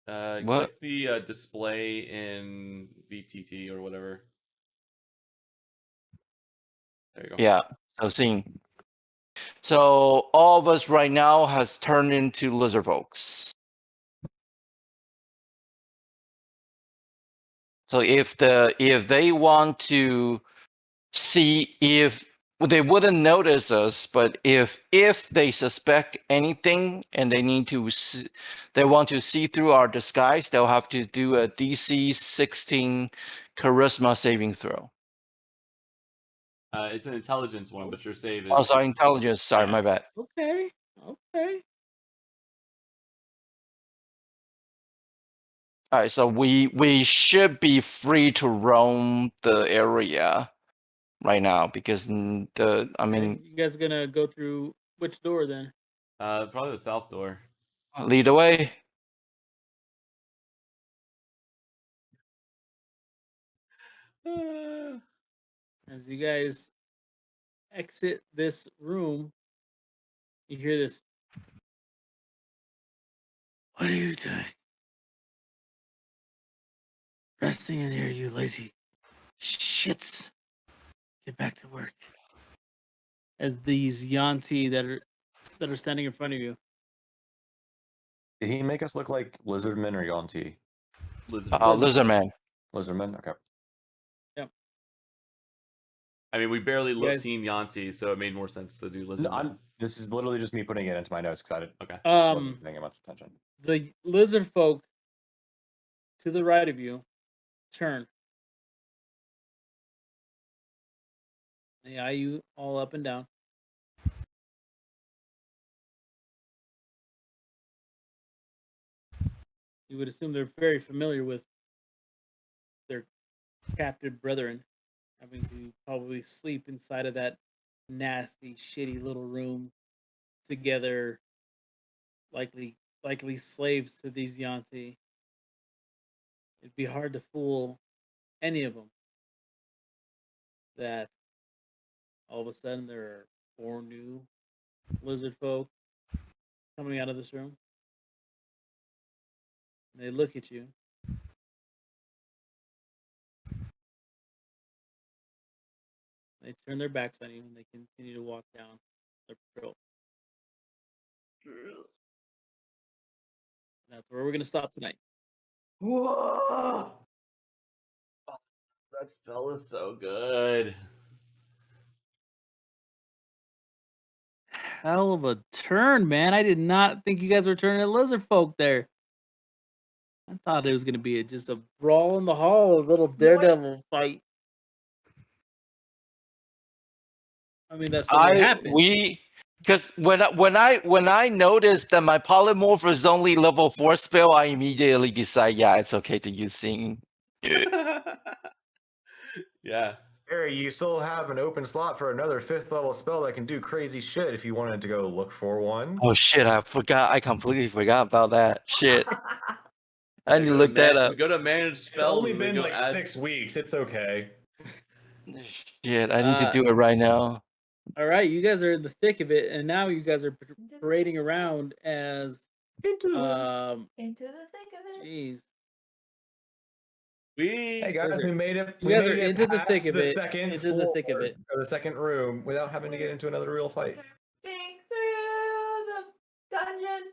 What? Click the display in VTT or whatever. There you go. Yeah. So seeing. So all of us right now has turned into lizard folks. So if they want to see if they wouldn't notice us, but if they suspect anything and they need to they want to see through our disguise, they'll have to do a DC 16 charisma saving throw. It's an intelligence one, but your save is. Oh, sorry, intelligence. Sorry, Yeah. my bad. Okay. All right, so we should be free to roam the area. right now because I mean, you guys gonna go through which door then? Probably the south door. lead the way. As you guys exit this room, you hear this. What are you doing? Resting in here, you lazy shits. Get back to work. As these Yanti that are standing in front of you. Did he make us look like lizardmen or Yonti? Lizard. Lizard man. Lizardmen? Okay. I mean, we barely guys- seen Yanti, so it made more sense to do lizard. No, this is literally just me putting it into my notes because I didn't Okay. wasn't paying much attention. The lizard folk to the right of you turn. They eye you all up and down. You would assume they're very familiar with their captive brethren, having to probably sleep inside of that nasty, shitty little room together, likely slaves to these Yanti. It'd be hard to fool any of them that all of a sudden there are 4 new lizard folk coming out of this room. And they look at you. They turn their backs on you and they continue to walk down their patrol. That's where we're going to stop tonight. Whoa! That spell is so good. Hell of a turn, man. I did not think you guys were turning lizard folk there. I thought it was going to be just a brawl in the hall, a little daredevil fight. I mean, that's the way it happened. Because when I noticed that my polymorph was only level 4 spell, I immediately decide, yeah, it's okay to use sing. Yeah. Harry, you still have an open slot for another 5th level spell that can do crazy shit if you wanted to go look for one. Oh shit! I completely forgot about that. Shit. I Yeah, need to go look that up. Go to manage It's spells. only and then been go like add 6 weeks. It's okay. Shit, I need to do it right now. All right, you guys are in the thick of it, and now you guys are parading around as Into the thick of it. jeez. We Hey guys, we made it. You We guys made are it into the past thick of it. second Into the thick of floor, it. or the second room without having to get into another real fight. Think through the dungeon.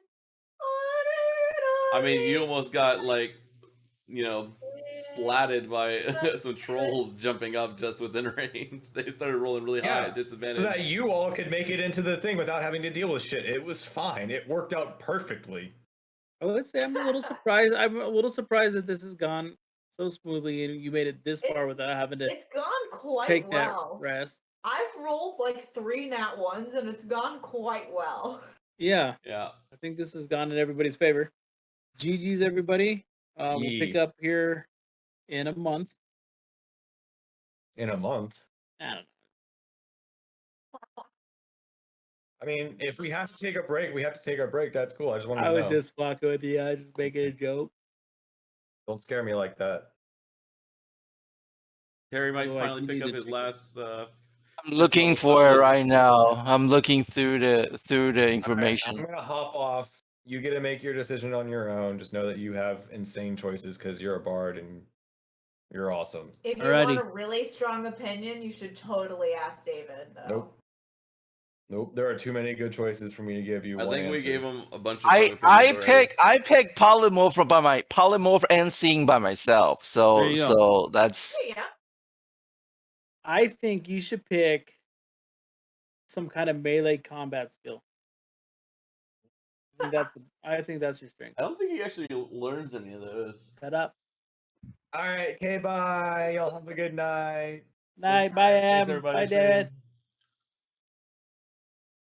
I mean, you almost got like, splatted by some trolls jumping up just within range. They started rolling really high at disadvantage. So that you all could make it into the thing without having to deal with shit. It was fine. It worked out perfectly. I would say I'm a little surprised. I'm a little surprised that this has gone so smoothly and you made it this far without having to It's gone quite take well. that rest. I've rolled like 3 nat 1s and it's gone quite well. Yeah. Yeah. I think this has gone in everybody's favor. GG's, everybody. We'll pick up here in a month. In a month? I don't know. I mean, if we have to take a break, we have to take a break. That's cool. I just wanted to I know. was just fucking with you. I was just making a joke. Don't scare me like that. Harry might Otherwise, finally you pick need up to his check last. I'm looking for it right now. I'm looking through the information. I'm gonna hop off. You get to make your decision on your own. Just know that you have insane choices because you're a bard and you're awesome. If you Alrighty. want a really strong opinion, you should totally ask David, though. Nope. Nope. There are too many good choices for me to give you. I one think we answer. gave him a bunch of. I pick polymorph and seeing by myself. There So you go. so that's Yeah. I think you should pick some kind of melee combat skill. I think that's your strength. I don't think he actually learns any of those. Set up. All right. Okay. Bye. Y'all have a good night. Night. Bye, Thanks, Em. everybody. Bye, David.